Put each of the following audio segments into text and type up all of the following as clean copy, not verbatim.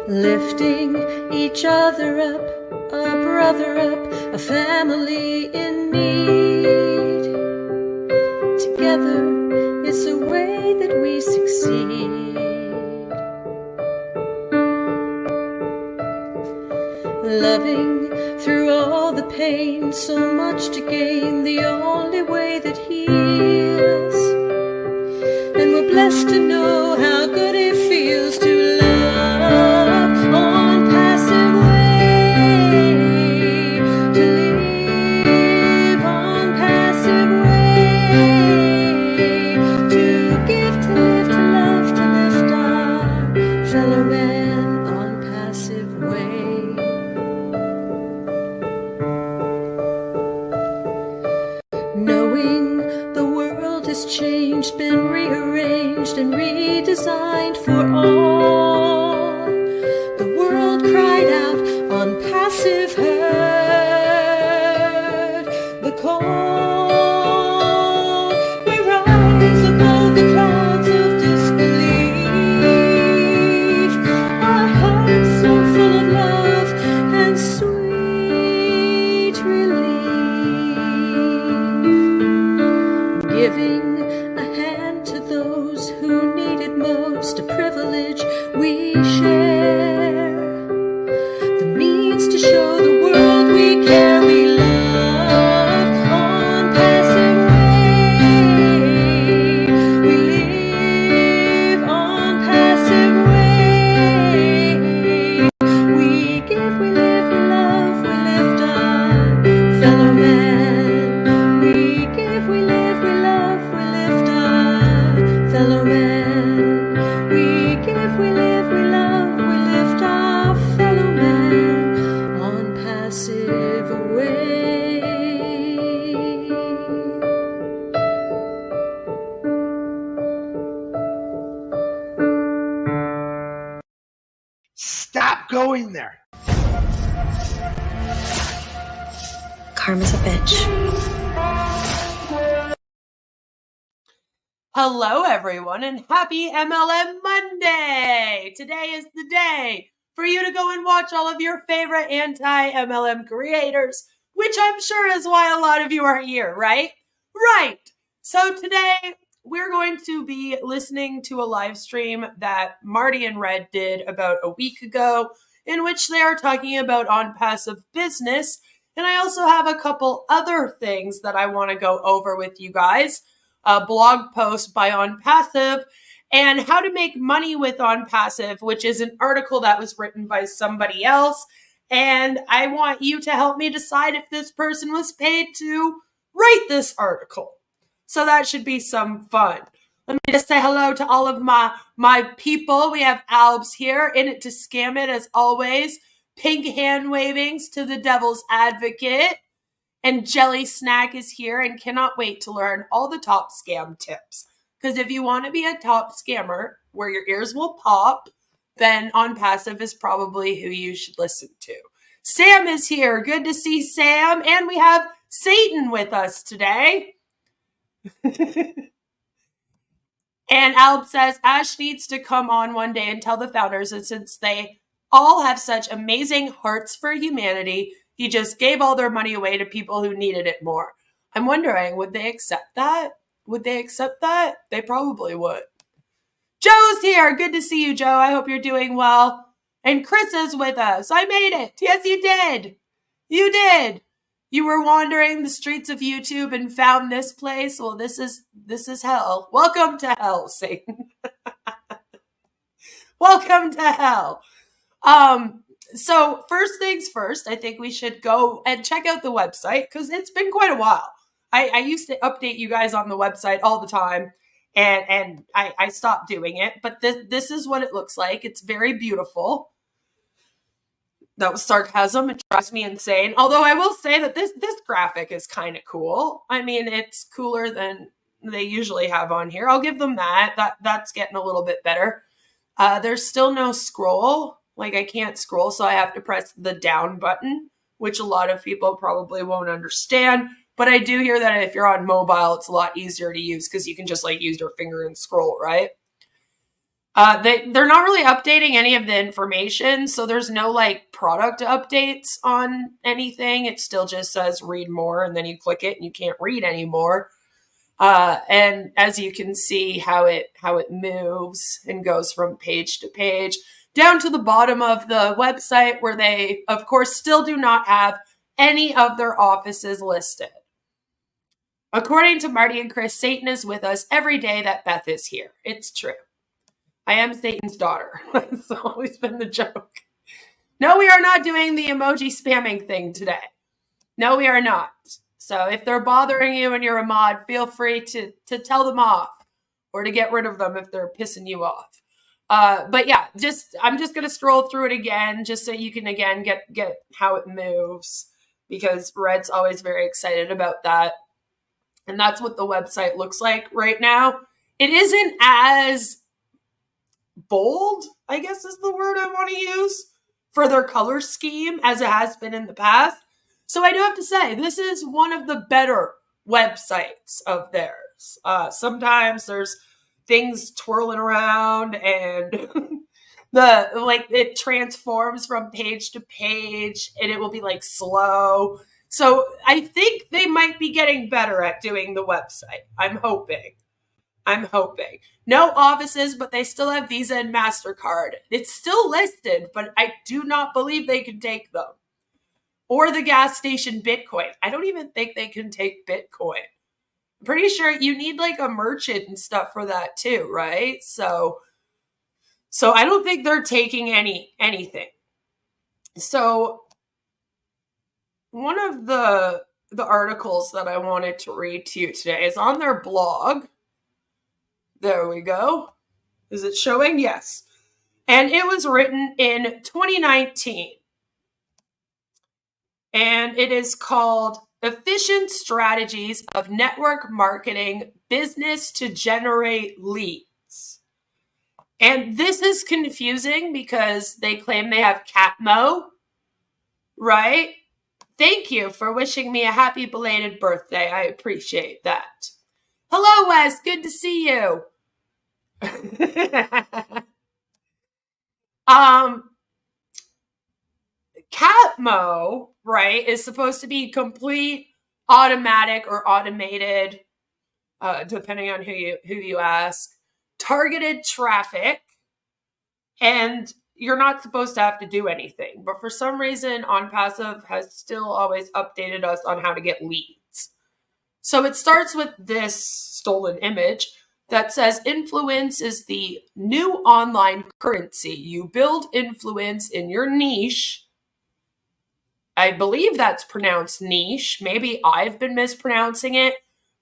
lifting each other up, a brother up, a family in need. Together, it's a way that we succeed. Loving through all the pain, so much to gain, the only way that heals. And we're blessed to know how good it feels to love on passive way, to live on passive way, to give, to live, to love, to lift our fellow man on passive way. Knowing the world has changed, been rearranged and redesigned for all. The world cried out on passive, heard the call. We rise above the clouds of disbelief, our hearts so full of love and sweet relief. Giving a hand to those who need it most, a privilege we share. The means to show the world we care, we love on passive way. We live on passive way. We give, we live, we love, we lift our fellow man. We give, we live, we love, we lift our fellow man. We give, we live, we love, we lift our fellow man on passive way. Stop going there. Karma's a bitch. Hello, everyone, and happy MLM Monday! Today is the day for you to go and watch all of your favorite anti-MLM creators, which I'm sure is why a lot of you are here, right? Right! So today, we're going to be listening to a live stream that Marty and Red did about a week ago, in which they are talking about Onpassive business, and I also have a couple other things that I want to go over with you guys. A blog post by Onpassive, and how to make money with Onpassive, which is an article that was written by somebody else. And I want you to help me decide if this person was paid to write this article. So that should be some fun. Let me just say hello to all of my people. We have Albs here, in it to scam it as always. Pink hand wavings to the devil's advocate. And Jelly Snack is here and cannot wait to learn all the top scam tips. Because if you want to be a top scammer where your ears will pop, then Onpassive is probably who you should listen to. Sam is here. Good to see Sam. And we have Satan with us today. And Alb says, Ash needs to come on one day and tell the founders that since they all have such amazing hearts for humanity, he just gave all their money away to people who needed it more. I'm wondering, would they accept that? Would they accept that? They probably would. Joe's here. Good to see you, Joe. I hope you're doing well. And Chris is with us. I made it. Yes, you did. You did. You were wandering the streets of YouTube and found this place. Well, this is hell. Welcome to hell, Satan. Welcome to hell. So first things first, I think we should go and check out the website because it's been quite a while. I used to update you guys on the website all the time and I stopped doing it, but this is what it looks like. It's very beautiful. That was sarcasm. It drives me insane. Although I will say that this graphic is kind of cool. I mean, it's cooler than they usually have on here. I'll give them that. That's getting a little bit better. There's still no scroll. Like I can't scroll, so I have to press the down button, which a lot of people probably won't understand. But I do hear that if you're on mobile, it's a lot easier to use because you can just like use your finger and scroll, right? They're not really updating any of the information, so there's no like product updates on anything. It still just says read more, and then you click it and you can't read anymore. And as you can see how it moves and goes from page to page down to the bottom of the website, where they of course still do not have any of their offices listed. According to Marty and Chris, Satan is with us every day that Beth is here. It's true. I am Satan's daughter. That's always been the joke. No, we are not doing the emoji spamming thing today. No, we are not. So if they're bothering you and you're a mod, feel free to tell them off or to get rid of them if they're pissing you off. But yeah, I'm just going to scroll through it again just so you can again get how it moves, because Red's always very excited about that. And that's what the website looks like right now. It isn't as bold, I guess is the word I want to use, for their color scheme as it has been in the past. So I do have to say, this is one of the better websites of theirs. Sometimes there's things twirling around and it transforms from page to page and it will be like slow. So I think they might be getting better at doing the website. I'm hoping. No offices, but they still have Visa and MasterCard. It's still listed, but I do not believe they can take them. Or the gas station Bitcoin. I don't even think they can take Bitcoin. I'm pretty sure you need like a merchant and stuff for that too, right? So I don't think they're taking anything. So one of the articles that I wanted to read to you today is on their blog. There we go. Is it showing? Yes. And it was written in 2019. And it is called Efficient Strategies of Network Marketing Business to Generate Leads. And this is confusing because they claim they have CatMo, right? Thank you for wishing me a happy belated birthday. I appreciate that. Hello, Wes. Good to see you. CatMo, right, is supposed to be complete automatic or automated, depending on who you ask, targeted traffic, and you're not supposed to have to do anything. But for some reason, Onpassive has still always updated us on how to get leads. So it starts with this stolen image that says influence is the new online currency. You build influence in your niche. I believe that's pronounced niche. Maybe I've been mispronouncing it.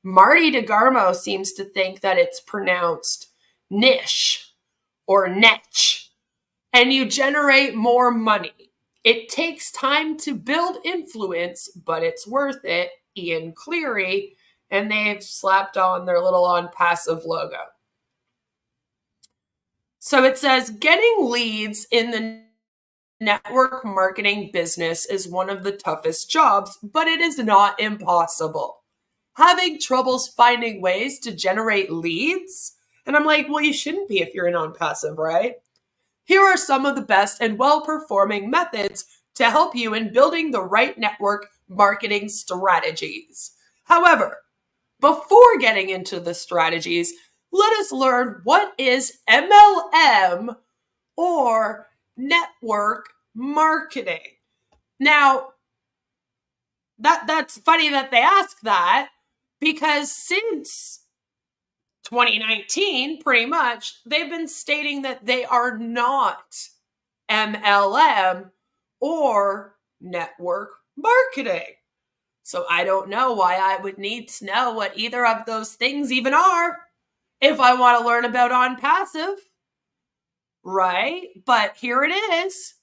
Marty DeGarmo seems to think that it's pronounced niche or niche. And you generate more money. It takes time to build influence, but it's worth it. Ian Cleary. And they've slapped on their little Onpassive logo. So it says, getting leads in the network marketing business is one of the toughest jobs, but it is not impossible. Having troubles finding ways to generate leads? And I'm like, well, you shouldn't be if you're in Onpassive, right? Here are some of the best and well-performing methods to help you in building the right network marketing strategies. However, before getting into the strategies, let us learn what is MLM or network marketing. Now, that's funny that they ask that, because since 2019, pretty much, they've been stating that they are not MLM or network marketing. So I don't know why I would need to know what either of those things even are if I want to learn about Onpassive, right? But here it is.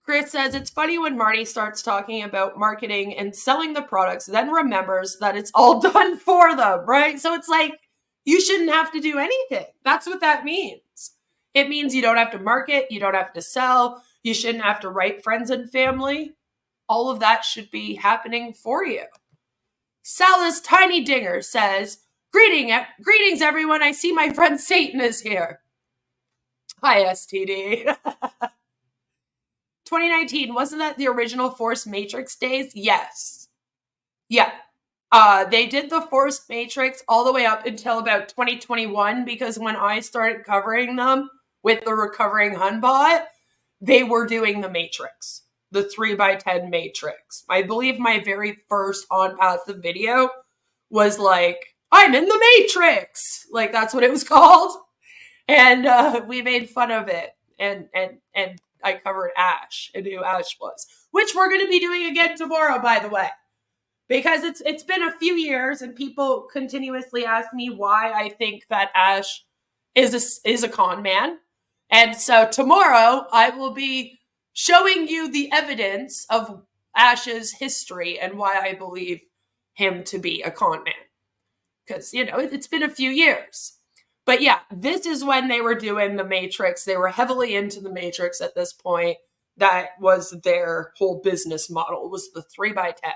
Chris says, it's funny when Marty starts talking about marketing and selling the products, then remembers that it's all done for them, right? So it's like, you shouldn't have to do anything. That's what that means. It means you don't have to market, you don't have to sell, you shouldn't have to write friends and family. All of that should be happening for you. Sal's Tiny Dinger says, greetings everyone, I see my friend Satan is here. Hi, STD. 2019, wasn't that the original Force Matrix days? Yes. Yeah. They did the Force Matrix all the way up until about 2021, because when I started covering them with the Recovering Hunbot, they were doing the Matrix, the 3x10 Matrix. I believe my very first Onpassive video was like, I'm in the Matrix! Like, that's what it was called. And we made fun of it. And I covered Ash and who Ash was, which we're going to be doing again tomorrow, by the way. Because it's been a few years and people continuously ask me why I think that Ash is a con man. And so tomorrow I will be showing you the evidence of Ash's history and why I believe him to be a con man. Because, it's been a few years. But yeah, this is when they were doing the Matrix. They were heavily into the Matrix at this point. That was their whole business model, was the 3x10.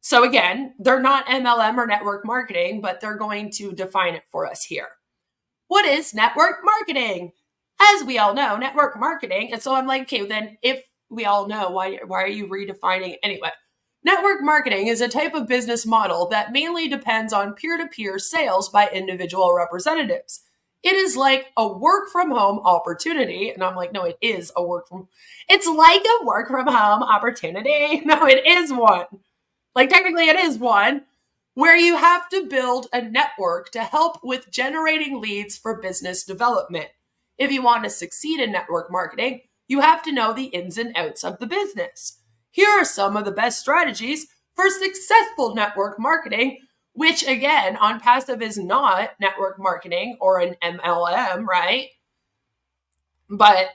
So again, they're not MLM or network marketing, but they're going to define it for us here. What is network marketing? As we all know, network marketing. And so I'm like, okay, then if we all know, why are you redefining it anyway? Network marketing is a type of business model that mainly depends on peer-to-peer sales by individual representatives. It is like a work from home opportunity. And I'm like, no, it's like a work from home opportunity. No, it is one. Like, technically it is one, where you have to build a network to help with generating leads for business development. If you want to succeed in network marketing, you have to know the ins and outs of the business. Here are some of the best strategies for successful network marketing, which again, Onpassive is not network marketing or an MLM, right? But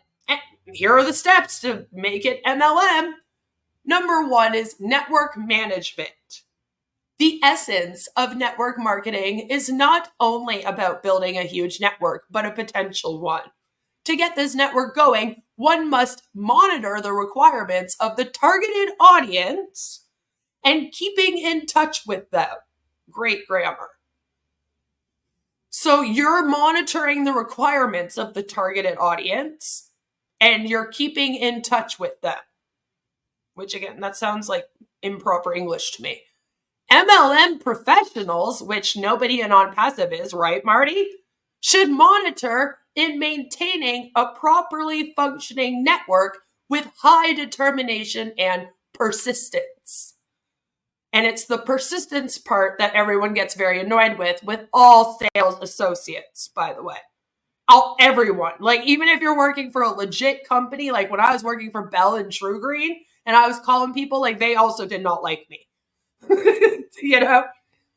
here are the steps to make it MLM. Number 1 is network management. The essence of network marketing is not only about building a huge network, but a potential one. To get this network going, one must monitor the requirements of the targeted audience and keeping in touch with them. Great grammar. So you're monitoring the requirements of the targeted audience and you're keeping in touch with them. Which again, that sounds like improper English to me. MLM professionals, which nobody in Onpassive is, right, Marty? Should monitor in maintaining a properly functioning network with high determination and persistence. And it's the persistence part that everyone gets very annoyed with all sales associates, by the way. Everyone. Like, even if you're working for a legit company, like when I was working for Bell and True Green, and I was calling people, like, they also did not like me.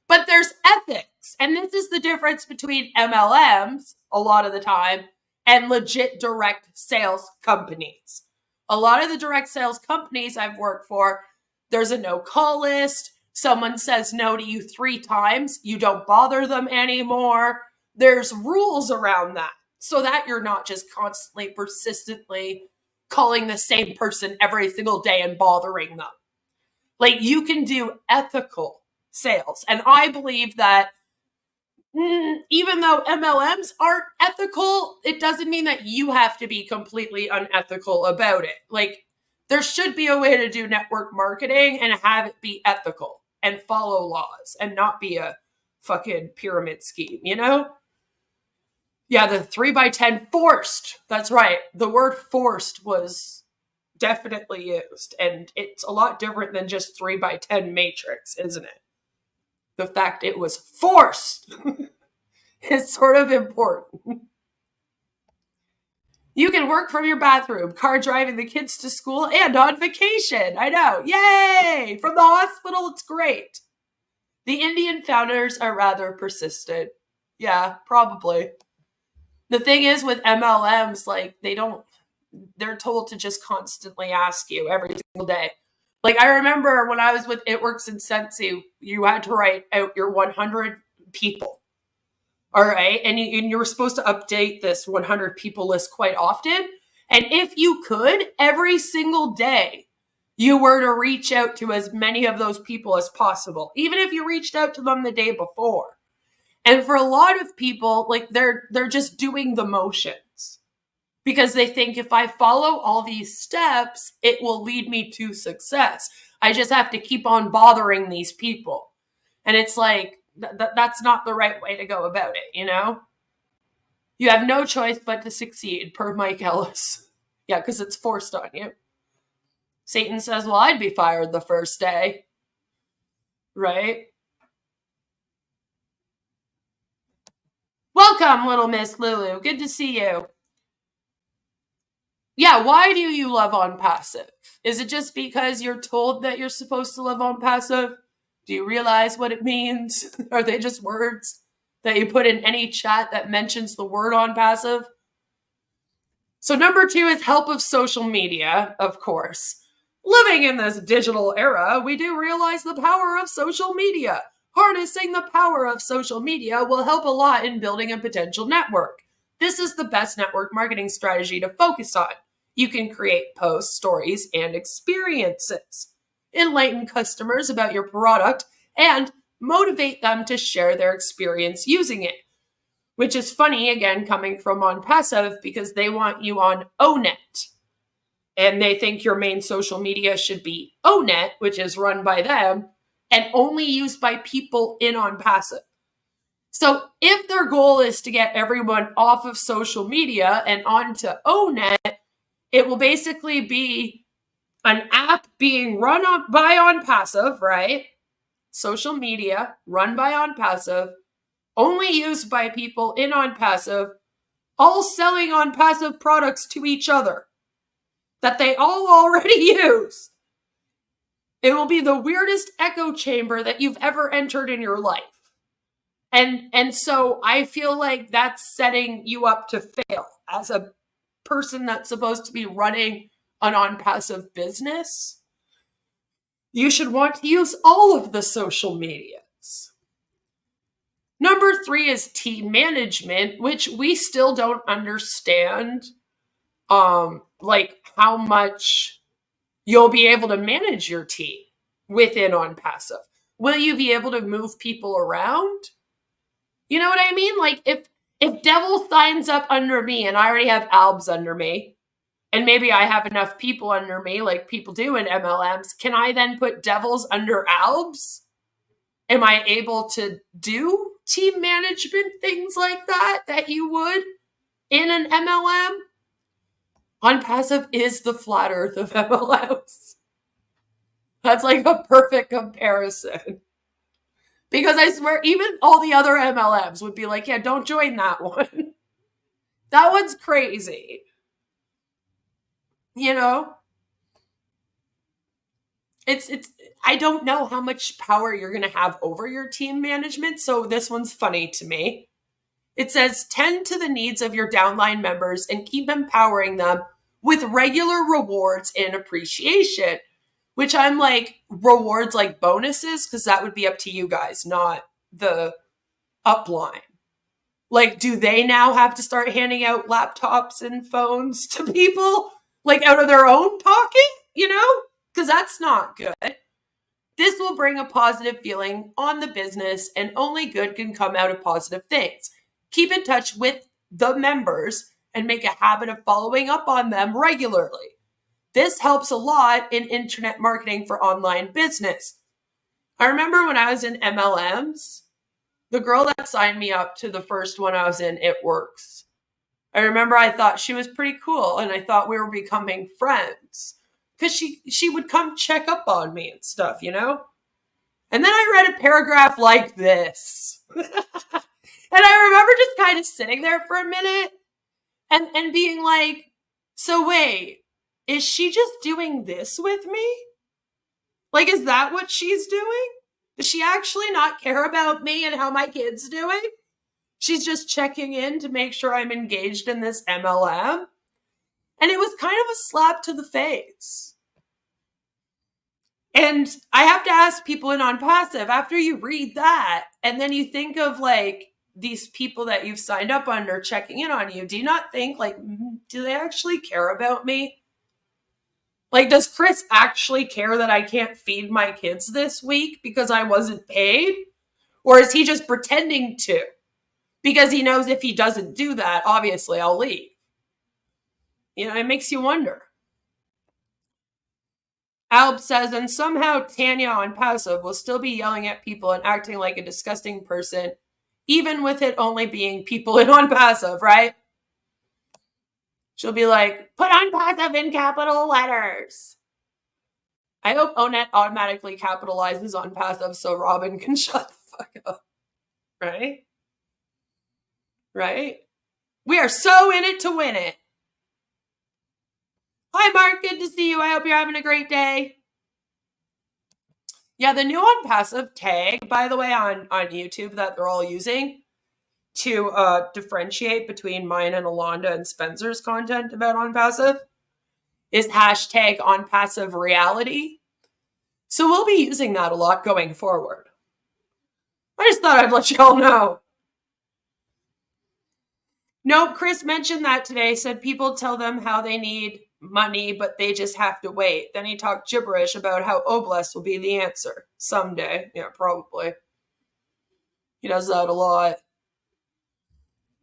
But there's ethics. And this is the difference between MLMs, a lot of the time, and legit direct sales companies. A lot of the direct sales companies I've worked for, there's a no-call list. Someone says no to you 3 times. You don't bother them anymore. There's rules around that so that you're not just constantly, persistently calling the same person every single day and bothering them. Like, you can do ethical sales. And I believe that even though MLMs aren't ethical, it doesn't mean that you have to be completely unethical about it. Like, there should be a way to do network marketing and have it be ethical and follow laws and not be a fucking pyramid scheme, Yeah, the 3x10 forced. That's right. The word forced was definitely used. And it's a lot different than just 3x10 matrix, isn't it? The fact it was forced is sort of important. You can work from your bathroom, car driving the kids to school, and on vacation. I know. Yay! From the hospital, it's great. The Indian founders are rather persistent. Yeah, probably. The thing is with MLMs, like, they're told to just constantly ask you every single day. Like, I remember when I was with It Works in Sensi, you had to write out your 100 people. All right. And you were supposed to update this 100 people list quite often. And if you could, every single day, you were to reach out to as many of those people as possible, even if you reached out to them the day before. And for a lot of people, like, they're just doing the motions. because they think if I follow all these steps, it will lead me to success. I just have to keep on bothering these people. And it's like, that's not the right way to go about it, you know? You have no choice but to succeed, per Mike Ellis. Yeah, because it's forced on you. Satan says, well, I'd be fired the first day. Right? Welcome, little Miss Lulu. Good to see you. Yeah, why do you love Onpassive? Is it just because you're told that you're supposed to love Onpassive? Do you realize what it means? Are they just words that you put in any chat that mentions the word Onpassive? So number 2 is help of social media, of course. Living in this digital era, we do realize the power of social media. Harnessing the power of social media will help a lot in building a potential network. This is the best network marketing strategy to focus on. You can create posts, stories, and experiences. Enlighten customers about your product and motivate them to share their experience using it. Which is funny, again, coming from Onpassive, because they want you on Onet. And they think your main social media should be Onet, which is run by them, and only used by people in Onpassive. So if their goal is to get everyone off of social media and onto Onet, it will basically be an app being run by Onpassive, right? Social media run by Onpassive, only used by people in Onpassive, all selling Onpassive products to each other that they all already use. It will be the weirdest echo chamber that you've ever entered in your life. And so I feel like that's setting you up to fail as a person that's supposed to be running an Onpassive business. You should want to use all of the social medias. Number 3 is team management, which we still don't understand, like how much you'll be able to manage your team within Onpassive. Will you be able to move people around? You know what I mean? Like if Devil signs up under me and I already have Albs under me, and maybe I have enough people under me like people do in MLMs, can I then put Devils under Albs? Am I able to do team management things like that you would in an MLM? Onpassive is the flat earth of MLMs. That's like a perfect comparison. Because I swear, even all the other MLMs would be like, yeah, don't join that one. That one's crazy. You know? It's I don't know how much power you're going to have over your team management, so this one's funny to me. It says, tend to the needs of your downline members and keep empowering them with regular rewards and appreciation. Which I'm like, rewards like bonuses, because that would be up to you guys, not the upline. Like, do they now have to start handing out laptops and phones to people, like out of their own pocket, you know? Because that's not good. This will bring a positive feeling on the business, and only good can come out of positive things. Keep in touch with the members and make a habit of following up on them regularly. This helps a lot in internet marketing for online business. I remember when I was in MLMs, the girl that signed me up to the first one I was in, It Works. I remember I thought she was pretty cool, and I thought we were becoming friends. Because she would come check up on me and stuff, you know? And then I read a paragraph like this. And I remember just kind of sitting there for a minute and being like, so wait, is she just doing this with me? Like, is that what she's doing? Does she actually not care about me and how my kid's doing? She's just checking in to make sure I'm engaged in this MLM. And it was kind of a slap to the face. And I have to ask people in Onpassive, after you read that, and then you think of like these people that you've signed up under checking in on you, do you not think like, do they actually care about me? Like, does Chris actually care that I can't feed my kids this week because I wasn't paid? Or is he just pretending to? Because he knows if he doesn't do that, obviously I'll leave. It makes you wonder. Alb says, and somehow Tanya on Passive will still be yelling at people and acting like a disgusting person, even with it only being people in Onpassive, right? She'll be like, put Onpassive in capital letters. I hope Onet automatically capitalizes Onpassive so Robin can shut the fuck up. Right? Right? We are so in it to win it. Hi, Mark. Good to see you. I hope you're having a great day. Yeah, the new Onpassive tag, by the way, on YouTube that they're all using to differentiate between mine and Alonda and Spencer's content about Onpassive is hashtag Onpassive reality. So we'll be using that a lot going forward. I just thought I'd let y'all know. Nope, Chris mentioned that today, said people tell them how they need money, but they just have to wait. Then he talked gibberish about how Oblast will be the answer someday. Yeah, probably. He does that a lot.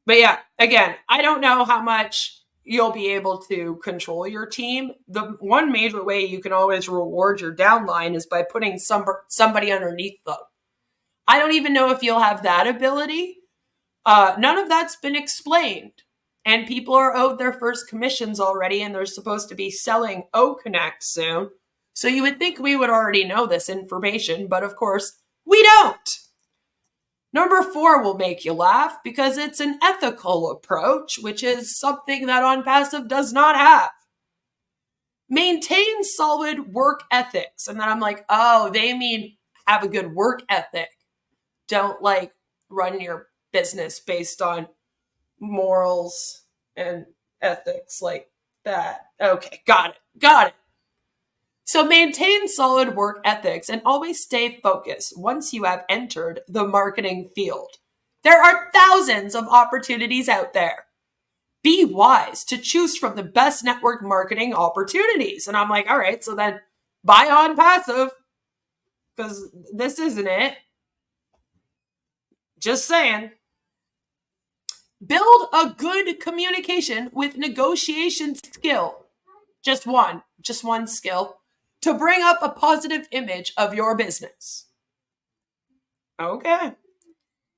But yeah, again, I don't know how much you'll be able to control your team. The one major way you can always reward your downline is by putting somebody underneath them. I don't even know if you'll have that ability. None of that's been explained. And people are owed their first commissions already, and they're supposed to be selling OConnect soon. So you would think we would already know this information, but of course, we don't. Number 4 will make you laugh because it's an ethical approach, which is something that Onpassive does not have. Maintain solid work ethics. And then I'm like, oh, they mean have a good work ethic. Don't run your business based on morals and ethics like that. Okay, got it. So maintain solid work ethics and always stay focused once you have entered the marketing field. There are thousands of opportunities out there. Be wise to choose from the best network marketing opportunities. And I'm like, all right, so then buy Onpassive because this isn't it. Just saying. Build a good communication with negotiation skill. Just one skill to bring up a positive image of your business. Okay.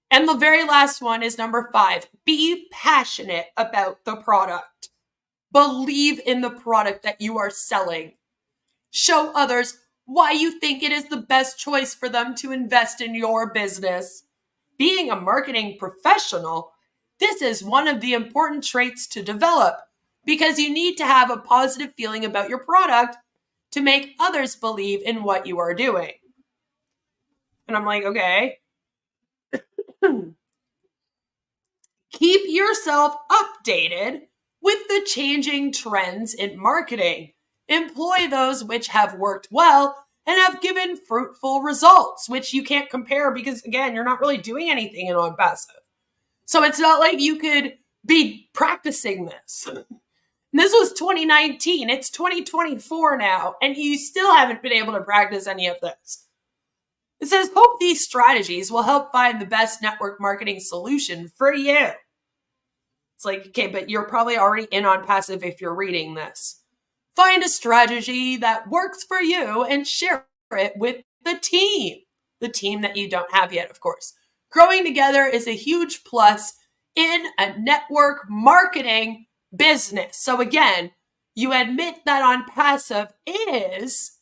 And the very last one is number 5. Be passionate about the product. Believe in the product that you are selling. Show others why you think it is the best choice for them to invest in your business. Being a marketing professional, this is one of the important traits to develop because you need to have a positive feeling about your product to make others believe in what you are doing. And I'm like, okay. Keep yourself updated with the changing trends in marketing. Employ those which have worked well and have given fruitful results, which you can't compare because, again, you're not really doing anything in Onpassive. So it's not like you could be practicing this. This was 2019. It's 2024 now, and you still haven't been able to practice any of this. It says, hope these strategies will help find the best network marketing solution for you. It's like, okay, but you're probably already in Onpassive if you're reading this. Find a strategy that works for you and share it with the team that you don't have yet, of course. Growing together is a huge plus in a network marketing business. So again, you admit that Onpassive is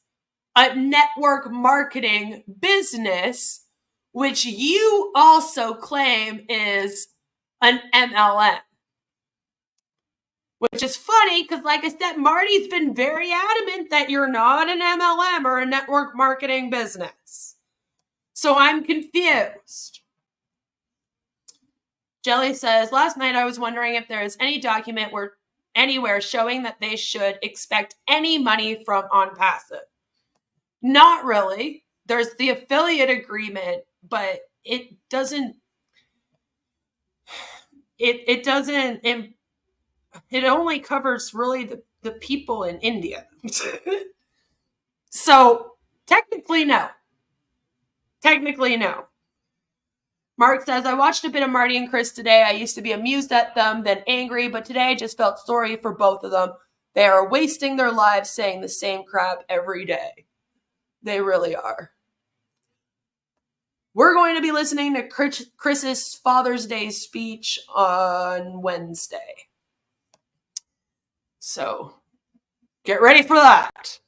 a network marketing business, which you also claim is an MLM. Which is funny because, like I said, Marty's been very adamant that you're not an MLM or a network marketing business. So I'm confused. Jelly says, last night I was wondering if there is any document anywhere showing that they should expect any money from Onpassive. Not really. There's the affiliate agreement, but it doesn't. It only covers really the people in India. So technically no. Mark says, I watched a bit of Marty and Chris today. I used to be amused at them, then angry, but today I just felt sorry for both of them. They are wasting their lives saying the same crap every day. They really are. We're going to be listening to Chris's Father's Day speech on Wednesday. So get ready for that.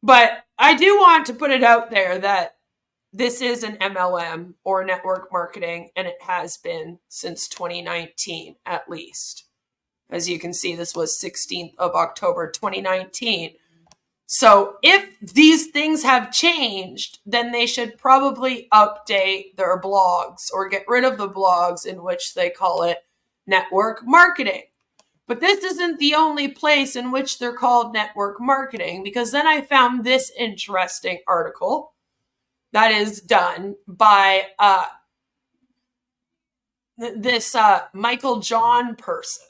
But I do want to put it out there that this is an MLM or network marketing, and it has been since 2019 at least. As you can see, this was 16th of October 2019. So if these things have changed, then they should probably update their blogs or get rid of the blogs in which they call it network marketing. But this isn't the only place in which they're called network marketing, because then I found this interesting article that is done by this Michael John person.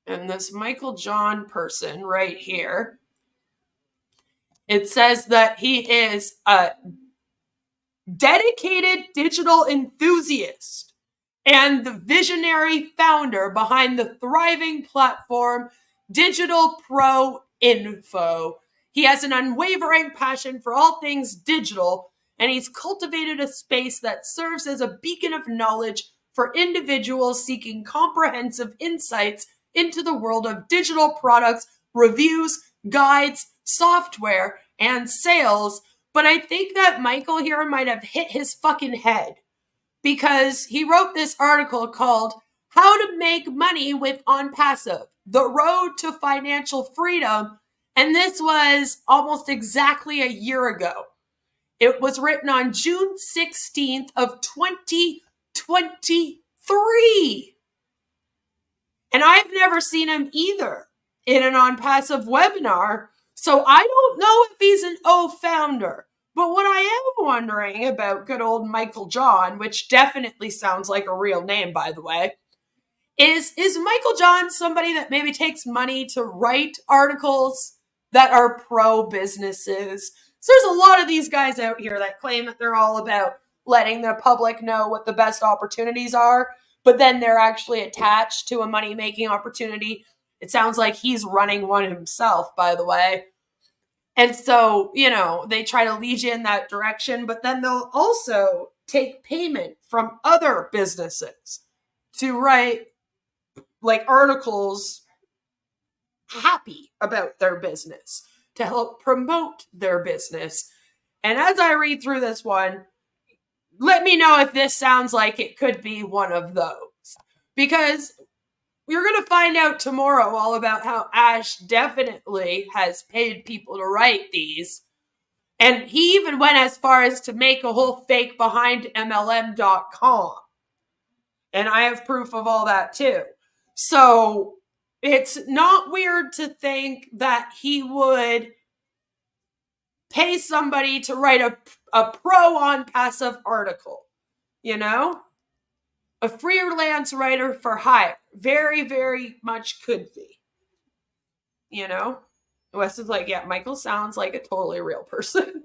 And this Michael John person right here, it says that he is a dedicated digital enthusiast and the visionary founder behind the thriving platform Digital Pro Info. He has an unwavering passion for all things digital, and he's cultivated a space that serves as a beacon of knowledge for individuals seeking comprehensive insights into the world of digital products, reviews, guides, software, and sales. But I think that Michael here might have hit his fucking head, because he wrote this article called How to Make Money with Onpassive, The Road to Financial Freedom. And this was almost exactly a year ago. It was written on June 16th of 2023. And I've never seen him either in an Onpassive webinar. So I don't know if he's an O founder. But what I am wondering about good old Michael John, which definitely sounds like a real name, by the way, is Michael John somebody that maybe takes money to write articles that are pro-businesses? So there's a lot of these guys out here that claim that they're all about letting the public know what the best opportunities are, but then they're actually attached to a money-making opportunity. It sounds like he's running one himself, by the way. And so, they try to lead you in that direction, but then they'll also take payment from other businesses to write articles happy about their business, to help promote their business. And as I read through this one, let me know if this sounds like it could be one of those. Because we're going to find out tomorrow all about how Ash definitely has paid people to write these. And he even went as far as to make a whole fake behind MLM.com. And I have proof of all that too. So it's not weird to think that he would pay somebody to write a pro Onpassive article, A freelance writer for hire. Very, very much could be. Wes is like, yeah, Michael sounds like a totally real person.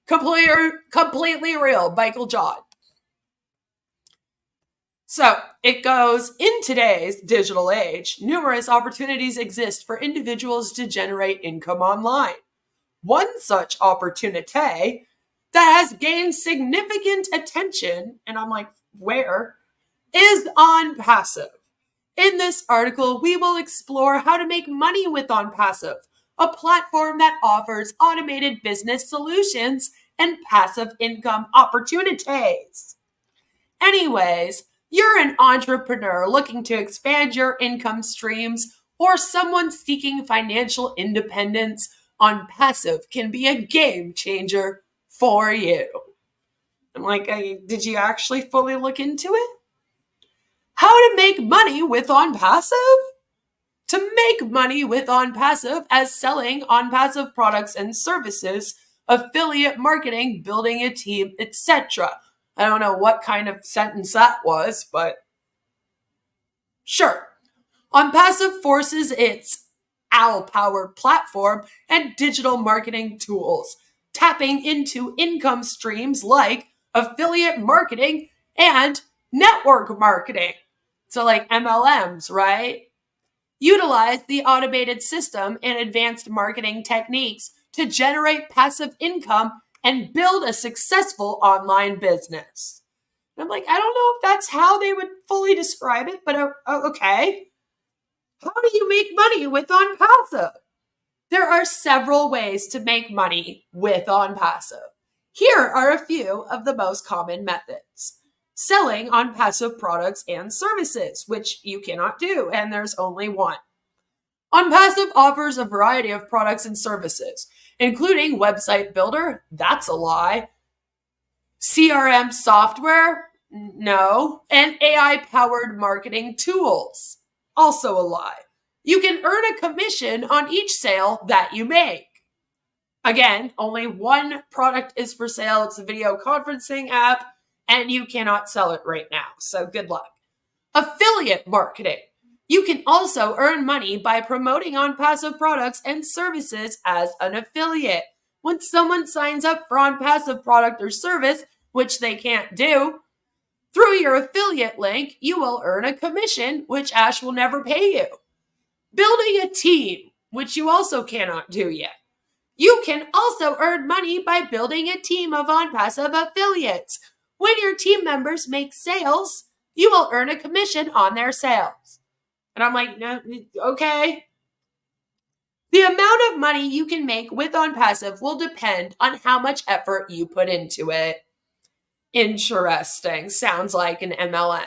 Completely real, Michael John. So it goes, in today's digital age, numerous opportunities exist for individuals to generate income online. One such opportunity that has gained significant attention, and I'm like, where, is Onpassive. In this article, we will explore how to make money with Onpassive, a platform that offers automated business solutions and passive income opportunities. Anyways, you're an entrepreneur looking to expand your income streams, or someone seeking financial independence, Onpassive can be a game changer for you. I'm like, did you actually fully look into it? How to make money with Onpassive? To make money with Onpassive as selling Onpassive products and services, affiliate marketing, building a team, etc. I don't know what kind of sentence that was, but sure. Onpassive forces its OWL-powered platform and digital marketing tools, tapping into income streams like affiliate marketing, and network marketing. So like MLMs, right? Utilize the automated system and advanced marketing techniques to generate passive income and build a successful online business. And I'm like, I don't know if that's how they would fully describe it, but okay. How do you make money with Onpassive? There are several ways to make money with Onpassive. Here are a few of the most common methods. Selling Onpassive products and services, which you cannot do, and there's only one. Onpassive offers a variety of products and services, including website builder, that's a lie, CRM software, no, and AI-powered marketing tools, also a lie. You can earn a commission on each sale that you make. Again, only one product is for sale. It's a video conferencing app, and you cannot sell it right now, so good luck. Affiliate marketing. You can also earn money by promoting Onpassive products and services as an affiliate. When someone signs up for Onpassive product or service, which they can't do, through your affiliate link, you will earn a commission, which Ash will never pay you. Building a team, which you also cannot do yet. You can also earn money by building a team of Onpassive affiliates. When your team members make sales, you will earn a commission on their sales. And I'm like, no, okay. The amount of money you can make with Onpassive will depend on how much effort you put into it. Interesting. Sounds like an MLM.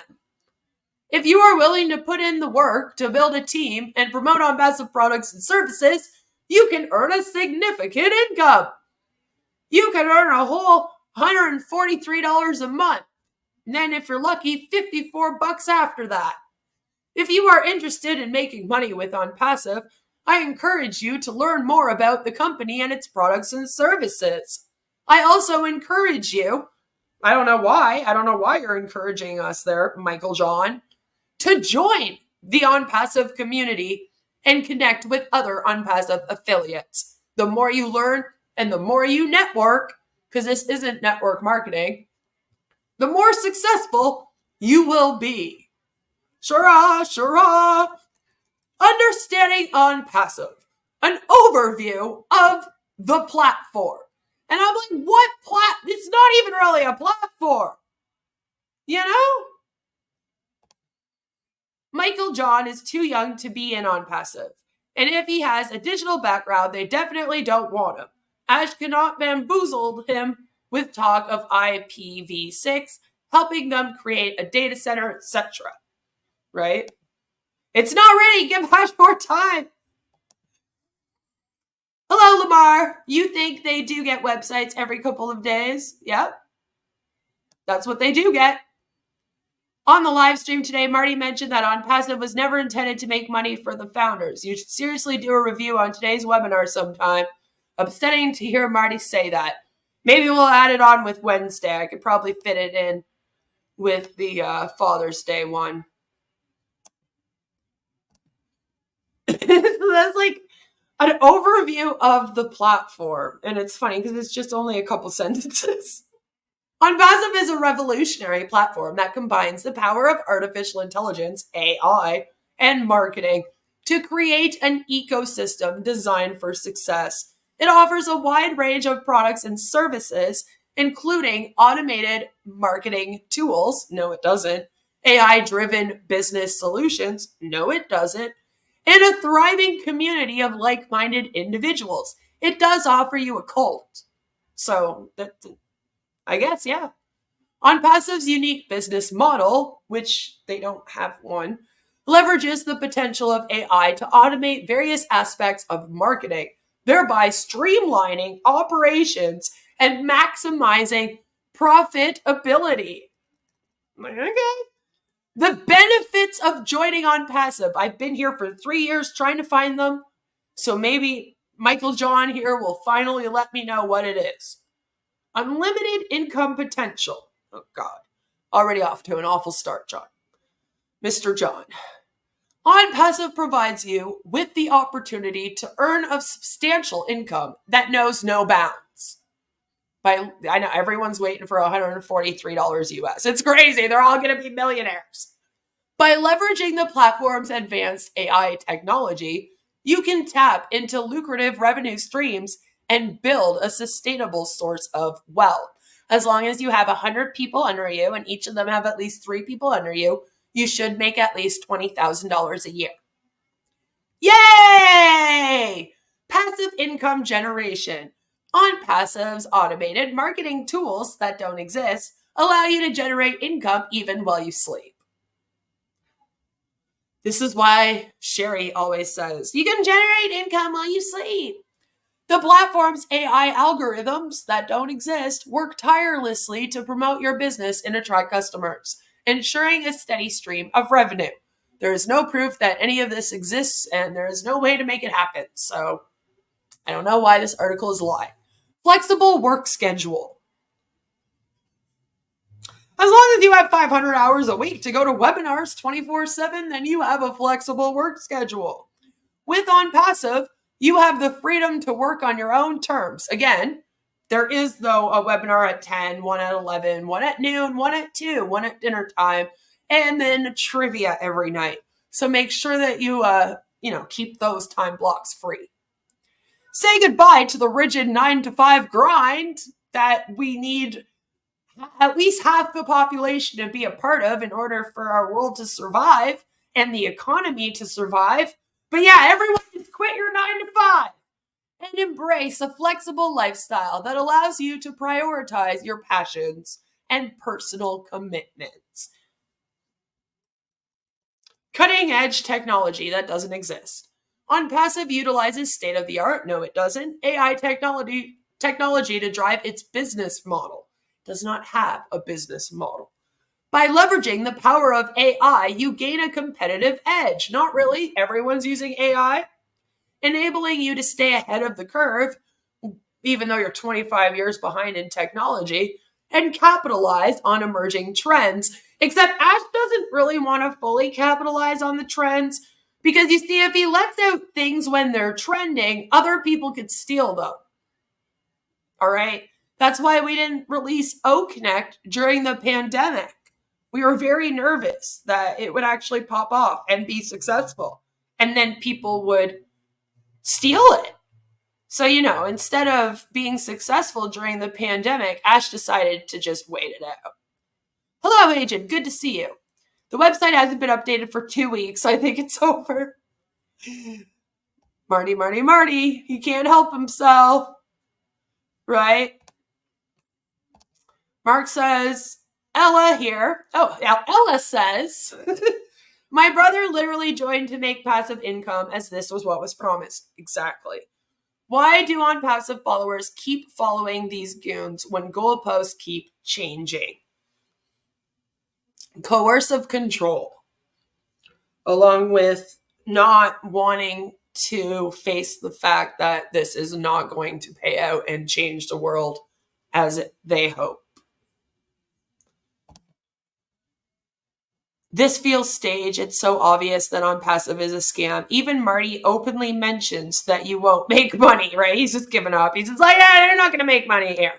If you are willing to put in the work to build a team and promote Onpassive products and services, you can earn a significant income. You can earn a whole $143 a month. And then if you're lucky, $54 after that. If you are interested in making money with Onpassive, I encourage you to learn more about the company and its products and services. I also encourage you, I don't know why you're encouraging us there, Michael John, to join the Onpassive community and connect with other Onpassive affiliates. The more you learn and the more you network, because this isn't network marketing, the more successful you will be. Shura. Understanding Onpassive. An overview of the platform. And I'm like, it's not even really a platform. You know? Michael John is too young to be in Onpassive. And if he has a digital background, they definitely don't want him. Ash cannot bamboozle him with talk of IPv6, helping them create a data center, etc. Right? It's not ready. Give Ash more time. Hello, Lamar. You think they do get websites every couple of days? Yep. That's what they do get. On the live stream today, Marty mentioned that Onpassive was never intended to make money for the founders. You should seriously do a review on today's webinar sometime. Upsetting to hear Marty say that. Maybe we'll add it on with Wednesday. I could probably fit it in with the Father's Day one. So that's like an overview of the platform. And it's funny because it's just only a couple sentences. Onpassive is a revolutionary platform that combines the power of artificial intelligence, AI, and marketing to create an ecosystem designed for success. It offers a wide range of products and services, including automated marketing tools. No, it doesn't. AI-driven business solutions. No, it doesn't. And a thriving community of like-minded individuals. It does offer you a cult. So, I guess, yeah. Onpassive's unique business model, which they don't have one, leverages the potential of AI to automate various aspects of marketing, thereby streamlining operations and maximizing profitability. Okay. The benefits of joining Onpassive. I've been here for 3 years trying to find them, so maybe Michael John here will finally let me know what it is. Unlimited income potential. Oh, God. Already off to an awful start, John. Mr. John. Onpassive provides you with the opportunity to earn a substantial income that knows no bounds. I know everyone's waiting for $143 US. It's crazy. They're all going to be millionaires. By leveraging the platform's advanced AI technology, you can tap into lucrative revenue streams and build a sustainable source of wealth. As long as you have 100 people under you and each of them have at least 3 people under you, you should make at least $20,000 a year. Yay! Passive income generation. Onpassive's automated marketing tools that don't exist allow you to generate income even while you sleep. This is why Sherry always says, you can generate income while you sleep. The platform's AI algorithms that don't exist work tirelessly to promote your business and attract customers, ensuring a steady stream of revenue. There is no proof that any of this exists, and there is no way to make it happen. So I don't know why this article is a lie. Flexible work schedule. As long as you have 500 hours a week to go to webinars 24/7, then you have a flexible work schedule. With Onpassive, you have the freedom to work on your own terms. Again, there is, though, a webinar at 10, one at 11, one at noon, one at 2, one at dinner time, and then trivia every night. So make sure that you, keep those time blocks free. Say goodbye to the rigid 9-to-5 grind that we need at least half the population to be a part of in order for our world to survive and the economy to survive. But yeah, everyone just quit your 9-to-5 and embrace a flexible lifestyle that allows you to prioritize your passions and personal commitments. Cutting edge technology that doesn't exist. Onpassive utilizes state-of-the-art, no it doesn't, AI technology to drive its business model. Does not have a business model. By leveraging the power of AI, you gain a competitive edge. Not really. Everyone's using AI, enabling you to stay ahead of the curve, even though you're 25 years behind in technology, and capitalize on emerging trends. Except Ash doesn't really want to fully capitalize on the trends because, you see, if he lets out things when they're trending, other people could steal them. All right? That's why we didn't release OConnect during the pandemic. We were very nervous that it would actually pop off and be successful. And then people would steal it. So, instead of being successful during the pandemic, Ash decided to just wait it out. Hello, Agent. Good to see you. The website hasn't been updated for 2 weeks, so I think it's over. Marty. He can't help himself. Right? Mark says, Ella here. Oh, Ella says, my brother literally joined to make passive income as this was what was promised. Exactly. Why do Onpassive followers keep following these goons when goalposts keep changing? Coercive control, along with not wanting to face the fact that this is not going to pay out and change the world as they hope. This feels staged. It's so obvious that Onpassive is a scam. Even Marty openly mentions that you won't make money, right? He's just given up. He's just like, they're not going to make money here.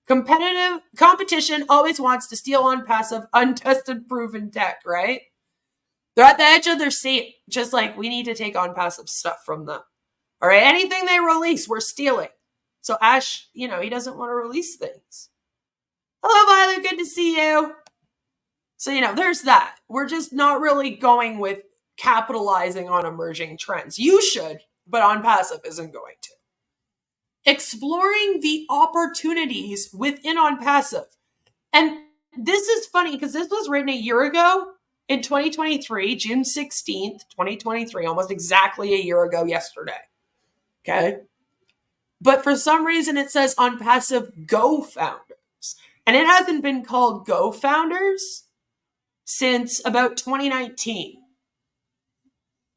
Competition always wants to steal Onpassive, untested, proven tech, right? They're at the edge of their seat, just like we need to take Onpassive stuff from them. All right, anything they release, we're stealing. So Ash, he doesn't want to release things. Hello, Violet, good to see you. So, there's that. We're just not really going with capitalizing on emerging trends. You should, but Onpassive isn't going to. Exploring the opportunities within Onpassive. And this is funny because this was written a year ago in 2023, June 16th, 2023, almost exactly a year ago yesterday. Okay? But for some reason it says Onpassive Go Founders. And it hasn't been called Go Founders since about 2019.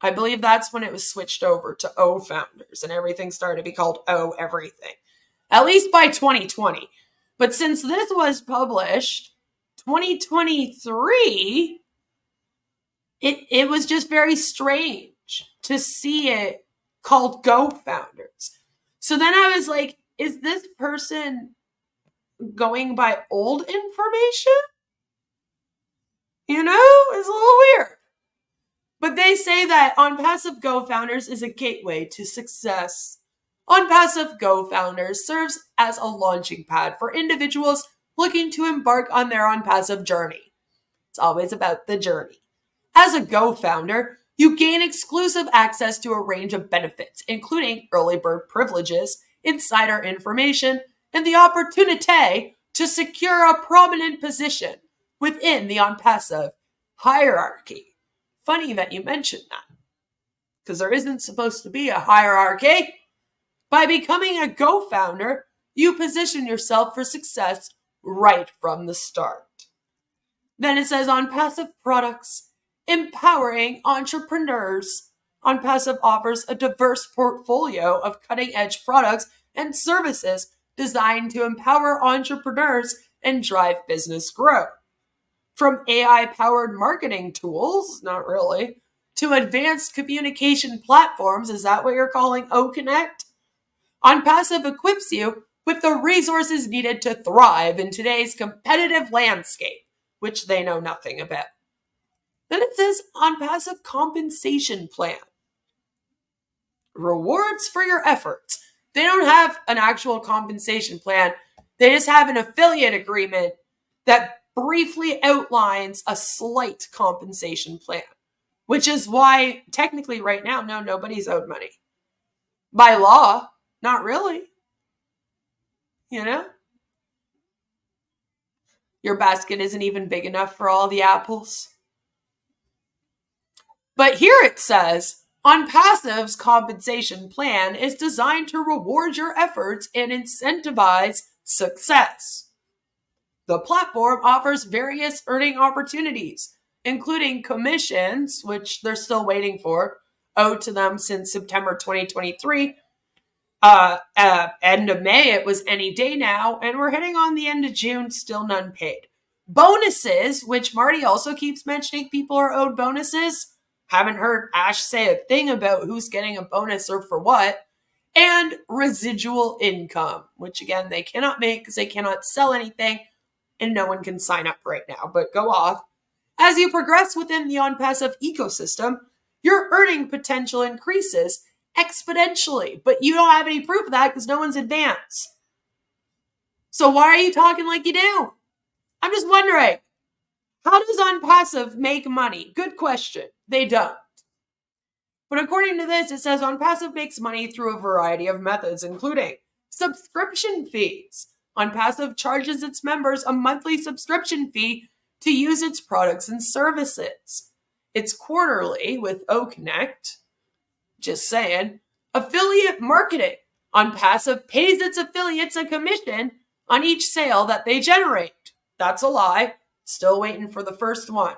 I believe that's when it was switched over to O Founders and everything started to be called O Everything. At least by 2020. But since this was published, 2023, it was just very strange to see it called Go Founders. So then I was like, is this person going by old information? You know, it's a little weird. But they say that Onpassive Go Founders is a gateway to success. Onpassive Go Founders serves as a launching pad for individuals looking to embark on their Onpassive journey. It's always about the journey. As a Go founder, you gain exclusive access to a range of benefits, including early bird privileges, insider information, and the opportunity to secure a prominent position within the Onpassive hierarchy. Funny that you mentioned that, because there isn't supposed to be a hierarchy. By becoming a Go founder, you position yourself for success right from the start. Then it says Onpassive products, empowering entrepreneurs. Onpassive offers a diverse portfolio of cutting-edge products and services designed to empower entrepreneurs and drive business growth. From AI-powered marketing tools, not really, to advanced communication platforms, is that what you're calling OConnect? Onpassive equips you with the resources needed to thrive in today's competitive landscape, which they know nothing about. Then it says Onpassive compensation plan. Rewards for your efforts. They don't have an actual compensation plan. They just have an affiliate agreement that briefly outlines a slight compensation plan, which is why technically right now, no, nobody's owed money. By law, not really. You know? Your basket isn't even big enough for all the apples. But here it says, Onpassive's compensation plan is designed to reward your efforts and incentivize success. The platform offers various earning opportunities, including commissions, which they're still waiting for, owed to them since September 2023. End of May, it was any day now, and we're heading on the end of June, still none paid. Bonuses, which Marty also keeps mentioning people are owed bonuses. Haven't heard Ash say a thing about who's getting a bonus or for what. And residual income, which again, they cannot make because they cannot sell anything, and no one can sign up right now, but go off. As you progress within the Onpassive ecosystem, your earning potential increases exponentially, but you don't have any proof of that because no one's advanced. So why are you talking like you do? I'm just wondering, how does Onpassive make money? Good question. They don't. But according to this, it says Onpassive makes money through a variety of methods, including subscription fees. Onpassive charges its members a monthly subscription fee to use its products and services. It's quarterly with OConnect. Just saying. Affiliate marketing. Onpassive pays its affiliates a commission on each sale that they generate. That's a lie. Still waiting for the first one.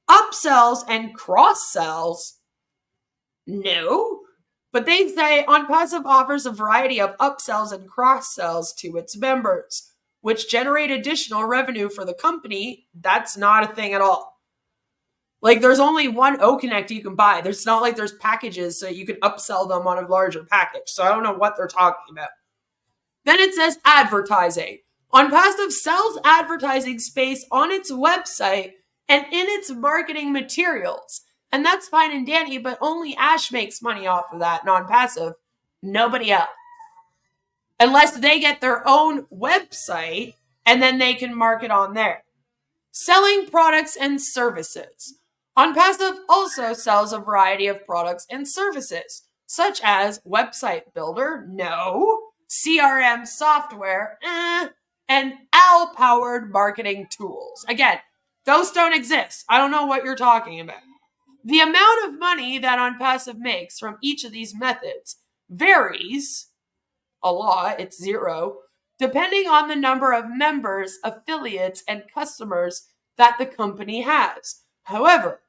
Upsells and cross-sells. No. But they say Onpassive offers a variety of upsells and cross-sells to its members, which generate additional revenue for the company. That's not a thing at all. Like, there's only one OConnect you can buy. There's not like there's packages so you can upsell them on a larger package. So I don't know what they're talking about. Then it says advertising. Onpassive sells advertising space on its website and in its marketing materials. And that's fine and dandy, but only Ash makes money off of that, Onpassive. Nobody else. Unless they get their own website and then they can market on there. Selling products and services. Onpassive also sells a variety of products and services, such as website builder, no, CRM software, and OWL-powered marketing tools. Again, those don't exist. I don't know what you're talking about. The amount of money that Onpassive makes from each of these methods varies a lot, it's zero, depending on the number of members, affiliates, and customers that the company has. However,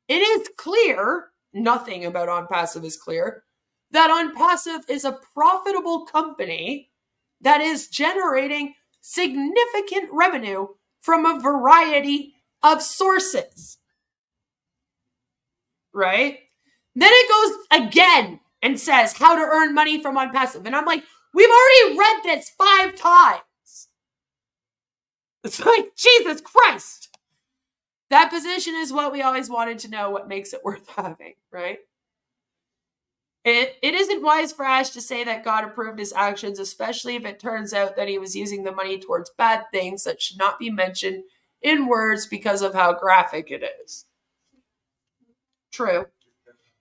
it is clear, nothing about Onpassive is clear, that Onpassive is a profitable company that is generating significant revenue from a variety of sources. Right? Then it goes again and says how to earn money from Onpassive. And I'm like, We've already read this 5 times. It's like, Jesus Christ. That position is what we always wanted to know, what makes it worth having, right? It isn't wise for Ash to say that God approved his actions, especially if it turns out that he was using the money towards bad things that should not be mentioned in words because of how graphic it is. True.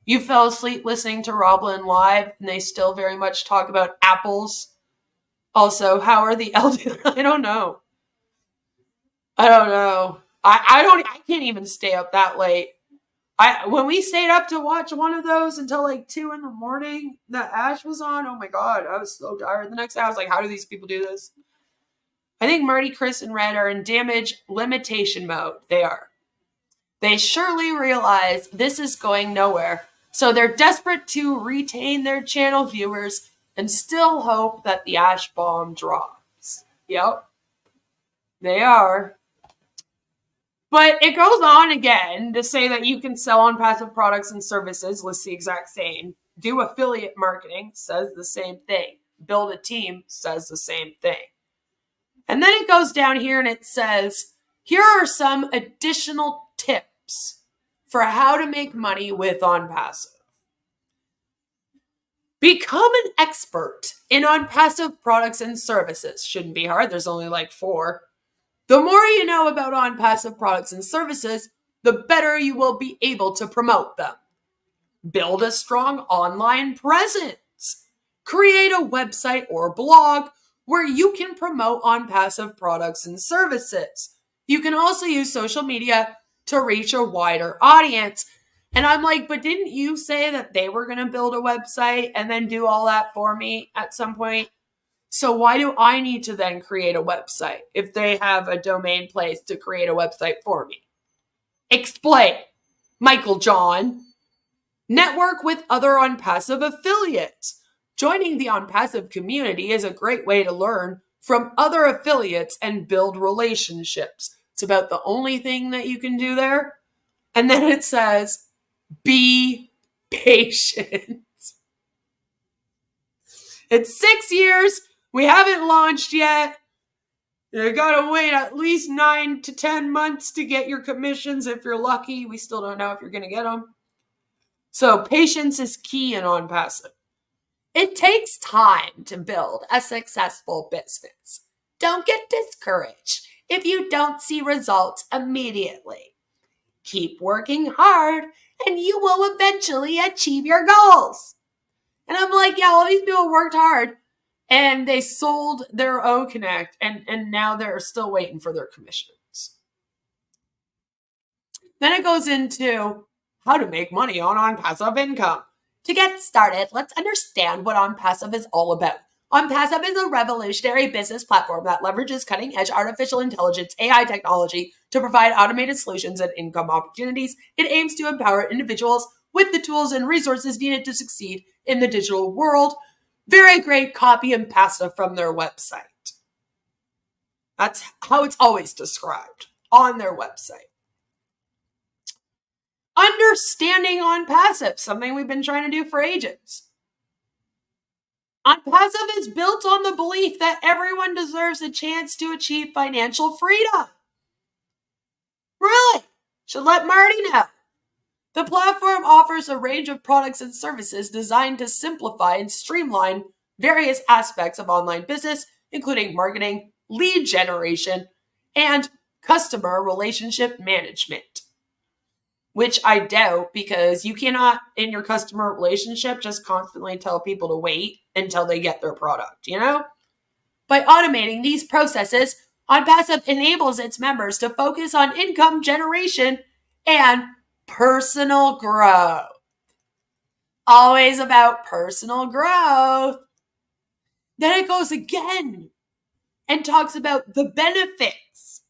You fell asleep listening to Roblin Live, and they still very much talk about apples. Also, how are the elders? I don't know. I can't even stay up that late. When we stayed up to watch one of those until like 2 a.m. that Ash was on, oh my God, I was so tired. The next day I was like, how do these people do this? I think Marty, Chris, and Red are in damage limitation mode. They are. They surely realize this is going nowhere. So they're desperate to retain their channel viewers and still hope that the Ash bomb drops. Yep. They are. But it goes on again to say that you can sell Onpassive products and services, lists the exact same. Do affiliate marketing, says the same thing. Build a team, says the same thing. And then it goes down here and it says, here are some additional tips for how to make money with Onpassive. Become an expert in Onpassive products and services. Shouldn't be hard, there's only like 4. The more you know about Onpassive products and services, the better you will be able to promote them. Build a strong online presence. Create a website or blog where you can promote Onpassive products and services. You can also use social media to reach a wider audience. And I'm like, but didn't you say that they were going to build a website and then do all that for me at some point? So why do I need to then create a website if they have a domain place to create a website for me? Explain. Michael John. Network with other Onpassive affiliates. Joining the Onpassive community is a great way to learn from other affiliates and build relationships. It's about the only thing that you can do there. And then it says, be patient. It's 6 years. We haven't launched yet. You gotta wait at least 9 to 10 months to get your commissions if you're lucky. We still don't know if you're gonna get them. So patience is key in Onpassive. It takes time to build a successful business. Don't get discouraged if you don't see results immediately. Keep working hard and you will eventually achieve your goals. And I'm like, yeah, all these people worked hard. And they sold their O Connect, and now they're still waiting for their commissions. Then it goes into how to make money on Onpassive income. To get started, let's understand what Onpassive is all about. Onpassive is a revolutionary business platform that leverages cutting-edge artificial intelligence AI technology to provide automated solutions and income opportunities. It aims to empower individuals with the tools and resources needed to succeed in the digital world. Very great copy and pasta from their website. That's how it's always described on their website. Understanding Onpassive, something we've been trying to do for ages. Onpassive is built on the belief that everyone deserves a chance to achieve financial freedom. Really? Should let Marty know. The platform offers a range of products and services designed to simplify and streamline various aspects of online business, including marketing, lead generation, and customer relationship management. Which I doubt, because you cannot, in your customer relationship, just constantly tell people to wait until they get their product, you know? By automating these processes, Onpassive enables its members to focus on income generation and personal growth. Always about personal growth. Then it goes again and talks about the benefits.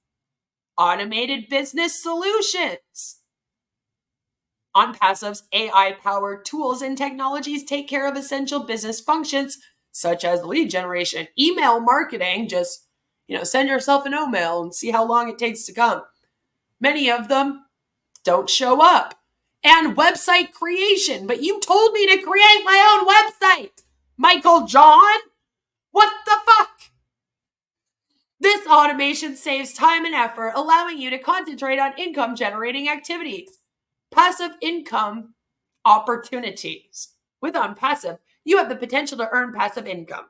Automated business solutions. Onpassive's AI-powered tools and technologies take care of essential business functions such as lead generation, email marketing, just, send yourself an email and see how long it takes to come. Many of them don't show up. And website creation. But you told me to create my own website, Michael John. What the fuck? This automation saves time and effort, allowing you to concentrate on income-generating activities. Passive income opportunities. With Onpassive, you have the potential to earn passive income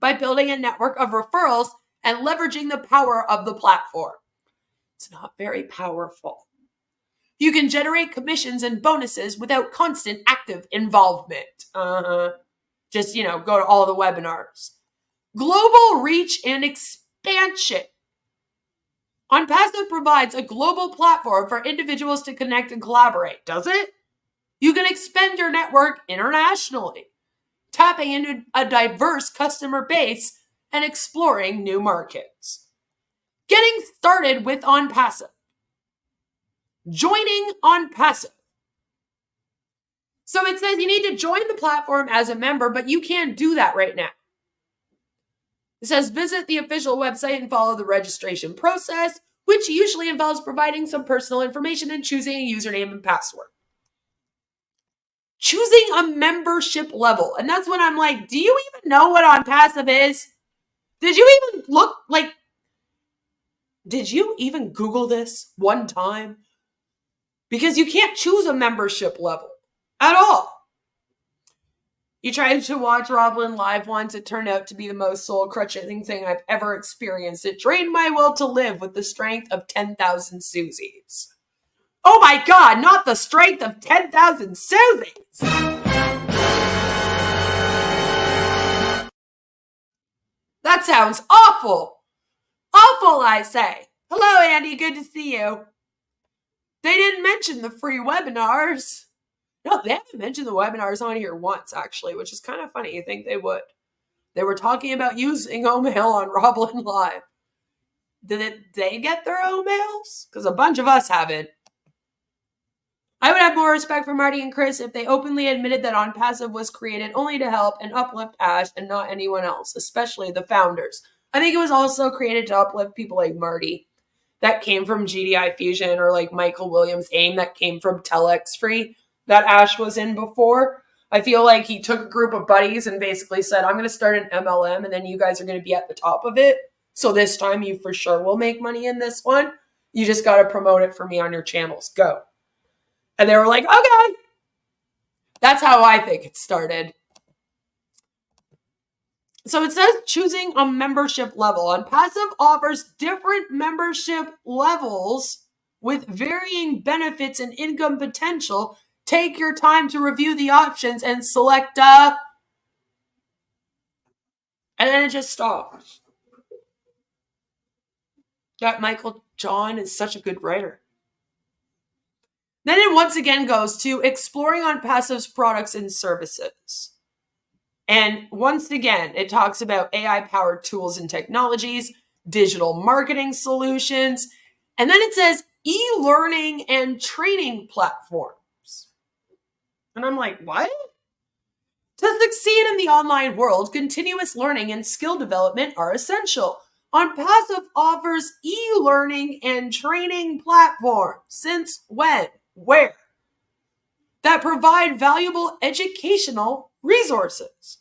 by building a network of referrals and leveraging the power of the platform. It's not very powerful. You can generate commissions and bonuses without constant active involvement. Just, go to all the webinars. Global reach and expansion. Onpassive provides a global platform for individuals to connect and collaborate. Does it? You can expand your network internationally, tapping into a diverse customer base and exploring new markets. Getting started with Onpassive. Joining Onpassive. So it says you need to join the platform as a member, but you can't do that right now. It says visit the official website and follow the registration process, which usually involves providing some personal information and choosing a username and password. Choosing a membership level. And that's when I'm like, do you even know what Onpassive is? Did you even Google this one time? Because you can't choose a membership level at all. You tried to watch Roblin live once. It turned out to be the most soul-crushing thing I've ever experienced. It drained my will to live with the strength of 10,000 Susies. Oh my God, not the strength of 10,000 Susies! That sounds awful! Awful, I say. Hello, Andy, good to see you. They didn't mention the free webinars. No, they haven't mentioned the webinars on here once, actually, which is kind of funny. You think they would. They were talking about using Omail on Roblin Live. Did they get their Omails? Because a bunch of us haven't. I would have more respect for Marty and Chris if they openly admitted that Onpassive was created only to help and uplift Ash and not anyone else, especially the founders. I think it was also created to uplift people like Marty that came from GDI Fusion, or like Michael Williams AIM that came from Telex Free that Ash was in before. I feel like he took a group of buddies and basically said, I'm going to start an MLM and then you guys are going to be at the top of it. So this time you for sure will make money in this one. You just got to promote it for me on your channels. Go. And they were like, okay. That's how I think it started. So it says choosing a membership level. Onpassive offers different membership levels with varying benefits and income potential. Take your time to review the options and select and then it just stops. That Michael John is such a good writer. Then it once again goes to exploring Onpassive's products and services. And once again, it talks about AI-powered tools and technologies, digital marketing solutions, and then it says e-learning and training platforms. And I'm like, what? To succeed in the online world, continuous learning and skill development are essential. Onpassive offers e-learning and training platforms. Since when? Where? That provide valuable educational resources.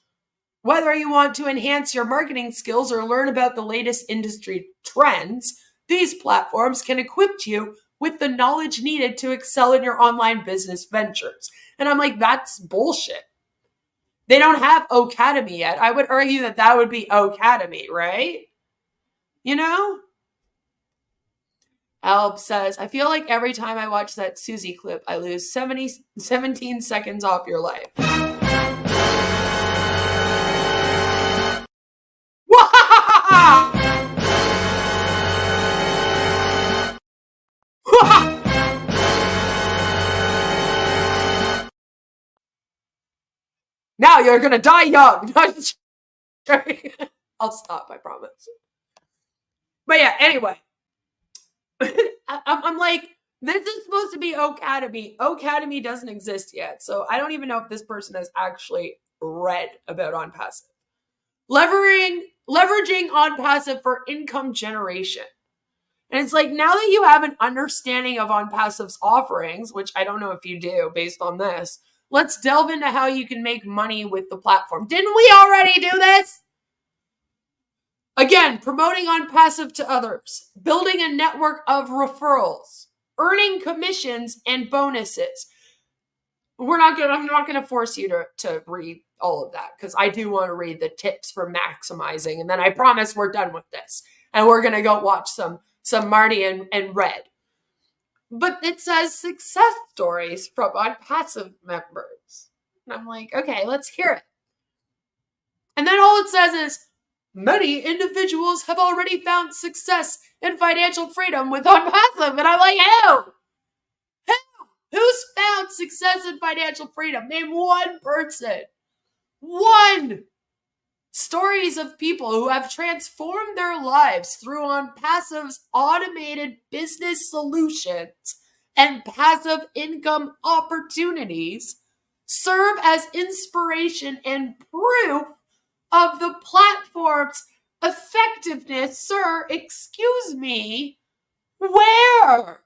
Whether you want to enhance your marketing skills or learn about the latest industry trends, these platforms can equip you with the knowledge needed to excel in your online business ventures. And I'm like, that's bullshit. They don't have Academy yet. I would argue that that would be Academy, right? You know? Alb says, I feel like every time I watch that Susie clip, I lose 17 seconds off your life. Now you're gonna die young. I'll stop, I promise. But yeah, anyway. I'm like, this is supposed to be Academy. Academy doesn't exist yet. So I don't even know if this person has actually read about Onpassive. Leveraging Onpassive for income generation. And it's like, now that you have an understanding of Onpassive's offerings, which I don't know if you do based on this, let's delve into how you can make money with the platform. Didn't we already do this? Again, promoting Onpassive to others, building a network of referrals, earning commissions and bonuses. I'm not going to force you to read all of that, because I do want to read the tips for maximizing, and then I promise we're done with this and we're going to go watch some Marty and Red. But it says success stories from Onpassive members. And I'm like, okay, let's hear it. And then all it says is, many individuals have already found success and financial freedom with Onpassive. And I'm like, who? Who's found success and financial freedom? Name one person. One. Stories of people who have transformed their lives through Onpassive's automated business solutions and passive income opportunities serve as inspiration and proof of the platform's effectiveness. Sir, excuse me, where?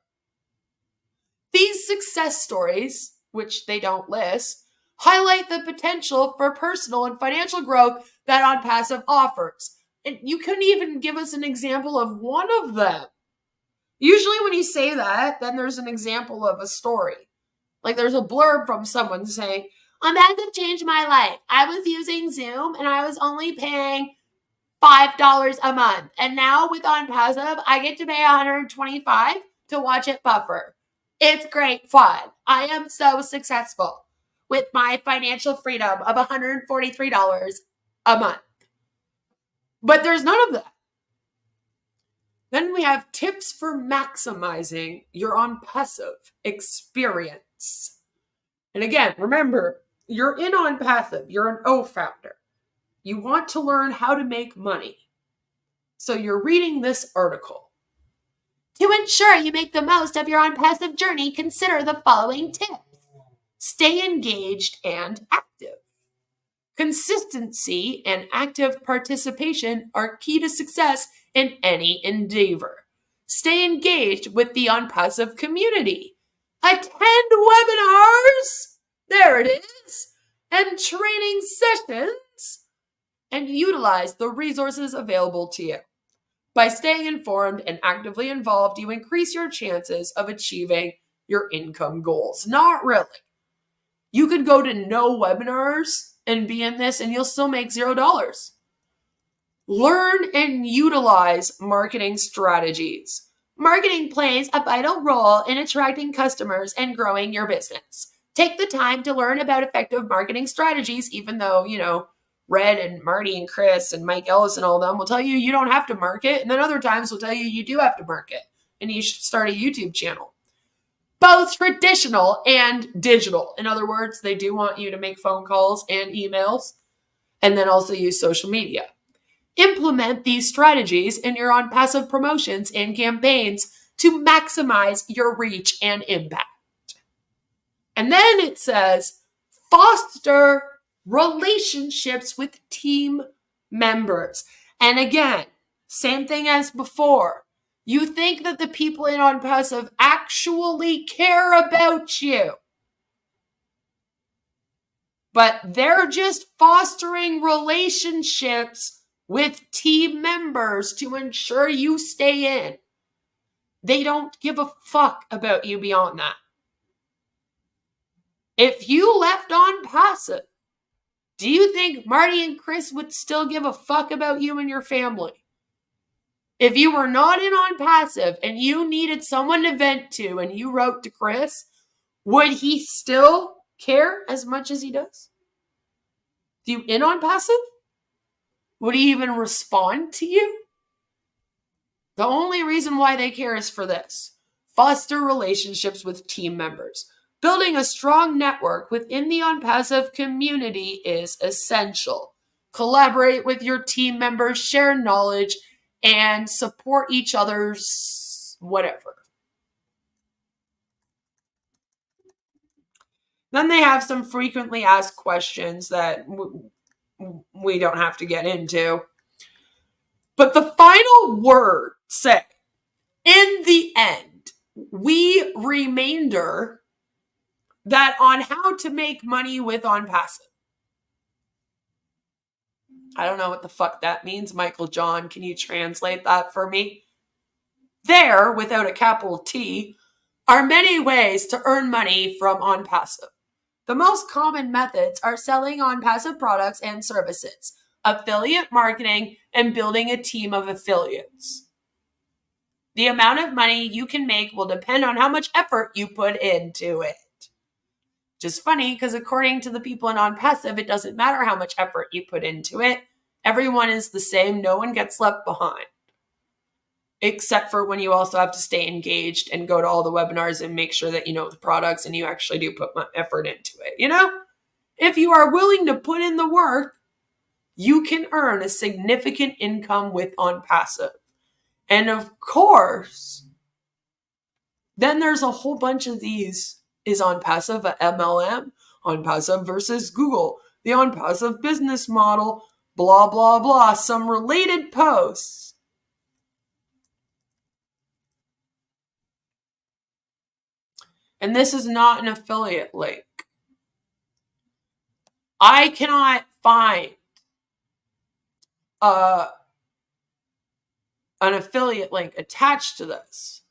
These success stories, which they don't list, highlight the potential for personal and financial growth that Onpassive offers. And you couldn't even give us an example of one of them. Usually when you say that, then there's an example of a story. Like there's a blurb from someone saying, Onpassive changed my life. I was using Zoom and I was only paying $5 a month. And now with Onpassive, I get to pay $125 to watch it buffer. It's great fun. I am so successful with my financial freedom of $143 a month. But there's none of that. Then we have tips for maximizing your Onpassive experience. And again, remember, you're in Onpassive. You're an O founder. You want to learn how to make money. So you're reading this article. To ensure you make the most of your Onpassive journey, consider the following tips. Stay engaged and active. Consistency and active participation are key to success in any endeavor. Stay engaged with the Onpassive community. Attend webinars, there it is, and training sessions, and utilize the resources available to you. By staying informed and actively involved, you increase your chances of achieving your income goals. Not really. You could go to no webinars and be in this and you'll still make $0. Learn and utilize marketing strategies. Marketing plays a vital role in attracting customers and growing your business. Take the time to learn about effective marketing strategies, even though, Red and Marty and Chris and Mike Ellis and all of them will tell you you don't have to market. And then other times will tell you you do have to market and you should start a YouTube channel. Both traditional and digital. In other words, they do want you to make phone calls and emails and then also use social media. Implement these strategies in your Onpassive promotions and campaigns to maximize your reach and impact. And then it says, foster relationships with team members. And again, same thing as before. You think that the people in Onpassive actually care about you, but they're just fostering relationships with team members to ensure you stay in. They don't give a fuck about you beyond that. If you left Onpassive, do you think Marty and Chris would still give a fuck about you and your family? If you were not in Onpassive and you needed someone to vent to and you wrote to Chris, would he still care as much as he does? Do you in Onpassive? Would he even respond to you? The only reason why they care is for this. Foster relationships with team members. Building a strong network within the Onpassive community is essential. Collaborate with your team members, share knowledge, and support each other's whatever. Then they have some frequently asked questions that we don't have to get into. But the final word say, in the end, we remainder that on how to make money with Onpassive. I don't know what the fuck that means. Michael John, can you translate that for me? There, without a capital T, are many ways to earn money from Onpassive. The most common methods are selling Onpassive products and services, affiliate marketing, and building a team of affiliates. The amount of money you can make will depend on how much effort you put into it. Which is funny because according to the people in Onpassive, it doesn't matter how much effort you put into it. Everyone is the same. No one gets left behind. Except for when you also have to stay engaged and go to all the webinars and make sure that you know the products and you actually do put effort into it. You know, if you are willing to put in the work, you can earn a significant income with Onpassive. And of course, then there's a whole bunch of these. Is Onpassive a MLM? Onpassive versus Google. The Onpassive business model. Blah, blah, blah. Some related posts. And this is not an affiliate link. I cannot find an affiliate link attached to this.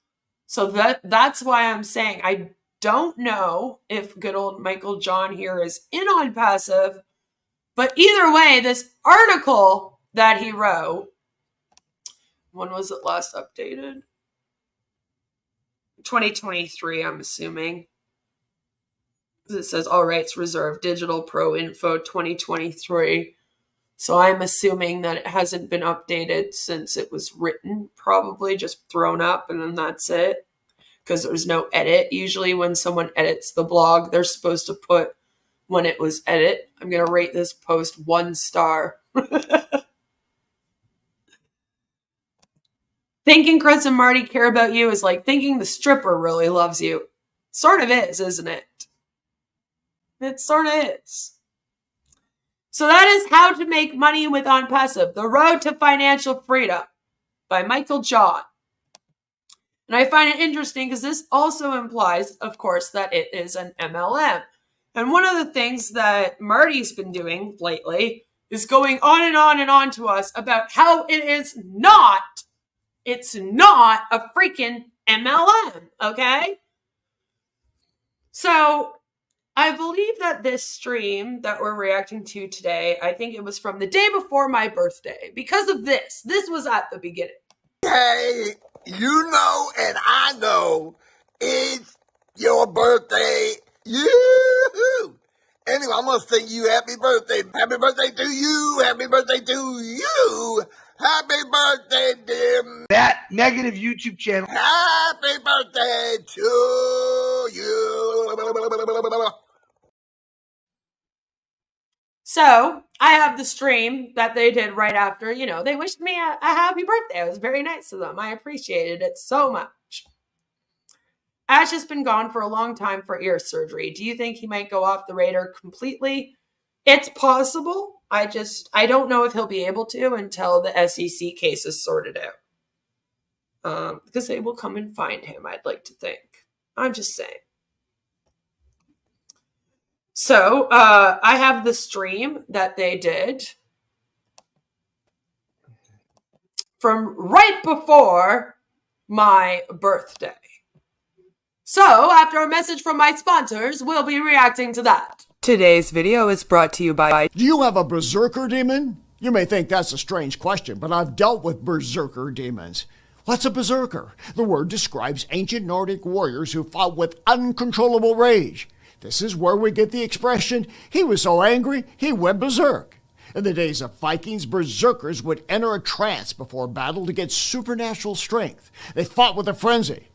So that's why I'm saying I don't know if good old Michael John here is in Onpassive. But either way, this article that he wrote, when was it last updated? 2023, I'm assuming. It says all rights reserved, Digital Pro Info 2023. So I'm assuming that it hasn't been updated since it was written, probably just thrown up and then that's it. Because there's no edit. Usually when someone edits the blog, they're supposed to put when it was edit. I'm going to rate this post 1 star. Thinking Chris and Marty care about you is like thinking the stripper really loves you. Sort of is, isn't it? It sort of is. So that is How to Make Money with Onpassive, The Road to Financial Freedom by Michael John. And I find it interesting because this also implies, of course, that it is an MLM. And one of the things that Marty's been doing lately is going on and on and on to us about how it's not a freaking MLM, okay? So I believe that this stream that we're reacting to today, I think it was from the day before my birthday. Because of this was at the beginning. Hey, you know and I know it's your birthday. Yoo-hoo! Anyway, I'm going to sing you happy birthday. Happy birthday to you. Happy birthday to you. Happy birthday, dear. That negative YouTube channel. Happy birthday to you. So I have the stream that they did right after, they wished me a happy birthday. It was very nice of them. I appreciated it so much. Ash has been gone for a long time for ear surgery. Do you think he might go off the radar completely? It's possible. I don't know if he'll be able to until the SEC case is sorted out. Because they will come and find him, I'd like to think. I'm just saying. So, I have the stream that they did from right before my birthday. So, after a message from my sponsors, we'll be reacting to that. Today's video is brought to you by... Do you have a berserker demon? You may think that's a strange question, but I've dealt with berserker demons. What's a berserker? The word describes ancient Nordic warriors who fought with uncontrollable rage. This is where we get the expression, he was so angry, he went berserk. In the days of Vikings, berserkers would enter a trance before battle to get supernatural strength. They fought with a frenzy.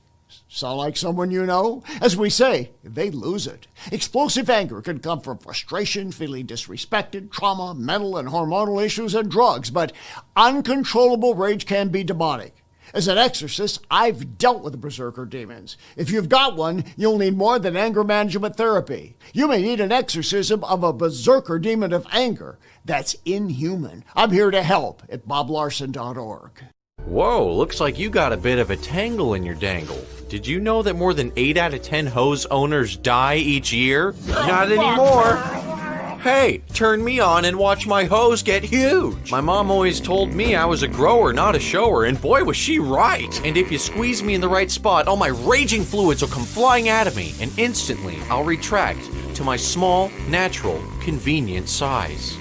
Sound like someone you know? As we say, they lose it. Explosive anger can come from frustration, feeling disrespected, trauma, mental and hormonal issues, and drugs, but uncontrollable rage can be demonic. As an exorcist, I've dealt with berserker demons. If you've got one, you'll need more than anger management therapy. You may need an exorcism of a berserker demon of anger. That's inhuman. I'm here to help at boblarson.org. Whoa, looks like you got a bit of a tangle in your dangle. Did you know that more than 8 out of 10 hose owners die each year? Not anymore. Hey, turn me on and watch my hose get huge. My mom always told me I was a grower, not a shower, and boy was she right. And if you squeeze me in the right spot, all my raging fluids will come flying out of me, and instantly I'll retract to my small, natural, convenient size.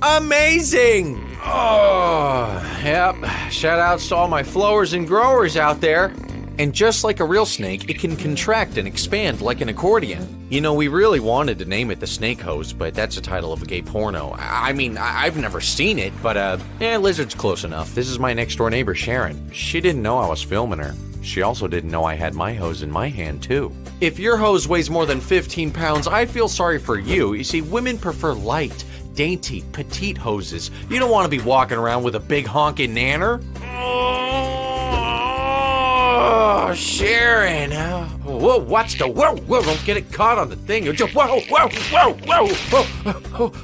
Amazing! Oh, yep. Shout outs to all my flowers and growers out there. And just like a real snake, it can contract and expand like an accordion. You know, we really wanted to name it the Snake Hose, but that's the title of a gay porno. I mean, I've never seen it, but lizard's close enough. This is my next door neighbor, Sharon. She didn't know I was filming her. She also didn't know I had my hose in my hand, too. If your hose weighs more than 15 pounds, I feel sorry for you. You see, women prefer light, dainty, petite hoses. You don't want to be walking around with a big honking nanner. Oh, Sharon. Whoa, watch the whoa, don't get it caught on the thing. Whoa.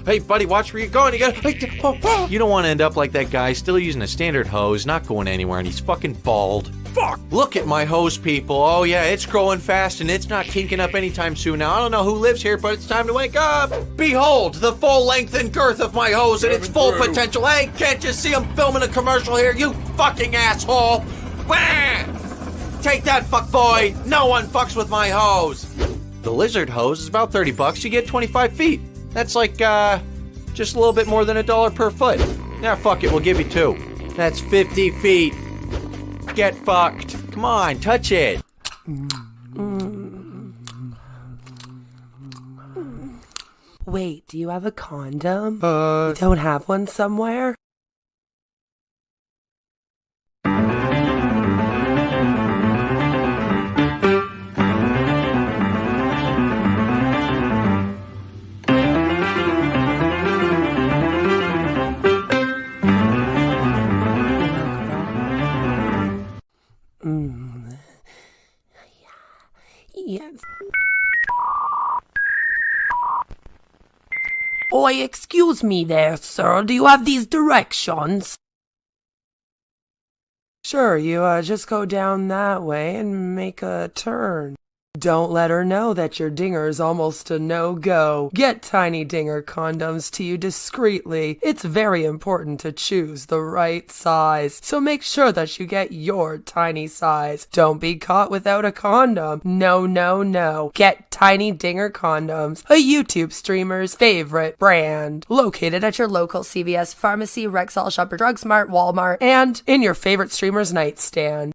Hey, buddy, watch where you're going. You don't want to end up like that guy, still using a standard hose, not going anywhere, and he's fucking bald. Fuck! Look at my hose, people. Oh, yeah, it's growing fast, and it's not kinking up anytime soon. Now, I don't know who lives here, but it's time to wake up. Behold, the full length and girth of my hose and its full potential. Hey, can't you see I'm filming a commercial here, you fucking asshole? Wah! Take that, fuckboy! No one fucks with my hose! The lizard hose is about $30. You get 25 feet. That's like, just a little bit more than $1 per foot. Nah, fuck it, we'll give you 2. That's 50 feet. Get fucked. Come on, touch it. Wait, do you have a condom? You don't have one somewhere? Yes. Oi, excuse me there, sir. Do you have these directions? Sure, you just go down that way and make a turn. Don't let her know that your dinger is almost a no-go. Get Tiny Dinger condoms to you discreetly. It's very important to choose the right size, so make sure that you get your tiny size. Don't be caught without a condom. No. Get Tiny Dinger condoms, a YouTube streamer's favorite brand. Located at your local CVS pharmacy, Rexall, Shoppers Drug Mart, Walmart, and in your favorite streamer's nightstand.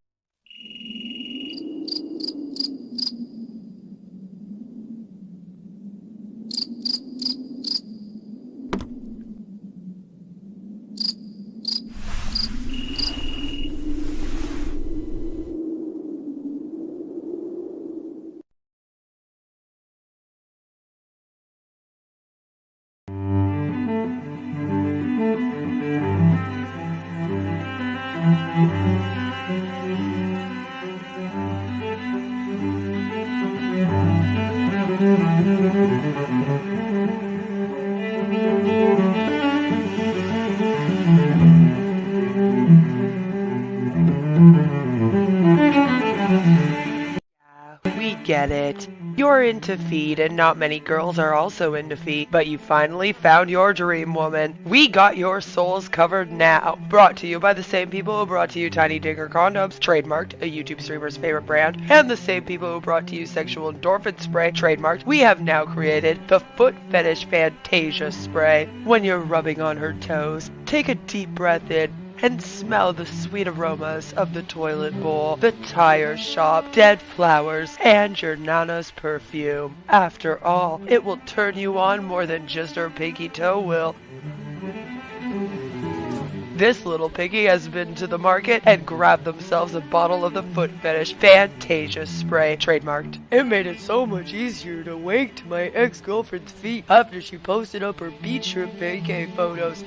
We get it. You're into feet, and not many girls are also into feet, but you finally found your dream woman. We got your souls covered now. Brought to you by the same people who brought to you Tiny Dinger condoms, trademarked, a YouTube streamer's favorite brand, and the same people who brought to you Sexual Endorphin Spray, trademarked. We have now created the Foot Fetish Fantasia Spray. When you're rubbing on her toes, take a deep breath in and smell the sweet aromas of the toilet bowl, the tire shop, dead flowers, and your nana's perfume. After all, it will turn you on more than just her pinky toe will. This little piggy has been to the market and grabbed themselves a bottle of the Foot Fetish Fantasia Spray, trademarked. It made it so much easier to wake to my ex-girlfriend's feet after she posted up her beach trip vacay photos.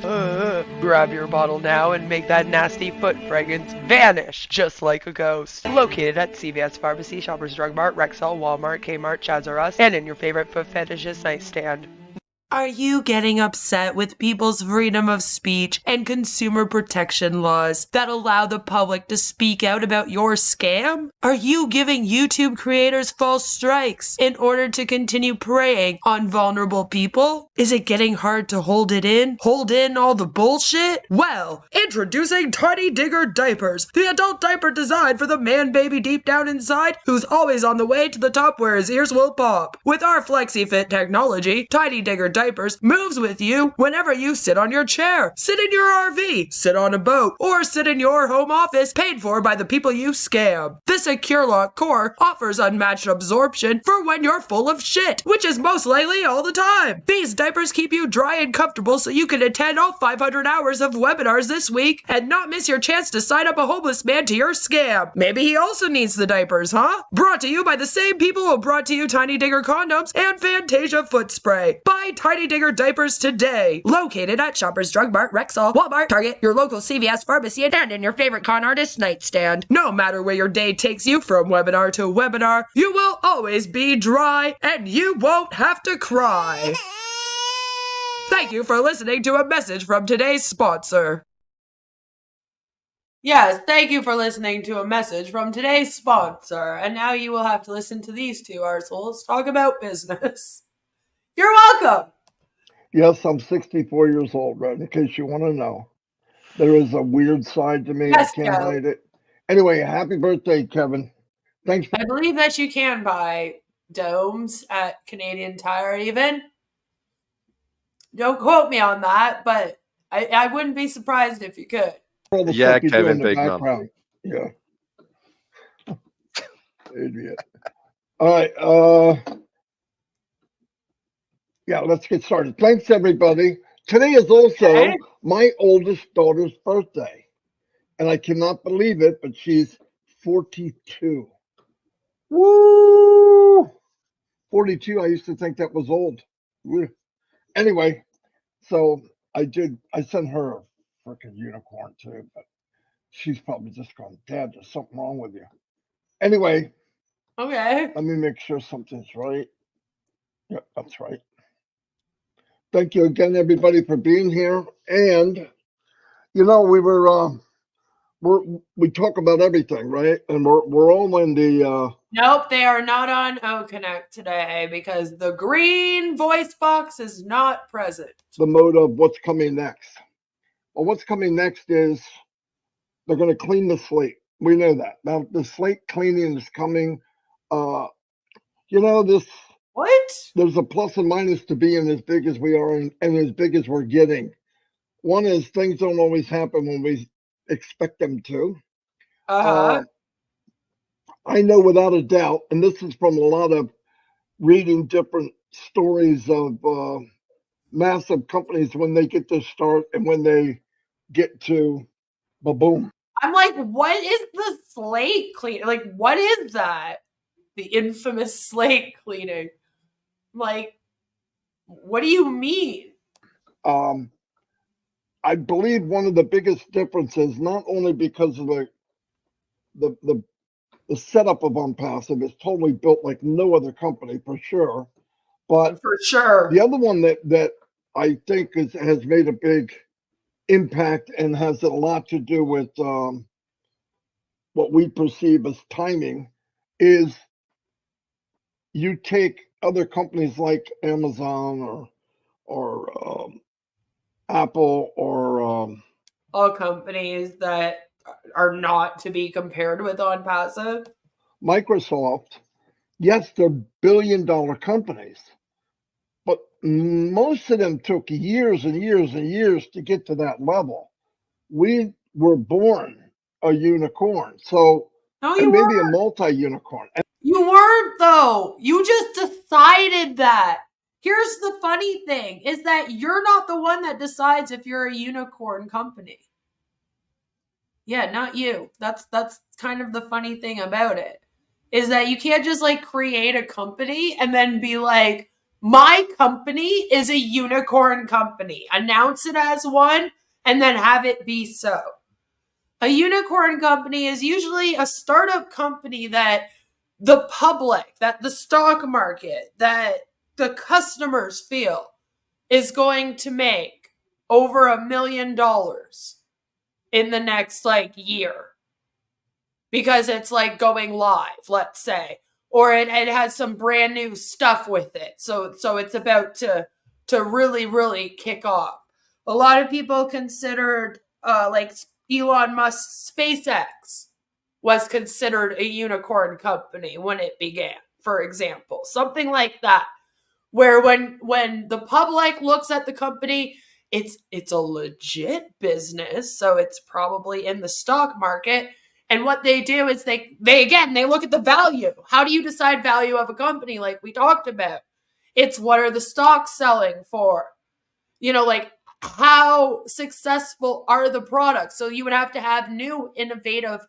Grab your bottle now and make that nasty foot fragrance vanish just like a ghost. Located at CVS Pharmacy, Shoppers Drug Mart, Rexall, Walmart, Kmart, Chaz R Us, and in your favorite foot fetishist nightstand. Are you getting upset with people's freedom of speech and consumer protection laws that allow the public to speak out about your scam? Are you giving YouTube creators false strikes in order to continue preying on vulnerable people? Is it getting hard to hold it in? Hold in all the bullshit? Well, introducing Tiny Digger Diapers, the adult diaper designed for the man baby deep down inside who's always on the way to the top where his ears will pop. With our FlexiFit technology, Tiny Digger Diapers moves with you whenever you sit on your chair, sit in your RV, sit on a boat, or sit in your home office paid for by the people you scam. The Secure Lock core offers unmatched absorption for when you're full of shit, which is most likely all the time. These diapers keep you dry and comfortable so you can attend all 500 hours of webinars this week and not miss your chance to sign up a homeless man to your scam. Maybe he also needs the diapers, huh? Brought to you by the same people who brought to you Tiny Digger condoms and Fantasia foot spray. Buy Tiny Digger diapers today. Located at Shoppers Drug Mart, Rexall, Walmart, Target, your local CVS pharmacy, and in your favorite con artist nightstand. No matter where your day takes you from webinar to webinar, you will always be dry and you won't have to cry. Thank you for listening to a message from today's sponsor. Yes, thank you for listening to a message from today's sponsor. And now you will have to listen to these two arseholes talk about business. You're welcome. Yes, I'm 64 years old, right? In case you want to know. There is a weird side to me. Yes, I can't Joe. hide it. Anyway, happy birthday, Kevin. Thanks for I believe that you can buy domes at Canadian Tire even. Don't quote me on that, but I wouldn't be surprised if you could. all the Yeah, stuff you do Kevin in the Big Mouth. background. Yeah. Idiot. All right. Yeah, let's get started. Thanks, everybody. Today is also Okay. my oldest daughter's birthday. And I cannot believe it, but she's 42. Woo! 42, I used to think that was old. Woo. Anyway, so I sent her a freaking unicorn too, but she's probably just going, Dad, there's something wrong with you. Anyway, Okay. let me make sure something's right. Yep, that's right. Thank you again, everybody, for being here. And we talk about everything, right? And we're all in the Nope, they are not on O Connect today because the green voice box is not present. the mode of what's coming next. Well, what's coming next is they're going to clean the slate. We know that. Now the slate cleaning is coming. This What? there's a plus and minus to being as big as we are and as big as we're getting. One is things don't always happen when we expect them to. Uh-huh. I know without a doubt, and this is from a lot of reading different stories of massive companies when they get to start and when they get to boom. I'm like, what is the slate cleaning? Like, what is that? The infamous slate cleaning. Like, what do you mean? I believe one of the biggest differences, not only because of the setup of Onpassive is totally built like no other company for sure, but For sure. the other one that I think has made a big impact and has a lot to do with what we perceive as timing is you take other companies like Amazon or Apple or All companies that are not to be compared with Onpassive. Microsoft. Yes, they're billion-dollar companies, but most of them took years and years and years to get to that level. We were born a unicorn, so No, and you maybe a weren't. multi-unicorn. You weren't, though. You just decided that. Here's the funny thing, is that you're not the one that decides if you're a unicorn company. Yeah, not you. That's kind of the funny thing about it, is that you can't just like create a company and then be like, my company is a unicorn company. Announce it as one and then have it be so. A unicorn company is usually a startup company that the public, that the stock market, that the customers feel, is going to make over $1 million in the next like year because it's like going live, let's say, or it has some brand new stuff with it. So it's about to really kick off. A lot of people considered like Elon Musk's SpaceX was considered a unicorn company when it began, for example, something like that, where when the public looks at the company, it's a legit business, so it's probably in the stock market. And what they do is they look at the value. How do you decide value of a company? Like we talked about, it's what are the stocks selling for? You know, like how successful are the products? So you would have to have new innovative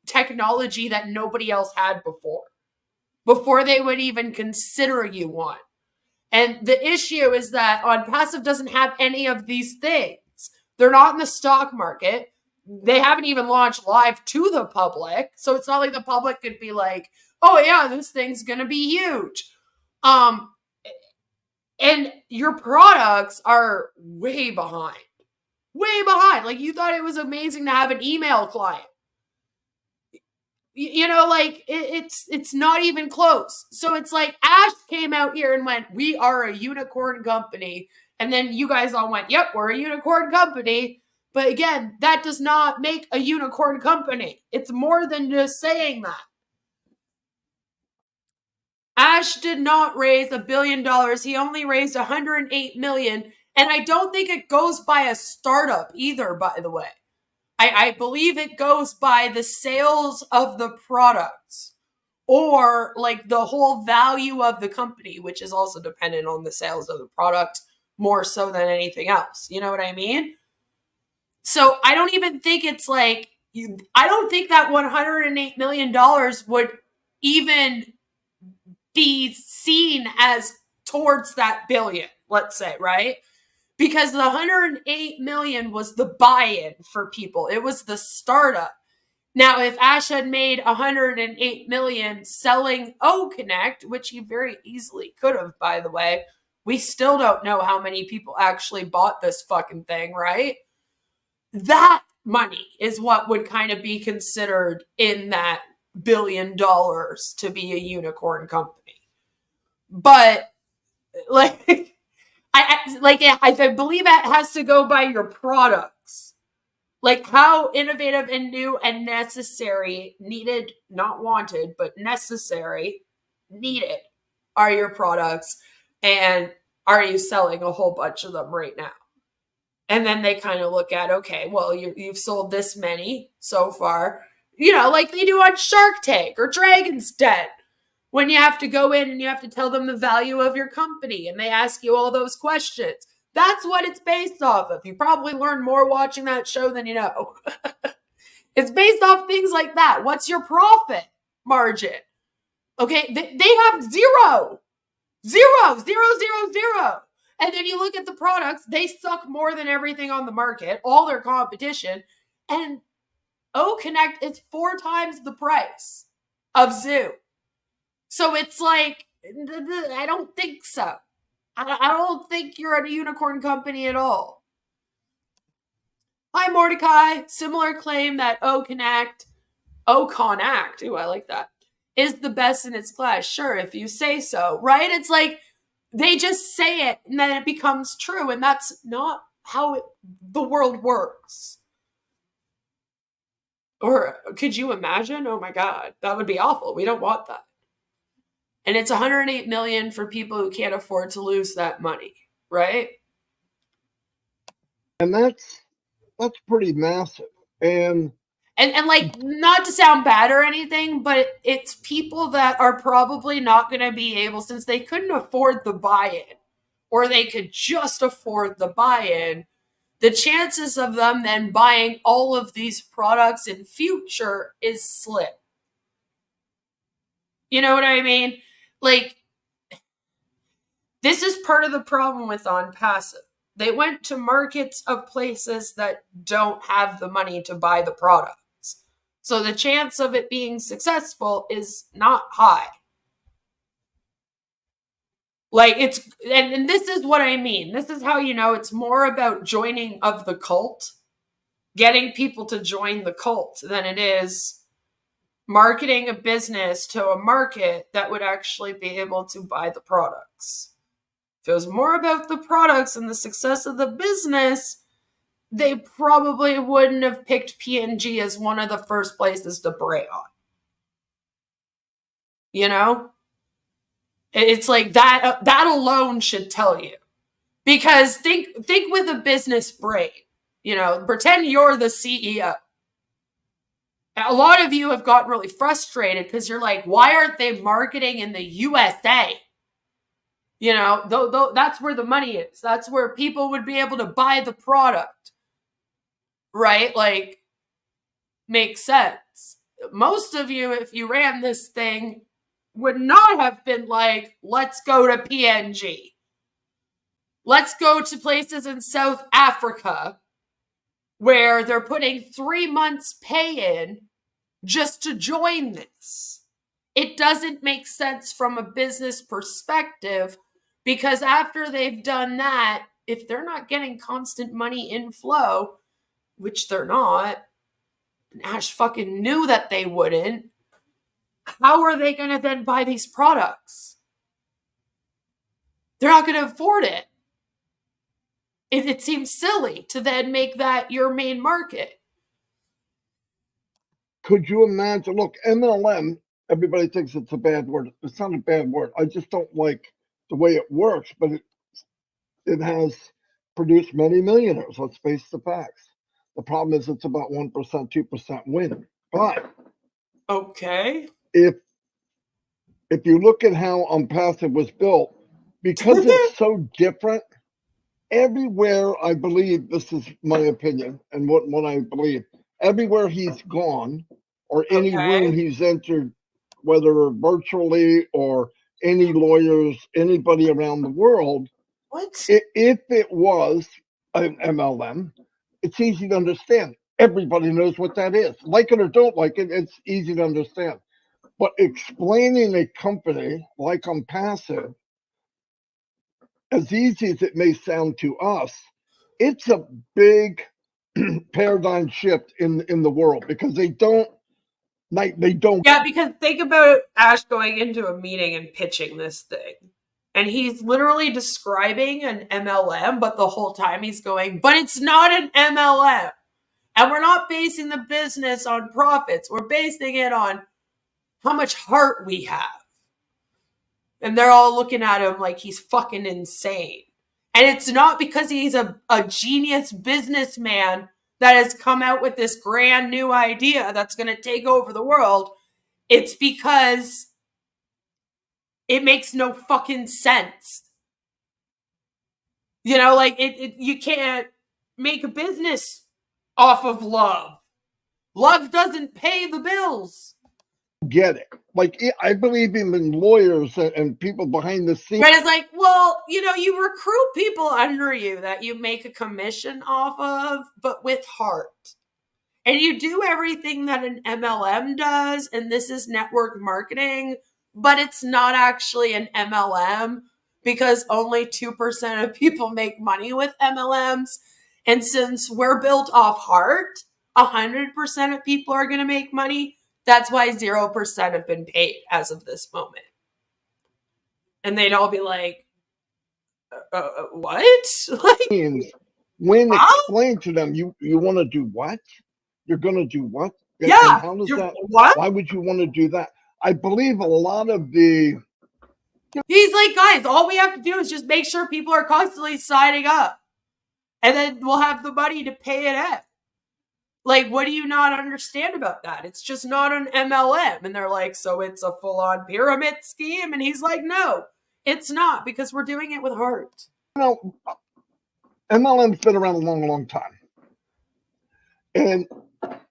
technology that nobody else had before they would even consider you one. And the issue is that Onpassive doesn't have any of these things. They're not in the stock market. They haven't even launched live to the public. So it's not like the public could be like, oh yeah, this thing's going to be huge. And your products are way behind. Way behind. Like you thought it was amazing to have an email client. You know, like it's not even close. So it's like Ash came out here and went, we are a unicorn company. And then you guys all went, yep, we're a unicorn company. But again, that does not make a unicorn company. It's more than just saying that. Ash did not raise $1 billion. He only raised $108 million. And I don't think it goes by a startup either, by the way. I believe it goes by the sales of the products or like the whole value of the company, which is also dependent on the sales of the product more so than anything else. You know what I mean? So I don't even think it's like, I don't think that $108 million would even be seen as towards that billion, let's say, right? Because the 108 million was the buy-in for people. It was the startup. Now, if Ash had made 108 million selling O-Connect, which he very easily could have, by the way, we still don't know how many people actually bought this fucking thing, right? That money is what would kind of be considered in that $1 billion to be a unicorn company. But, like... I believe it has to go by your products. Like how innovative and new and necessary, needed, not wanted, but necessary, needed are your products. And are you selling a whole bunch of them right now? And then they kind of look at, okay, well, you've sold this many so far. You know, like they do on Shark Tank or Dragon's Den. When you have to go in and you have to tell them the value of your company and they ask you all those questions. That's what it's based off of. You probably learn more watching that show than you know. It's based off things like that. What's your profit margin? Okay, they have zero. And then you look at the products, they suck more than everything on the market, all their competition. And O-Connect is 4 times the price of Zoom. So it's like, I don't think so. I don't think you're a unicorn company at all. Hi, Mordecai. Similar claim that O-Connect, ooh, I like that, is the best in its class. Sure, if you say so, right? It's like they just say it and then it becomes true. And that's not how the world works. Or could you imagine? Oh my God, that would be awful. We don't want that. And it's 108 million for people who can't afford to lose that money, right? And that's pretty massive. And like, not to sound bad or anything, but it's people that are probably not going to be able, since they couldn't afford the buy-in, or they could just afford the buy-in, the chances of them then buying all of these products in future is slim. You know what I mean? Like, this is part of the problem with Onpassive. They went to markets of places that don't have the money to buy the products. So the chance of it being successful is not high. Like and this is what I mean. This is how you know it's more about joining of the cult, getting people to join the cult, than it is marketing a business to a market that would actually be able to buy the products. If it was more about the products and the success of the business, they probably wouldn't have picked P&G as one of the first places to prey on. You know? It's like that alone should tell you. Because think with a business brain. You know, pretend you're the CEO. A lot of you have gotten really frustrated because you're like, why aren't they marketing in the USA? You know, that's where the money is. That's where people would be able to buy the product. Right? Like, makes sense. Most of you, if you ran this thing, would not have been like, let's go to P&G. Let's go to places in South Africa where they're putting 3 months pay in just to join this. It doesn't make sense from a business perspective, because after they've done that, if they're not getting constant money inflow, which they're not, and Ash fucking knew that they wouldn't, how are they going to then buy these products? They're not going to afford it. It seems silly to then make that your main market. Could you imagine? Look, MLM, everybody thinks it's a bad word. It's not a bad word. I just don't like the way it works, but it has produced many millionaires. Let's face the facts. The problem is it's about 1%, 2% win. But okay, if you look at how Onpassive was built, because it's so different, everywhere, I believe, this is my opinion and what I believe, everywhere he's gone or any room he's entered, whether virtually or any lawyers, anybody around the world, if it was an MLM, it's easy to understand. Everybody knows what that is. Like it or don't like it, it's easy to understand. But explaining a company like Onpassive, as easy as it may sound to us, it's a big paradigm shift in the world, because they don't. Yeah, because think about Ash going into a meeting and pitching this thing. And he's literally describing an MLM, but the whole time he's going, but it's not an MLM. And we're not basing the business on profits. We're basing it on how much heart we have. And they're all looking at him like he's fucking insane. And it's not because he's a genius businessman that has come out with this grand new idea that's going to take over the world. It's because it makes no fucking sense. You know, like you can't make a business off of love. Love doesn't pay the bills. Get it. Like, I believe in lawyers and people behind the scenes. Right? It's like, well, you know, you recruit people under you that you make a commission off of, but with heart. And you do everything that an MLM does, and this is network marketing, but it's not actually an MLM, because only 2% of people make money with MLMs. And since we're built off heart, 100% of people are going to make money. That's why 0% have been paid as of this moment. And they'd all be like, what? Like, when explained to them, you want to do what? You're going to do what? Yeah. And how does that? What? Why would you want to do that? I believe a lot of the. He's like, guys, all we have to do is just make sure people are constantly signing up. And then we'll have the money to pay it out. Like, what do you not understand about that? It's just not an MLM. And they're like, so it's a full-on pyramid scheme? And he's like, no, it's not, because we're doing it with heart. You know, MLM's been around a long, long time. And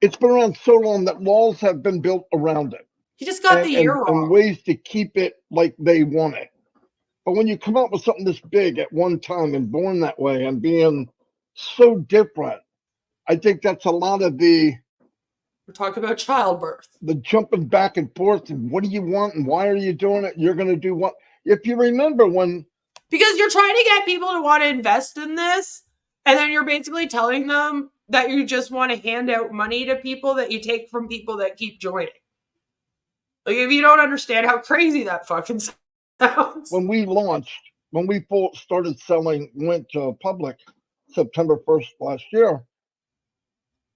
it's been around so long that laws have been built around it. He just got the year wrong. And ways to keep it like they want it. But when you come up with something this big at one time and born that way and being so different, I think that's a lot of the. We're talking about childbirth. The jumping back and forth and what do you want and why are you doing it? You're going to do what? If you remember when Because you're trying to get people to want to invest in this, and then you're basically telling them that you just want to hand out money to people that you take from people that keep joining. Like, if you don't understand how crazy that fucking sounds. When we started selling, went public September 1st last year,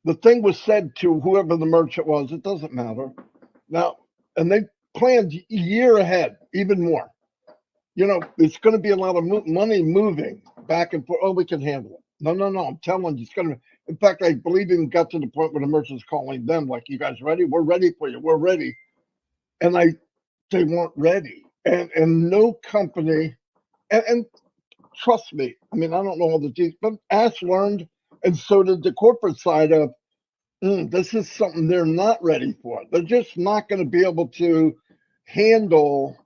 the thing was said to whoever the merchant was, it doesn't matter. Now, and they planned a year ahead, even more. It's going to be a lot of money moving back and forth. Oh, we can handle it. No. I'm telling you, it's going to. In fact, I believe even got to the point where the merchant's calling them, like, "You guys ready? We're ready for you. We're ready." And they weren't ready. And no company, and trust me, I mean, I don't know all the details, but Ash learned, and so did the corporate side of, this is something they're not ready for. They're just not going to be able to handle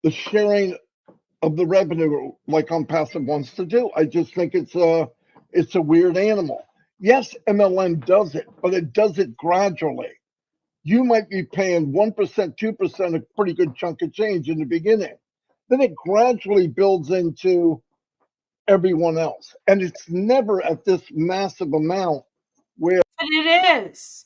the sharing of the revenue like Onpassive wants to do. I just think it's a weird animal. Yes, MLM does it, but it does it gradually. You might be paying 1%, 2%, a pretty good chunk of change in the beginning. Then it gradually builds into everyone else. And it's never at this massive amount where. But it is.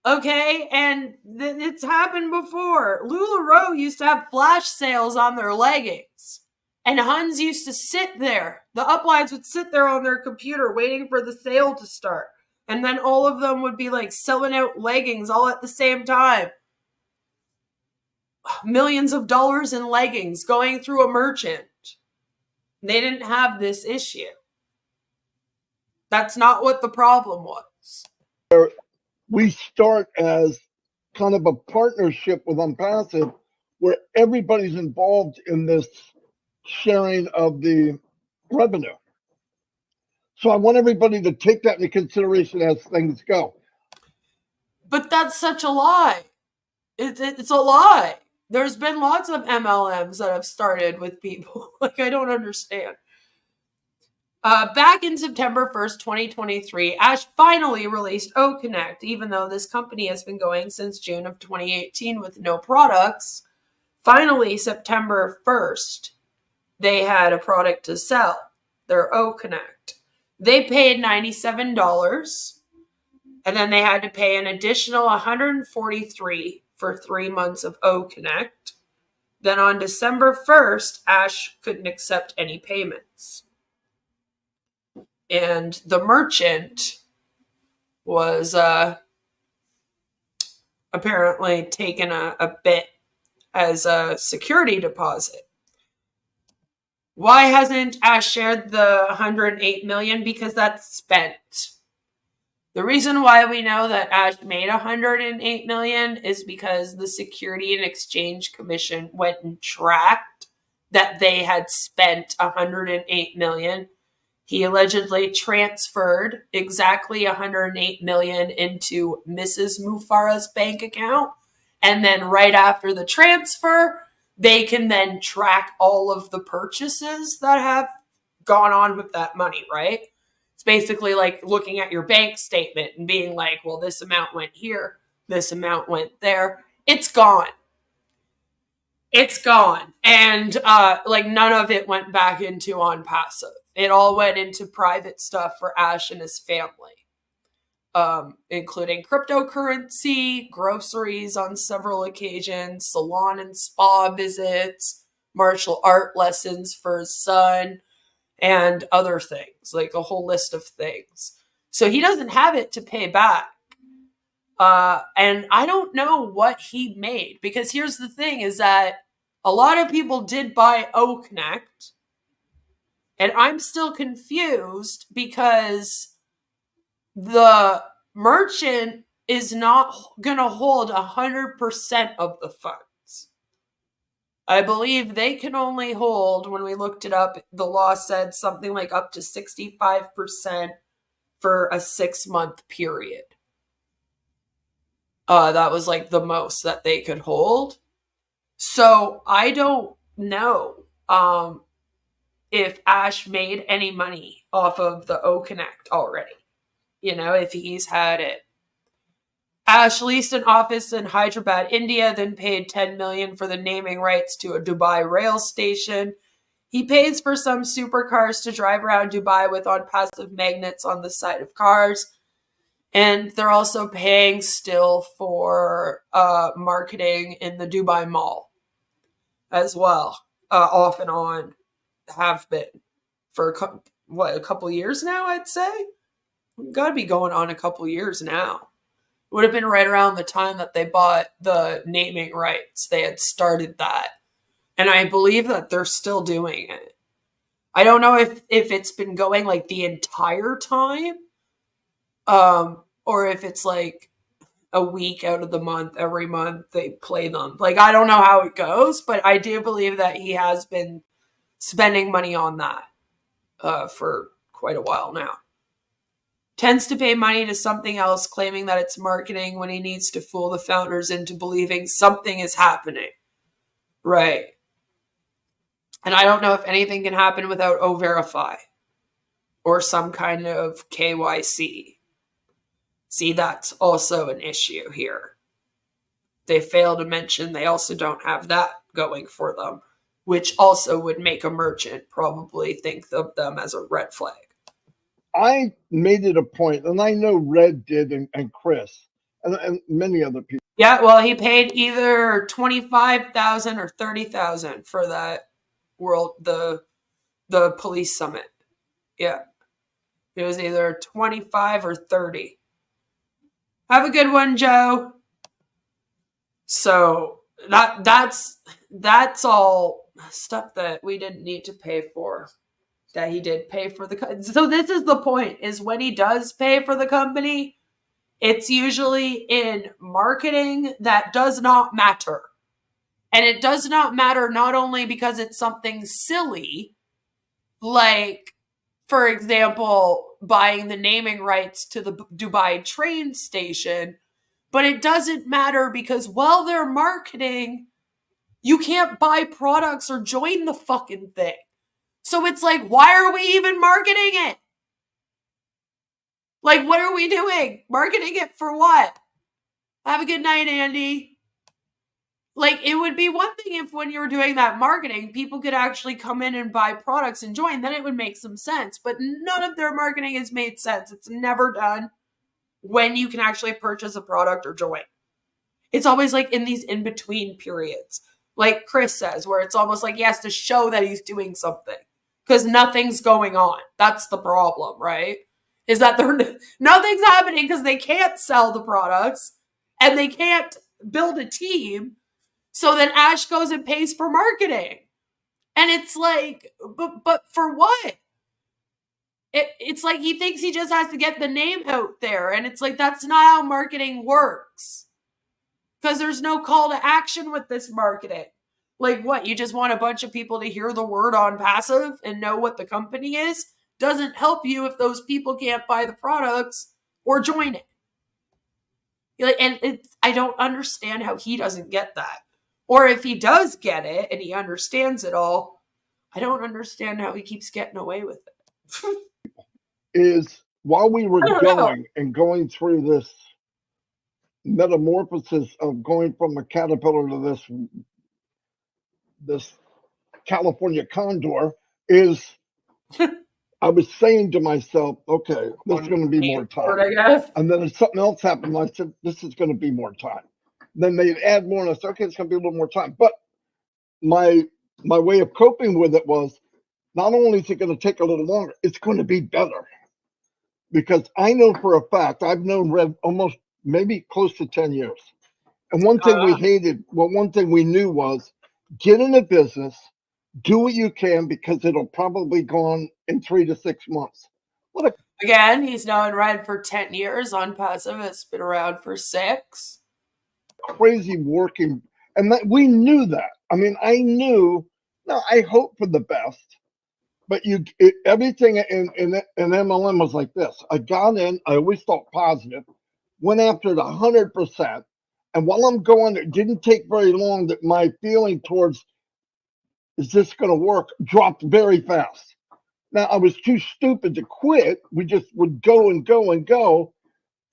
Okay, and it's happened before. LuLaRoe used to have flash sales on their leggings, and Huns used to sit there. The uplines would sit there on their computer waiting for the sale to start, and then all of them would be like selling out leggings all at the same time. Millions of dollars in leggings going through a merchant. They didn't have this issue. That's not what the problem was. We start as kind of a partnership with Onpassive where everybody's involved in this sharing of the revenue. So I want everybody to take that into consideration as things go. But that's such a lie. It's a lie. There's been lots of MLMs that have started with people. Like, I don't understand. Back in September 1st, 2023, Ash finally released OConnect, even though this company has been going since June of 2018 with no products. Finally, September 1st, they had a product to sell, their OConnect. They paid $97, and then they had to pay an additional $143 for 3 months of OConnect. Then on December 1st, Ash couldn't accept any payments. And the merchant was apparently taken a bit as a security deposit. Why hasn't Ash shared the $108 million? Because that's spent. The reason why we know that Ash made $108 million is because the Security and Exchange Commission went and tracked that they had spent $108 million. He allegedly transferred exactly $108 million into Mrs. Mufara's bank account. And then right after the transfer, they can then track all of the purchases that have gone on with that money, right? It's basically like looking at your bank statement and being like, well, this amount went here, this amount went there. It's gone. It's gone. And like none of it went back into Onpassive. It all went into private stuff for Ash and his family, including cryptocurrency, groceries on several occasions, salon and spa visits, martial art lessons for his son, and other things, like a whole list of things. So he doesn't have it to pay back. And I don't know what he made, because here's the thing is that a lot of people did buy OConnect, and I'm still confused because the merchant is not going to hold 100% of the funds. I believe they can only hold, when we looked it up, the law said something like up to 65% for a 6-month period. That was like the most that they could hold. So I don't know if Ash made any money off of the OConnect already. You know, if he's had it. Ash leased an office in Hyderabad, India, then paid $10 million for the naming rights to a Dubai rail station. He pays for some supercars to drive around Dubai with Onpassive magnets on the side of cars. And they're also paying still for marketing in the Dubai Mall as well, off and on, have been for a couple years now, I'd say. Got to be going on a couple years now. Would have been right around the time that they bought the naming rights. They had started that. And I believe that they're still doing it. I don't know if it's been going like the entire time, or if it's like a week out of the month, every month they play them. Like, I don't know how it goes, but I do believe that he has been spending money on that for quite a while now. Tends to pay money to something else, claiming that it's marketing when he needs to fool the founders into believing something is happening. Right. And I don't know if anything can happen without O-Verify or some kind of KYC. See, that's also an issue here. They fail to mention they also don't have that going for them, which also would make a merchant probably think of them as a red flag. I made it a point, and I know Red did, and Chris, and many other people. Yeah, well, he paid either $25,000 or $30,000 for that the police summit. Yeah, it was either 25 or 30. Have a good one, Joe. So that's all stuff that we didn't need to pay for. That he did pay for so this is the point, is when he does pay for the company, it's usually in marketing that does not matter. And it does not matter not only because it's something silly, like, for example, buying the naming rights to the Dubai train station, but it doesn't matter because while they're marketing, you can't buy products or join the fucking thing. So it's like, why are we even marketing it? Like, what are we doing? Marketing it for what? Have a good night, Andy. Like, it would be one thing if when you were doing that marketing, people could actually come in and buy products and join. Then it would make some sense. But none of their marketing has made sense. It's never done when you can actually purchase a product or join. It's always like in these in-between periods. Like Chris says, where it's almost like he has to show that he's doing something. Because nothing's going on. That's the problem, right? Is that nothing's happening because they can't sell the products and they can't build a team. So then Ash goes and pays for marketing. And it's like, but for what? It's like he thinks he just has to get the name out there. And it's like, that's not how marketing works. Because there's no call to action with this marketing. Like, what? You just want a bunch of people to hear the word Onpassive and know what the company is? Doesn't help you if those people can't buy the products or join it. And I don't understand how he doesn't get that. Or if he does get it and he understands it all, I don't understand how he keeps getting away with it. Is while we were going through this metamorphosis of going from a caterpillar to this California condor, is I was saying to myself, okay, this is going to be more time. And then something else happened. I said, this is going to be more time. Then they'd add more, and I said, okay, it's going to be a little more time. But my way of coping with it was, not only is it going to take a little longer, it's going to be better. Because I know for a fact, I've known Red almost maybe close to 10 years. And one thing we hated, one thing we knew was, get in a business, do what you can, because it'll probably go on in 3 to 6 months. Again, he's known Red for 10 years. Onpassive has been around for 6. Crazy working, and we knew that. I mean, I knew. No, I hope for the best, but everything in MLM was like this. I got in. I always thought positive. Went after it 100%, and while I'm going, it didn't take very long that my feeling towards, is this going to work, dropped very fast. Now, I was too stupid to quit. We just would go and go and go.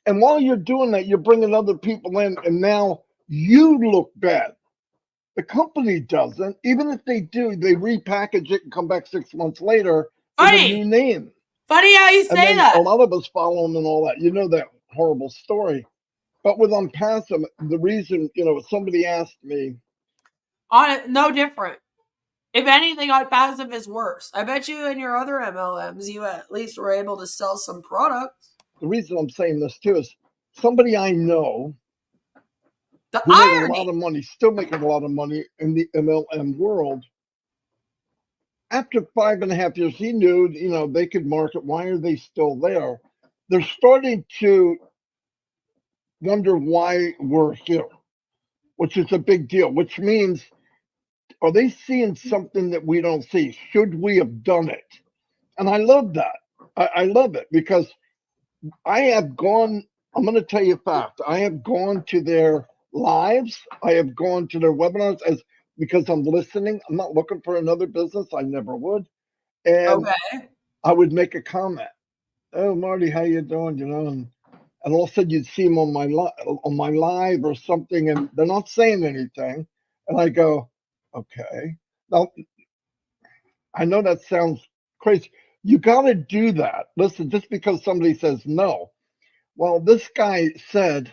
And while you're doing that, you're bringing other people in, and now you look bad. The company doesn't. Even if they do, they repackage it and come back 6 months later with a new name. Funny how you And say then that. a lot of us follow them and all that. You know that horrible story. But with Onpassive, the reason, somebody asked me. No different. If anything, Onpassive is worse. I bet you in your other MLMs, you at least were able to sell some products. The reason I'm saying this too is somebody I know The who made a irony. lot of money, still making a lot of money in the MLM world. After 5.5 years, he knew, they could market. Why are they still there? They're starting to wonder why we're here, which is a big deal, which means, are they seeing something that we don't see? Should we have done it? And I love that. I love it because I have gone, I'm going to tell you a fact. I have gone to their lives. I have gone to their webinars because I'm listening. I'm not looking for another business. I never would. And Okay. I would make a comment. Oh, Marty, how you doing? And all of a sudden you'd see them on my live or something, and they're not saying anything. And I go, okay. Now, I know that sounds crazy. You got to do that. Listen, just because somebody says no. Well, this guy said,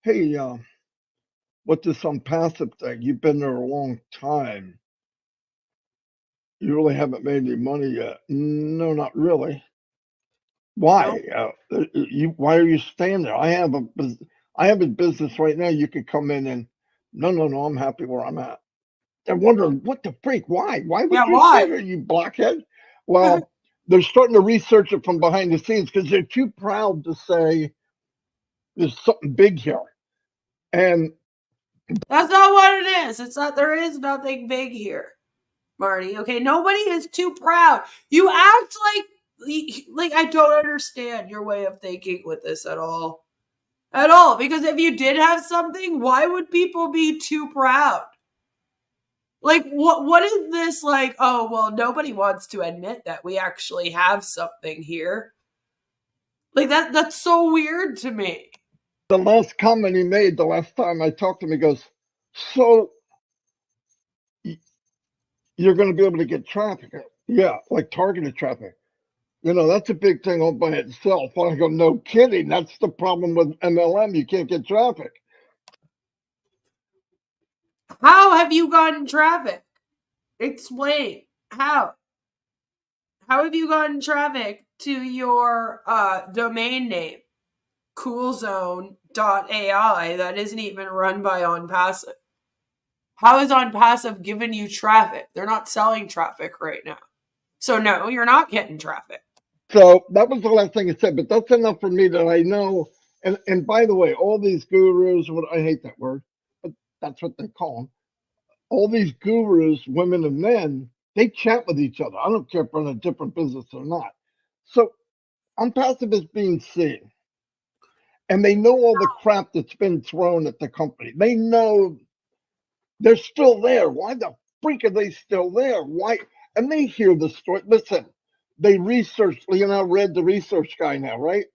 hey, what this Onpassive thing? You've been there a long time. You really haven't made any money yet. No, not really. Why? Why are you staying there? I have a business right now. You could come in and no, I'm happy where I'm at. They're wondering what the freak? Why? Why would you stay there, you blockhead? Well, they're starting to research it from behind the scenes because they're too proud to say there's something big here. And that's not what it is. It's not. There is nothing big here, Marty. Okay, nobody is too proud. You act like I don't understand your way of thinking with this at all. At all. Because if you did have something, why would people be too proud? Like, what is this like, oh, well, nobody wants to admit that we actually have something here. Like, that's so weird to me. the last comment he made the last time I talked to him, he goes, so you're going to be able to get traffic? Yeah, like targeted traffic. That's a big thing all by itself. I go, no kidding. That's the problem with MLM. You can't get traffic. How have you gotten traffic? Explain. How? How have you gotten traffic to your domain name, coolzone.ai, that isn't even run by Onpassive? How is Onpassive giving you traffic? They're not selling traffic right now. So no, you're not getting traffic. So that was the last thing I said, but that's enough for me that I know. And by the way, all these gurus, I hate that word, but that's what they call them. All these gurus, women and men, they chat with each other. I don't care if they're in a different business or not. So Onpassive is being seen. And they know all the crap that's been thrown at the company. They know they're still there. Why the freak are they still there? Why? And they hear the story. Listen, they research. I read the research guy now, right?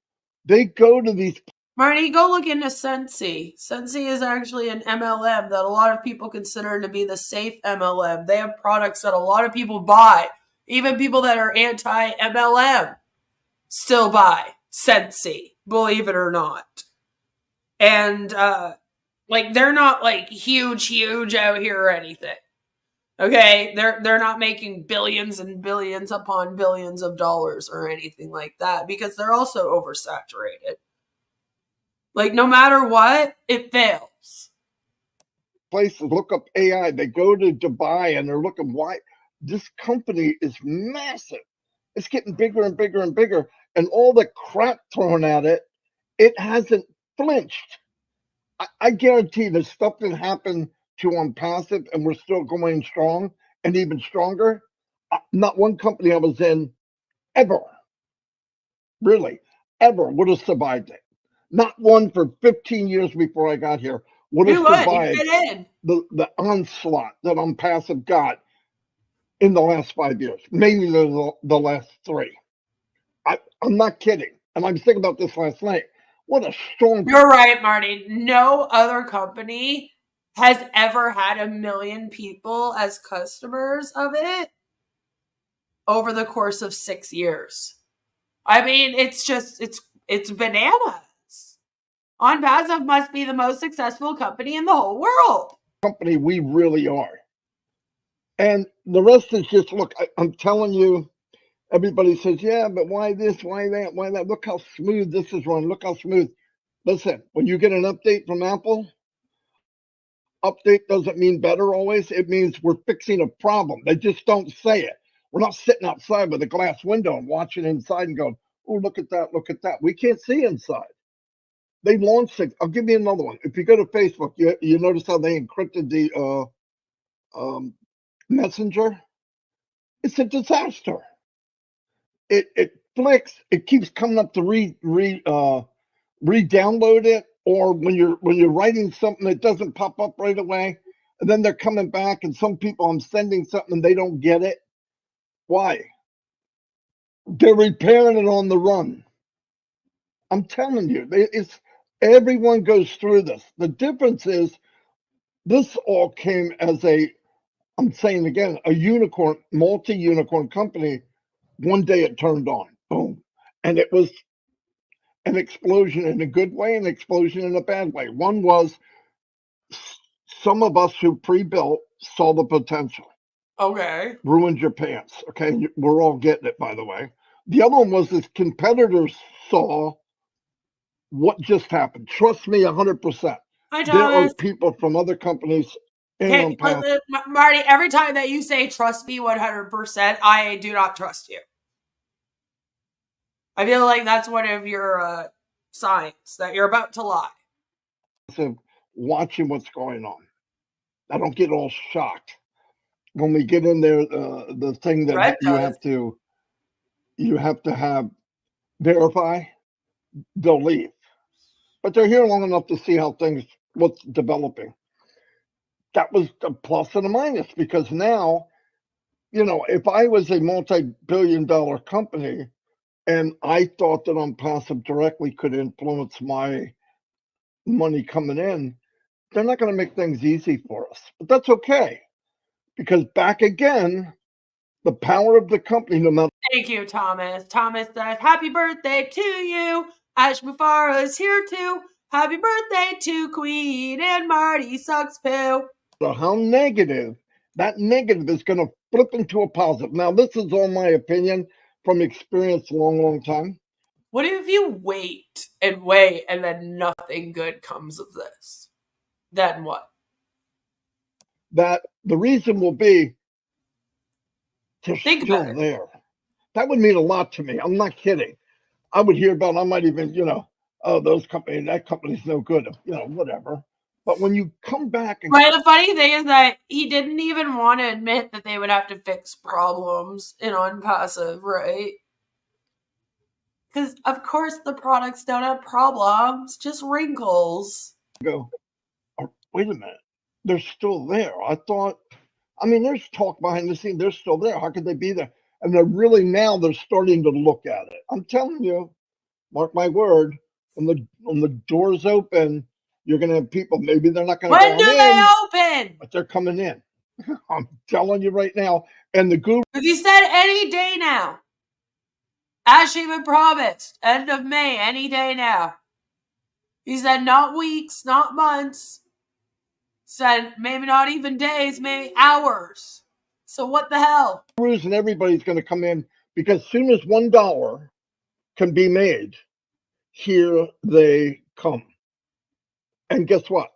They go to these. Marty, go look into Sensi. Sensi is actually an MLM that a lot of people consider to be the safe MLM. They have products that a lot of people buy. Even people that are anti-MLM still buy Sensi, believe it or not. And, they're not, huge out here or anything. Okay? They're not making billions and billions upon billions of dollars or anything like that because they're also oversaturated. Like, no matter what, it fails. Places look up AI. They go to Dubai and they're looking why this company is massive. It's getting bigger and bigger and bigger. And all the crap thrown at it, it hasn't flinched. I guarantee the stuff that happened to Onpassive and we're still going strong and even stronger. Not one company I was in ever, really, ever would have survived it. Not one for 15 years before I got here would have survived the onslaught that Onpassive got in the last 5 years, maybe the last 3. I'm not kidding. And I was thinking about this last night. What a strong. You're right, Marty. No other company has ever had 1 million people as customers of it over the course of 6 years. I mean, it's bananas. Onpassive must be the most successful company in the whole world. Company we really are. And the rest is just, look, I'm telling you, everybody says, yeah, but why this, why that, why that? Look how smooth this is running. Look how smooth. Listen, when you get an update from Apple, update doesn't mean better always. It means we're fixing a problem. They just don't say it. We're not sitting outside with a glass window and watching inside and going, oh, look at that, look at that. We can't see inside. They launched things. I'll give you another one. If you go to Facebook, you notice how they encrypted the Messenger? It's a disaster. It flicks. It keeps coming up to re-download it, or when you're writing something, it doesn't pop up right away, and then they're coming back. And some people, I'm sending something and they don't get it. Why? They're repairing it on the run. I'm telling you, everyone goes through this. The difference is this all came as I'm saying again, a unicorn, multi-unicorn company. One day it turned on, boom. And it was an explosion in a good way, an explosion in a bad way. One was some of us who pre-built saw the potential. Okay. Ruined your pants. Okay. We're all getting it, by the way. The other one was his competitors saw what just happened. Trust me, 100%. Hi, There are Thomas. people from other companies in Okay, Onpassive. Marty, every time that you say trust me 100%, I do not trust you. I feel like that's one of your signs that you're about to lie. Watching what's going on. I don't get all shocked when we get in there. The thing that Red you does. have to have verify. They'll leave, but they're here long enough to see how what's developing. That was a plus and a minus, because now, if I was a multi-billion-dollar company and I thought that Onpassive directly could influence my money coming in, they're not going to make things easy for us. But that's okay, because back again, the power of the company, no matter. Thank you, Thomas. Thomas says, happy birthday to you. Ash Mufara is here too. Happy birthday to Queen and Marty sucks poo. How negative, that negative is going to flip into a positive. Now, this is all my opinion from experience, long time. What if you wait and then nothing good comes of this? Then what? That the reason will be they're Think still about it. there. That would mean a lot to me. I'm not kidding. I would hear about, I might even, oh, that company's no good, whatever. But when you come back and. Right, the funny thing is that he didn't even want to admit that they would have to fix problems in Onpassive, right? Because, of course, the products don't have problems, just wrinkles. Go, oh, wait a minute. They're still there. There's talk behind the scene. They're still there. How could they be there? And they're starting to look at it. I'm telling you, mark my word, when the doors open, you're going to have people. Maybe they're not going to go in. When do they open? But they're coming in. I'm telling you right now. And the guru. Because he said any day now. Ash even promised. End of May, any day now. He said not weeks, not months. Said maybe not even days, maybe hours. So what the hell? Gurus and everybody's going to come in, because as soon as $1 can be made, here they come. And guess what?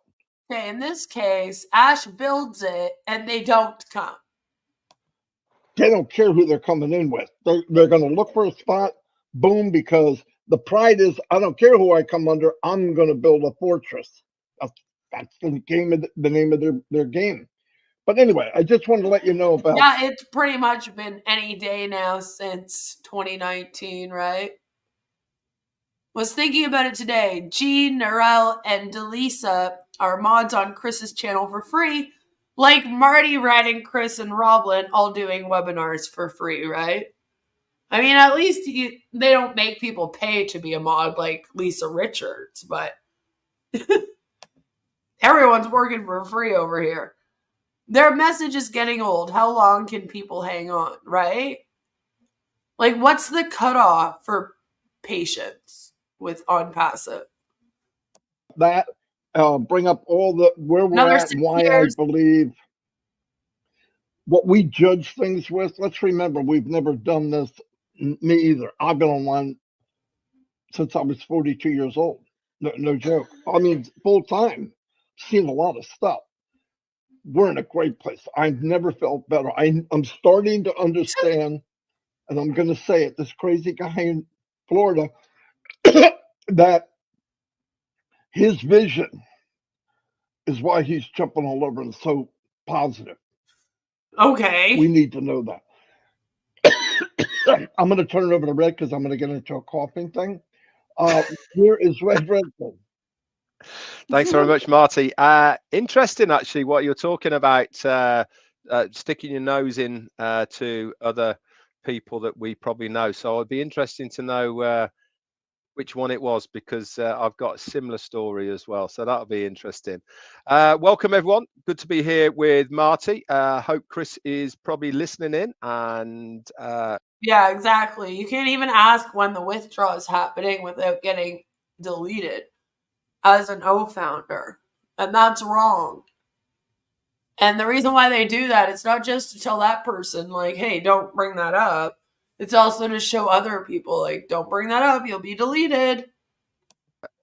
Okay, in this case, Ash builds it and they don't come. They don't care who they're coming in with. They're going to look for a spot, boom, because the pride is, I don't care who I come under, I'm going to build a fortress. That's the name of their game. But anyway, I just wanted to let you know about. Yeah, it's pretty much been any day now since 2019, right? Was thinking about it today. Jean, Narelle, and Delisa are mods on Chris's channel for free, like Marty, Red, and Chris and Roblin all doing webinars for free, right? I mean, at least they don't make people pay to be a mod like Lisa Richards, but everyone's working for free over here. Their message is getting old. How long can people hang on, right? Like, what's the cutoff for patience with Onpassive? That bring up all the where we're Another at 6 and why years. I believe what we judge things with. Let's remember, we've never done this. Me either. I've been online since I was 42 years old. No joke. I mean, full time. Seen a lot of stuff. We're in a great place. I've never felt better. I'm starting to understand, and I'm going to say it. This crazy guy in Florida, that his vision is why he's jumping all over and so positive. Okay. We need to know that. I'm going to turn it over to Red because I'm going to get into a coughing thing. Here is Redfern. Thanks very much, Marty. Interesting, actually, what you're talking about, sticking your nose in to other people that we probably know. So it'd be interesting to know which one it was, because I've got a similar story as well. So that'll be interesting. Welcome, everyone. Good to be here with Marty. Hope Chris is probably listening in. And yeah, exactly. You can't even ask when the withdrawal is happening without getting deleted as an O founder. And that's wrong. And the reason why they do that, it's not just to tell that person, like, hey, don't bring that up. It's also to show other people, like, don't bring that up, you'll be deleted.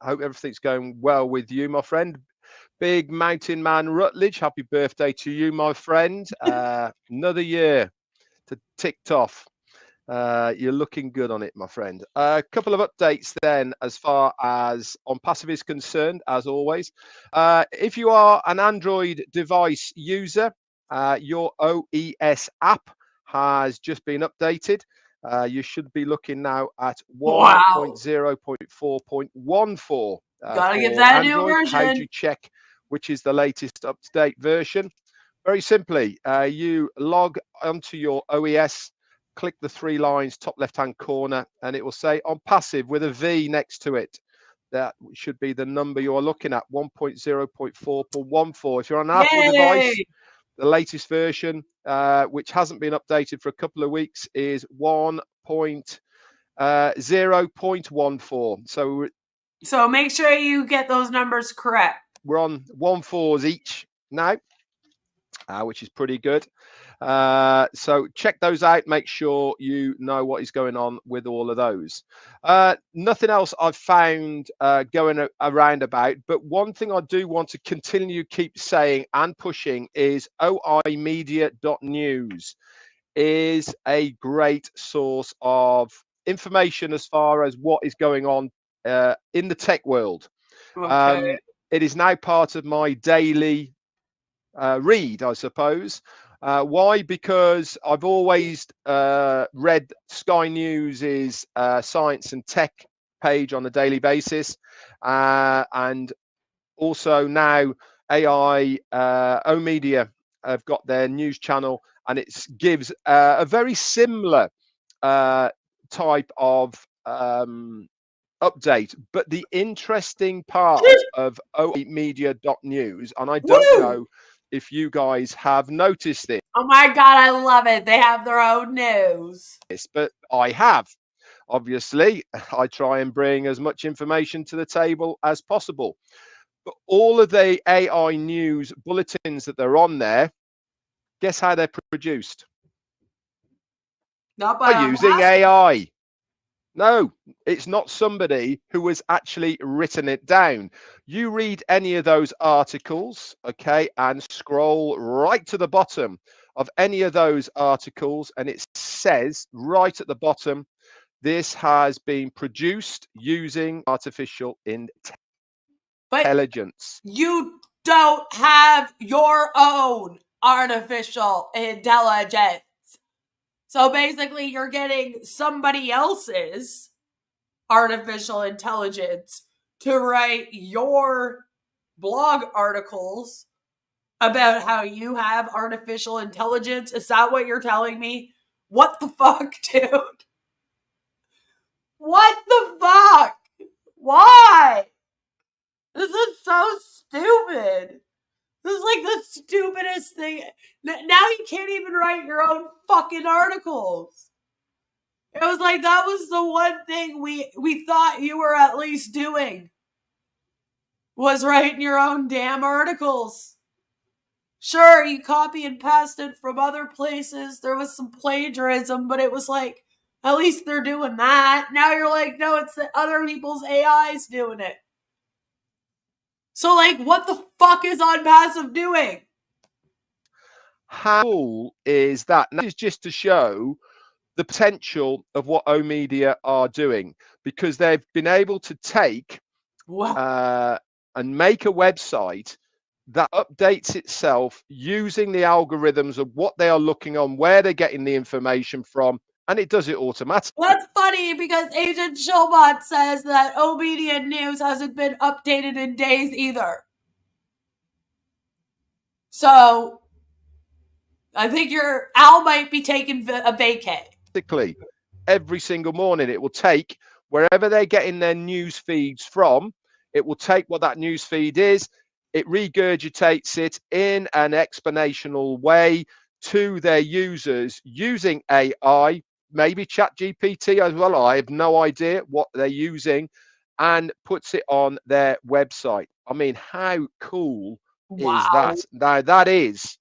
I hope everything's going well with you, my friend. Big Mountain Man Rutledge, happy birthday to you, my friend. Another year to ticked off. You're looking good on it, my friend. A couple of updates then as far as Onpassive is concerned, as always. If you are an Android device user, your OES app has just been updated. You should be looking now at 1.0.4.14. Gotta get that Android. new version. How do you check which is the latest up-to-date version? Very simply, you log onto your OES, click the 3 lines top left-hand corner, and it will say Onpassive with a V next to it. That should be the number you're looking at, 1.0.4.14. If you're on an Apple device, the latest version, which hasn't been updated for a couple of weeks, is 1.0.14. So make sure you get those numbers correct. We're on 1.4s each now, which is pretty good. So check those out. Make sure you know what is going on with all of those. Nothing else I've found going around about, but one thing I do want to continue keep saying and pushing is oimedia.news is a great source of information as far as what is going on in the tech world. Okay. It is now part of my daily read, I suppose. Why? Because I've always read Sky News's science and tech page on a daily basis, and also now AI O Media have got their news channel, and it gives a very similar type of update. But the interesting part of omedia.news, and I don't know if you guys have noticed this. Oh my God, I love it. They have their own news. But I have. Obviously, I try and bring as much information to the table as possible. But all of the AI news bulletins that they're on there, guess how they're produced? Not by using AI. No, it's not somebody who has actually written it down. You read any of those articles, okay, and scroll right to the bottom of any of those articles, and it says right at the bottom, this has been produced using artificial intelligence. But you don't have your own artificial intelligence. So basically, you're getting somebody else's artificial intelligence to write your blog articles about how you have artificial intelligence. Is that what you're telling me? What the fuck, dude? What the fuck? Why? This is so stupid. This is like the stupidest thing. Now you can't even write your own fucking articles. It was like that was the one thing we thought you were at least doing, was writing your own damn articles. Sure, you copy and pasted from other places. There was some plagiarism, but it was like, at least they're doing that. Now you're like, no, it's the other people's AIs doing it. So, like, what the fuck is Onpassive doing? How cool is that? And that is just to show the potential of what O Media are doing, because they've been able to take and make a website that updates itself using the algorithms of what they are looking on, where they're getting the information from, and it does it automatically. That's funny because Agent Showbot says that O Media News hasn't been updated in days either. So I think your Al might be taking a vacay. Every single morning, it will take wherever they're getting their news feeds from. It will take what that news feed is. It regurgitates it in an exponential way to their users using AI, maybe ChatGPT as well. I have no idea what they're using, and puts it on their website. I mean, how cool is that? Now, that is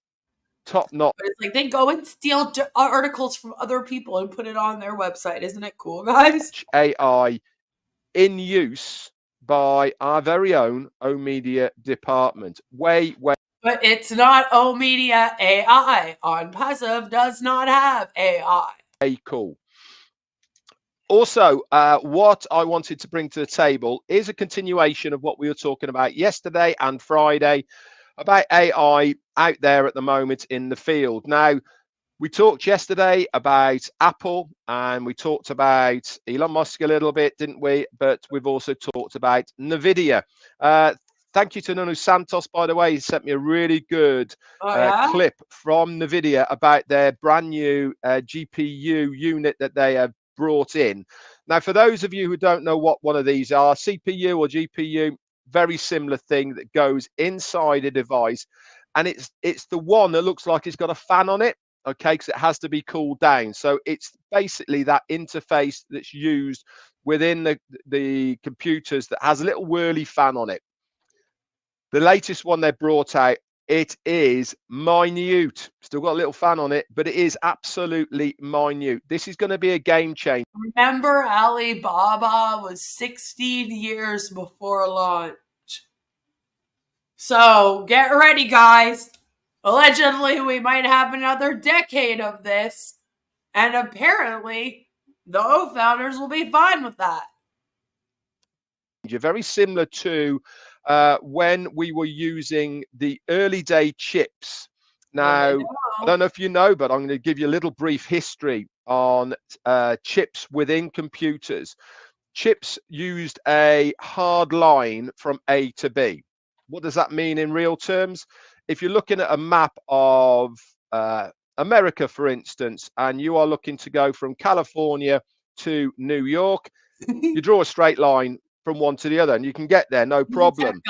top notch. But it's like they go and steal articles from other people and put it on their website. Isn't it cool, guys? AI in use by our very own O Media department. Way. But it's not O Media AI. Onpassive does not have AI. Way cool. Also, what I wanted to bring to the table is a continuation of what we were talking about yesterday and Friday about AI out there at the moment in the field. Now, we talked yesterday about Apple and we talked about Elon Musk a little bit, didn't we? But we've also talked about NVIDIA. Thank you to Nuno Santos, by the way. He sent me a really good clip from NVIDIA about their brand new GPU unit that they have brought in. Now, for those of you who don't know what one of these are, CPU or GPU, very similar thing that goes inside a device. And it's the one that looks like it's got a fan on it. Okay, because it has to be cooled down. So it's basically that interface that's used within the computers that has a little whirly fan on it. The latest one they brought out, it is minute. Still got a little fan on it, but it is absolutely minute. This is going to be a game changer. Remember, Alibaba was 16 years before launch. So get ready, guys. Allegedly, we might have another decade of this, and apparently, the O founders will be fine with that. Very similar to when we were using the early day chips. Now, I don't know if you know, but I'm going to give you a little brief history on chips within computers. Chips used a hard line from A to B. What does that mean in real terms? If you're looking at a map of America, for instance, and you are looking to go from California to New York, you draw a straight line from one to the other and you can get there, no problem.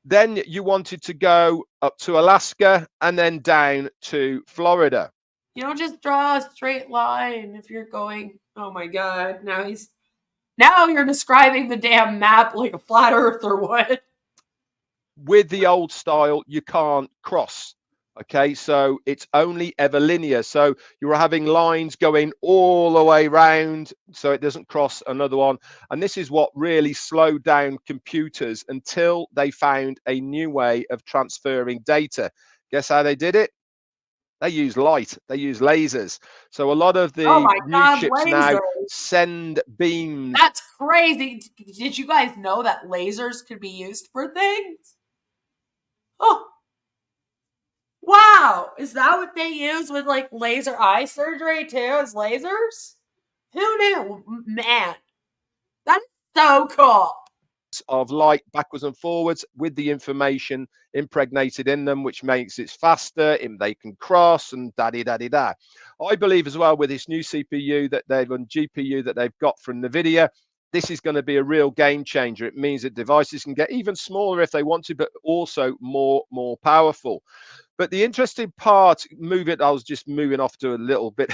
Then you wanted to go up to Alaska and then down to Florida. You don't just draw a straight line if you're going, oh my God, now you're describing the damn map like a flat earth or what? With the old style, you can't cross. Okay, so it's only ever linear. So you're having lines going all the way round so it doesn't cross another one. And this is what really slowed down computers until they found a new way of transferring data. Guess how they did it? They use light. They use lasers. So a lot of the new chips now send beams. That's crazy. Did you guys know that lasers could be used for things? Oh, wow. Is that what they use with like laser eye surgery too, as lasers? Who knew? Man, that's so cool. Of light backwards and forwards with the information impregnated in them, which makes it faster, and they can cross and da-di-da-di-da. I believe as well with this new CPU that GPU that they've got from NVIDIA, this is going to be a real game changer. It means that devices can get even smaller if they want to, but also more powerful. But the interesting part, I was just moving off to a little bit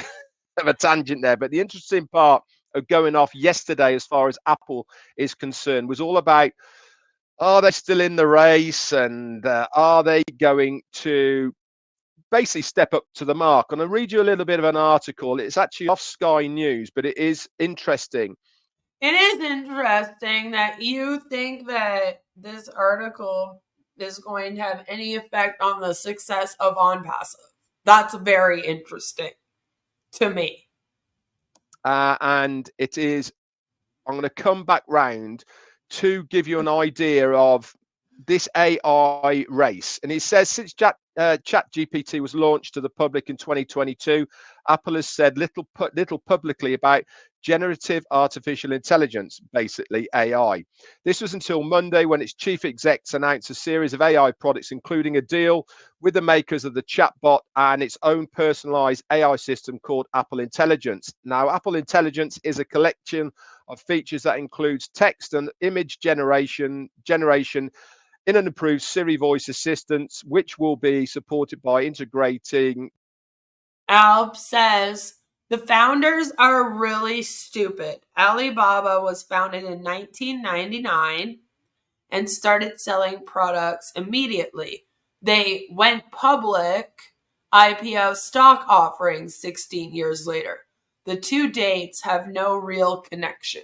of a tangent there, but the interesting part of going off yesterday as far as Apple is concerned was all about, are they still in the race, and are they going to basically step up to the mark? And I'll read you a little bit of an article. It's actually off Sky News, but it is interesting. It is interesting that you think that this article is going to have any effect on the success of Onpassive. That's very interesting to me. And it is, I'm going to come back round to give you an idea of this AI race. And it says, since ChatGPT was launched to the public in 2022, Apple has said little publicly about generative artificial intelligence, basically AI. This was until Monday, when its chief execs announced a series of AI products, including a deal with the makers of the chatbot and its own personalized AI system called Apple Intelligence. Now, Apple Intelligence is a collection of features that includes text and image generation in an improved Siri voice assistant, which will be supported by integrating. Alp says the founders are really stupid. Alibaba was founded in 1999 and started selling products immediately. They went public, IPO stock offerings 16 years later. The two dates have no real connection.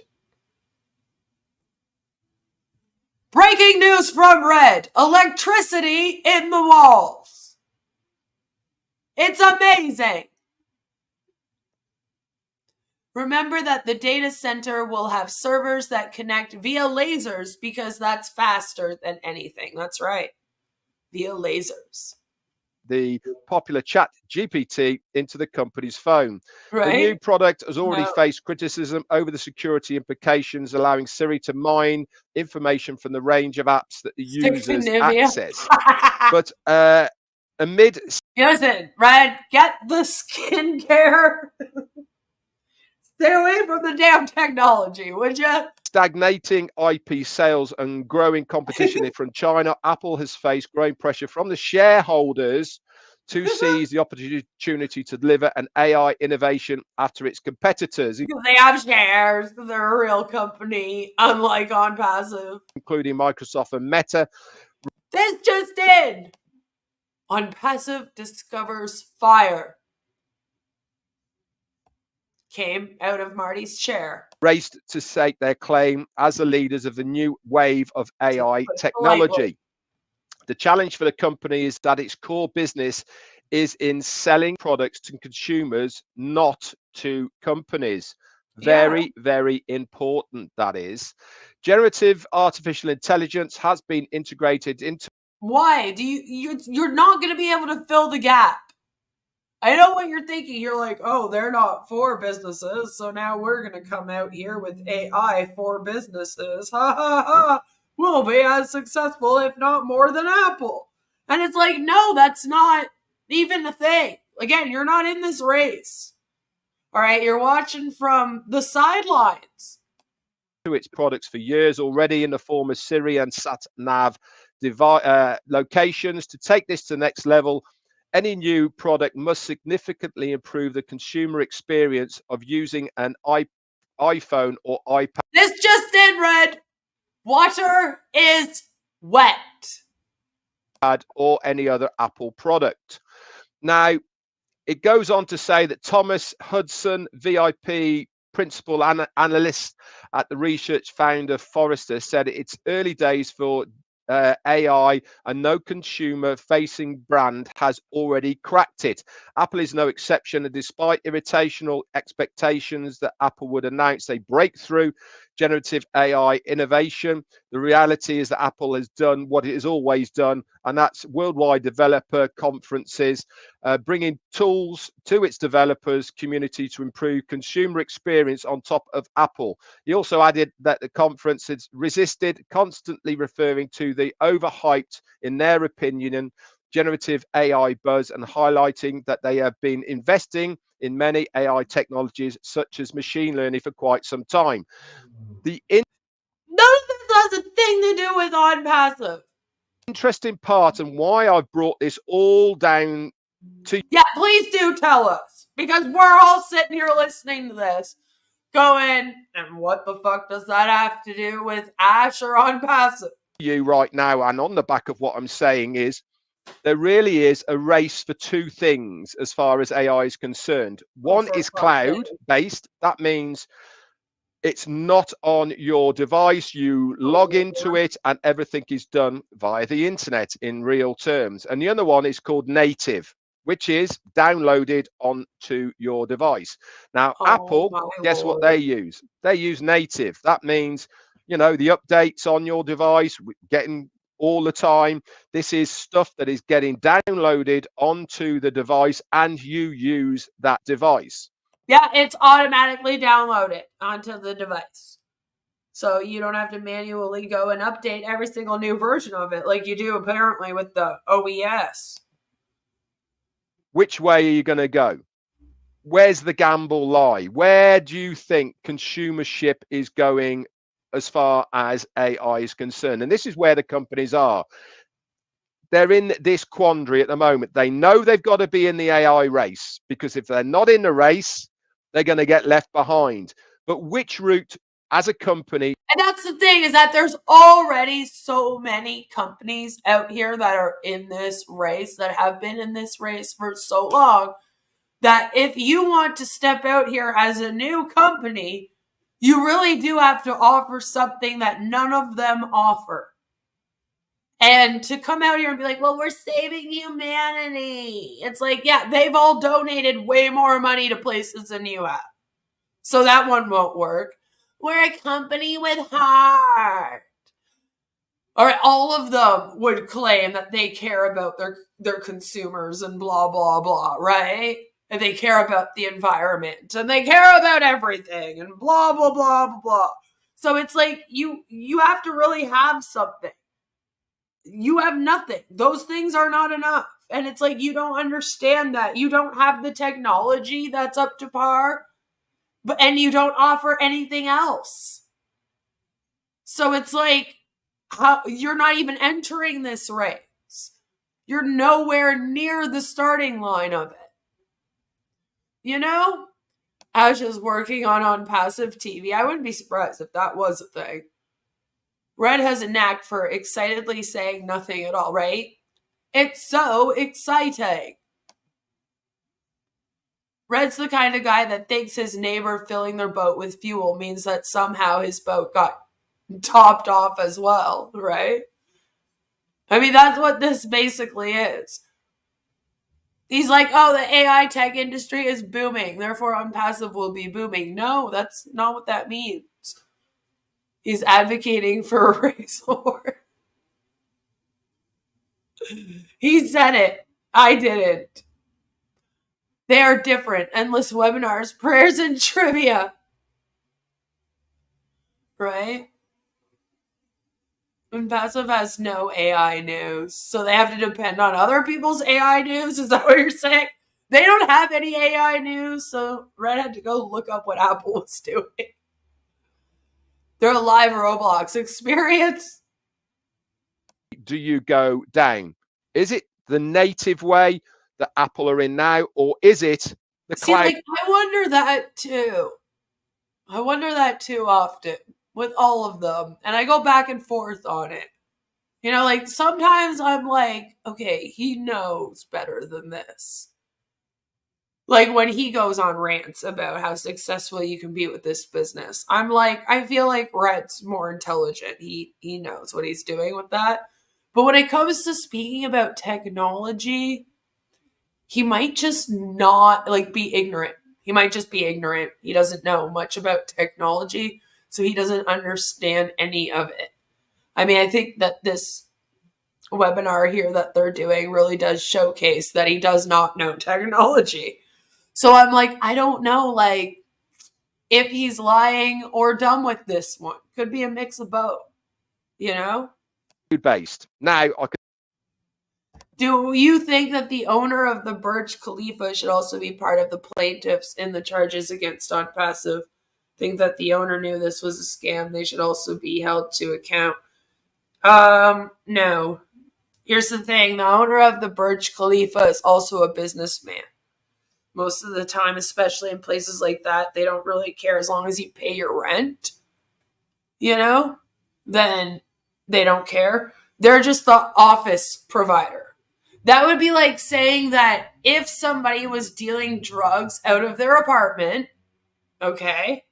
Breaking news from Red. Electricity in the walls. It's amazing. Remember that the data center will have servers that connect via lasers because that's faster than anything. That's right. Via lasers. The popular Chat GPT into the company's phone. Right? The new product has already faced criticism over the security implications, allowing Siri to mine information from the range of apps that the users access. But amid... Listen, Red, get the skincare. Stay away from the damn technology, would you? Stagnating IP sales and growing competition from China, Apple has faced growing pressure from the shareholders to seize the opportunity to deliver an AI innovation after its competitors. Because they have shares, because they're a real company, unlike Onpassive. Including Microsoft and Meta. This just in! Onpassive discovers fire. Came out of Marty's chair. Raced to stake their claim as the leaders of the new wave of AI technology. The challenge for the company is that its core business is in selling products to consumers, not to companies. Very, very important, that is. Generative artificial intelligence has been integrated into... Why? You're not going to be able to fill the gap. I know what you're thinking. You're like, oh, they're not for businesses, so now we're going to come out here with AI for businesses. Ha ha ha. We'll be as successful, if not more, than Apple. And it's like, no, that's not even a thing. Again, you're not in this race. All right, you're watching from the sidelines. To its products for years already in the form of Siri and Sat-Nav locations. To take this to the next level, any new product must significantly improve the consumer experience of using an iPhone or iPad. This just in, Red. Water is wet. Or any other Apple product. Now, it goes on to say that Thomas Hudson, VIP principal analyst at the research founder Forrester, said it's early days for AI, and no consumer-facing brand has already cracked it. Apple is no exception, and despite irritational expectations that Apple would announce a breakthrough generative AI innovation, the reality is that Apple has done what it has always done, and that's worldwide developer conferences, bringing tools to its developers community to improve consumer experience on top of Apple. He also added that the conference has resisted constantly referring to the overhyped, in their opinion, generative AI buzz, and highlighting that they have been investing in many AI technologies such as machine learning for quite some time. The None of this has a thing to do with Onpassive. interesting part and why I've brought this all down to Yeah, please do tell us. Because we're all sitting here listening to this going, and what the fuck does that have to do with Ash or Onpassive? you right now, and on the back of what I'm saying is, there really is a race for two things as far as AI is concerned. One is cloud based. That means it's not on your device. You log into it and everything is done via the internet in real terms. And the other one is called native, which is downloaded onto your device. Now, Apple, guess what they use? They use native. That means, you know, the updates on your device, getting all the time. This is stuff that is getting downloaded onto the device and you use that device. Yeah, it's automatically downloaded onto the device. So you don't have to manually go and update every single new version of it like you do apparently with the OES. Which way are you going to go? Where's the gamble lie? Where do you think consumership is going as far as AI is concerned? And this is where the companies are. They're in this quandary at the moment. They know they've got to be in the AI race, because if they're not in the race, they're going to get left behind. But which route as a company? And that's the thing, is that there's already so many companies out here that are in this race, that have been in this race for so long, that if you want to step out here as a new company, you really do have to offer something that none of them offer. And to come out here and be like, well, we're saving humanity. It's like, yeah, they've all donated way more money to places than you have. So that one won't work. We're a company with heart. All right, all of them would claim that they care about their consumers and blah, blah, blah, right? And they care about the environment and they care about everything and blah, blah, blah, blah, blah. So it's like you have to really have something. You have nothing. Those things are not enough. And it's like, you don't understand that. You don't have the technology that's up to par, and you don't offer anything else. So it's like, you're not even entering this race. You're nowhere near the starting line of it. You know? Ash is working on Onpassive TV. I wouldn't be surprised if that was a thing. Red has a knack for excitedly saying nothing at all, right? It's so exciting. Red's the kind of guy that thinks his neighbor filling their boat with fuel means that somehow his boat got topped off as well, right? I mean, that's what this basically is. He's like, oh, the AI tech industry is booming, therefore Onpassive will be booming. No, that's not what that means. He's advocating for a race war. He said it. I didn't. They are different. Endless webinars, prayers, and trivia. Right? Onpassive has no AI news, so they have to depend on other people's AI news. Is that what you're saying? They don't have any AI news, so Red had to go look up what Apple was doing. They're a live Roblox experience. Do you go down? Is it the native way that Apple are in now, or is it the cloud? Like, I wonder that too. I wonder that too often with all of them, and I go back and forth on it. You know, like sometimes I'm like, okay, he knows better than this. Like when he goes on rants about how successful you can be with this business, I'm like, I feel like Red's more intelligent. He knows what he's doing with that. But when it comes to speaking about technology, he might just not be ignorant. He might just be ignorant. He doesn't know much about technology, so he doesn't understand any of it. I mean, I think that this webinar here that they're doing really does showcase that he does not know technology. So I'm like, I don't know, if he's lying or dumb with this one. Could be a mix of both, you know? Based. Now, do you think that the owner of the Burj Khalifa should also be part of the plaintiffs in the charges against Onpassive? think that the owner knew this was a scam. They should also be held to account. No. Here's the thing. The owner of the Burj Khalifa is also a businessman. Most of the time, especially in places like that, they don't really care as long as you pay your rent, then they don't care. They're just the office provider. That would be like saying that if somebody was dealing drugs out of their apartment, okay,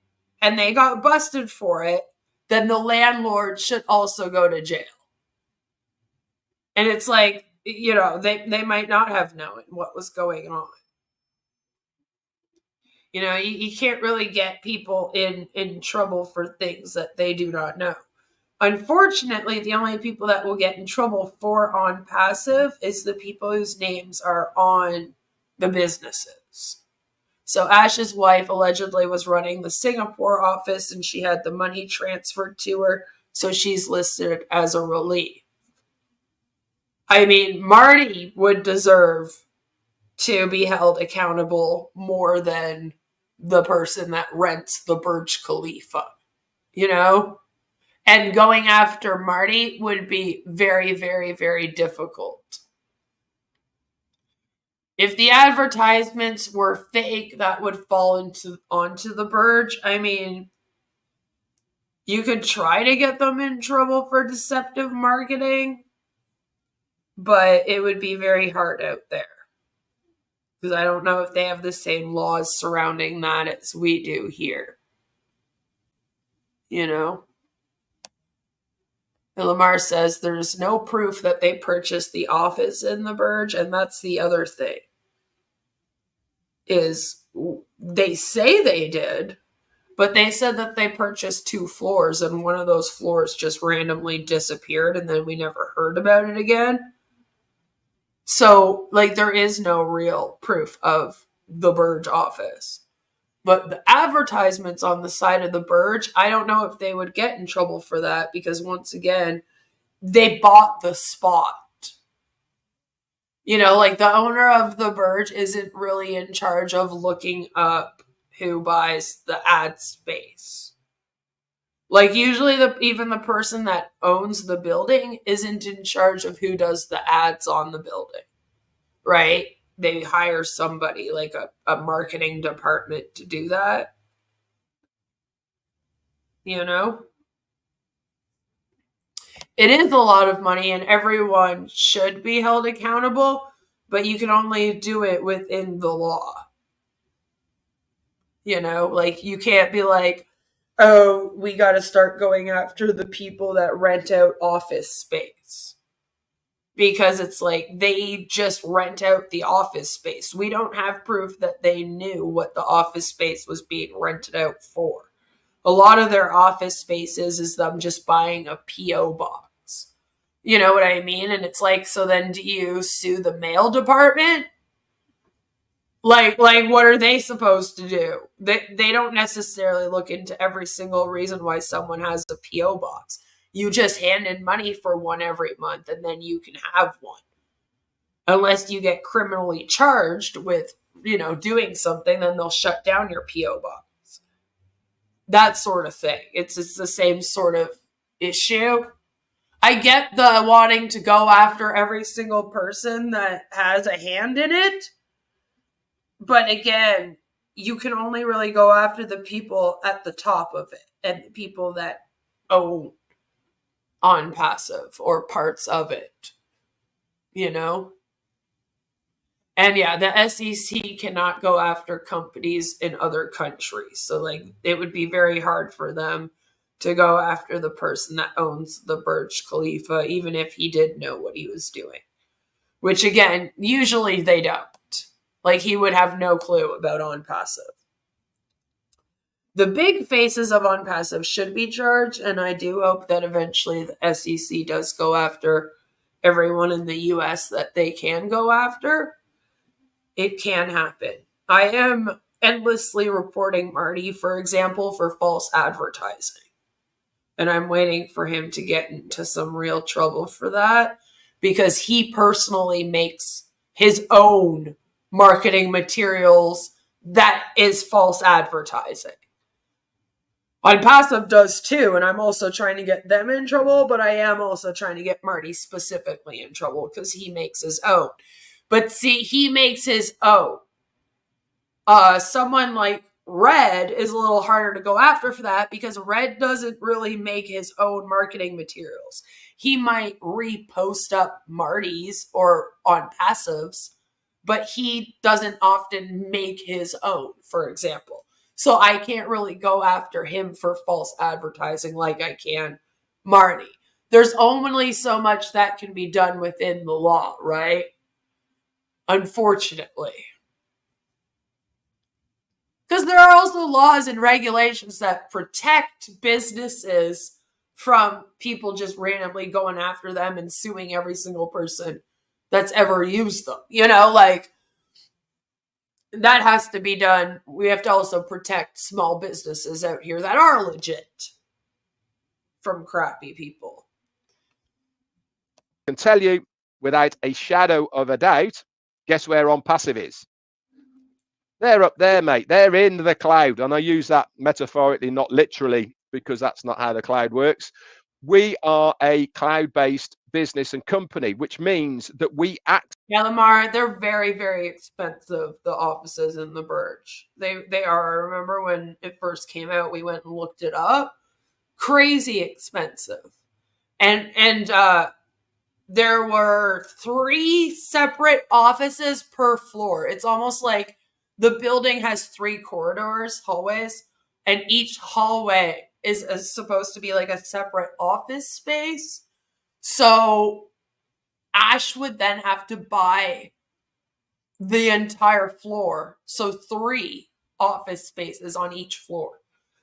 and they got busted for it, then the landlord should also go to jail. And it's like, they might not have known what was going on. You can't really get people in trouble for things that they do not know. Unfortunately, the only people that will get in trouble for Onpassive is the people whose names are on the businesses. So Ash's wife allegedly was running the Singapore office and she had the money transferred to her, so she's listed as a relief. I mean, Marty would deserve to be held accountable more than the person that rents the Burj Khalifa, And going after Marty would be very, very, very difficult. If the advertisements were fake, that would fall onto the Burj. I mean, you could try to get them in trouble for deceptive marketing, but it would be very hard out there. Because I don't know if they have the same laws surrounding that as we do here. And Lamar says there's no proof that they purchased the office in the Burj, and that's the other thing. Is they say they did, but they said that they purchased 2 floors, and one of those floors just randomly disappeared, and then we never heard about it again. So, there is no real proof of the Burj office. But the advertisements on the side of the Burj, I don't know if they would get in trouble for that because, once again, they bought the spot. The owner of the Burj isn't really in charge of looking up who buys the ad space. Usually even the person that owns the building isn't in charge of who does the ads on the building, right? They hire somebody like a marketing department to do that. It is a lot of money and everyone should be held accountable, but you can only do it within the law. You can't be like, oh, we got to start going after the people that rent out office space. Because it's like they just rent out the office space. We don't have proof that they knew what the office space was being rented out for. A lot of their office spaces is them just buying a P.O. box. You know what I mean? And it's like, so then do you sue the mail department? Like what are they supposed to do? They don't necessarily look into every single reason why someone has a P.O. box. You just hand in money for one every month and then you can have one. Unless you get criminally charged with, doing something, then they'll shut down your P.O. box. That sort of thing. It's the same sort of issue. I get the wanting to go after every single person that has a hand in it. But again, you can only really go after the people at the top of it and the people that own Onpassive or parts of it, And yeah, the SEC cannot go after companies in other countries. So it would be very hard for them to go after the person that owns the Burj Khalifa, even if he did know what he was doing. Which again, usually they don't. He would have no clue about Onpassive. The big faces of Onpassive should be charged, and I do hope that eventually the SEC does go after everyone in the US that they can go after. It can happen. I am endlessly reporting Marty, for example, for false advertising. And I'm waiting for him to get into some real trouble for that because he personally makes his own marketing materials that is false advertising. Onpassive does too, and I'm also trying to get them in trouble, but I am also trying to get Marty specifically in trouble because he makes his own. But see, he makes his own. Someone like Red is a little harder to go after for that because Red doesn't really make his own marketing materials. He might repost up Marty's or Onpassive's, but he doesn't often make his own, for example. So I can't really go after him for false advertising like I can Marty. There's only so much that can be done within the law, right? Unfortunately. Because there are also laws and regulations that protect businesses from people just randomly going after them and suing every single person that's ever used them. You know, like, that has to be done. We have to also protect small businesses out here that are legit from crappy people. I can tell you without a shadow of a doubt, guess where Onpassive is? They're up there, mate. They're in the cloud. And I use that metaphorically, not literally, because that's not how the cloud works. We are a cloud-based business and company, which means that we act. Yeah, Lamar, they're very, very expensive, the offices in the Burj. They are. I remember when it first came out, we went and looked it up. Crazy expensive. And there were 3 separate offices per floor. It's almost like the building has 3 corridors, hallways, and each hallway is supposed to be like a separate office space. So Ash would then have to buy the entire floor. So 3 office spaces on each floor.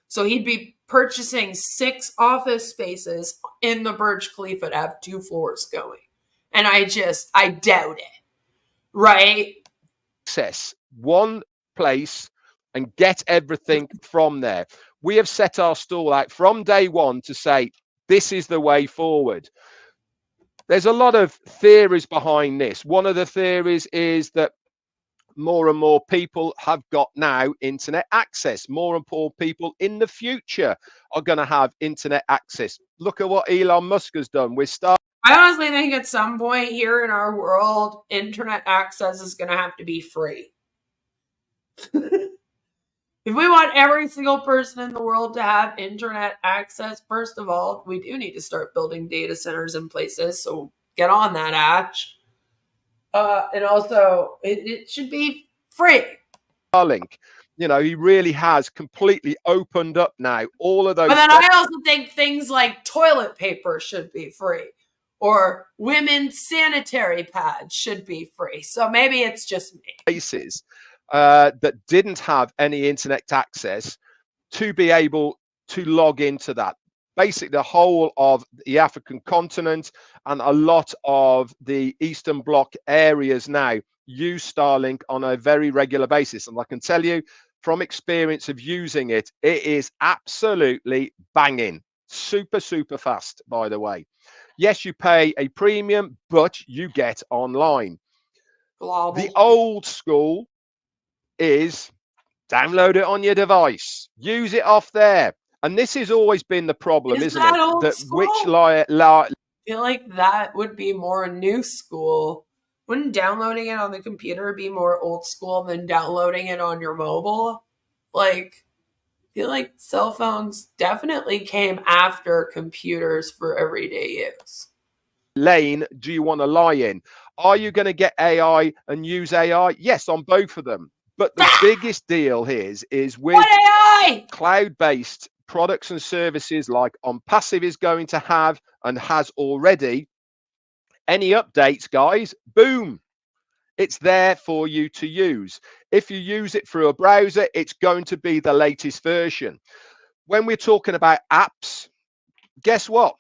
So he'd be purchasing 6 office spaces in the Burj Khalifa to have 2 floors going. And I doubt it. Right? Access one place and get everything from there. We have set our stall out from day one to say, this is the way forward. There's a lot of theories behind this. One of the theories is that more and more people have got now internet access. More and more people in the future are going to have internet access. Look at what Elon Musk has done. I honestly think at some point here in our world, internet access is going to have to be free. If we want every single person in the world to have internet access, first of all, we do need to start building data centers in places. So get on that, Ash. And also, it should be free. Starlink, you know, he really has completely opened up now all of those. But then I also think things like toilet paper should be free, or women's sanitary pads should be free. So maybe it's just me. Places that didn't have any internet access to be able to log into that. Basically, the whole of the African continent and a lot of the Eastern Bloc areas now use Starlink on a very regular basis. And I can tell you from experience of using it, it is absolutely banging. Super, super fast, by the way. Yes, you pay a premium, but you get online. Global. The old school is download it on your device, use it off there. And this has always been the problem, isn't it? That which I feel like that would be more new school. Wouldn't downloading it on the computer be more old school than downloading it on your mobile? Like, I feel like cell phones definitely came after computers for everyday use. Lane do you want to lie in? Are you going to get AI and use AI? Yes, on both of them. But the biggest deal here is with cloud-based products and services like Onpassive is going to have and has already. Any updates, guys? Boom. It's there for you to use. If you use it through a browser, it's going to be the latest version. When we're talking about apps, guess what?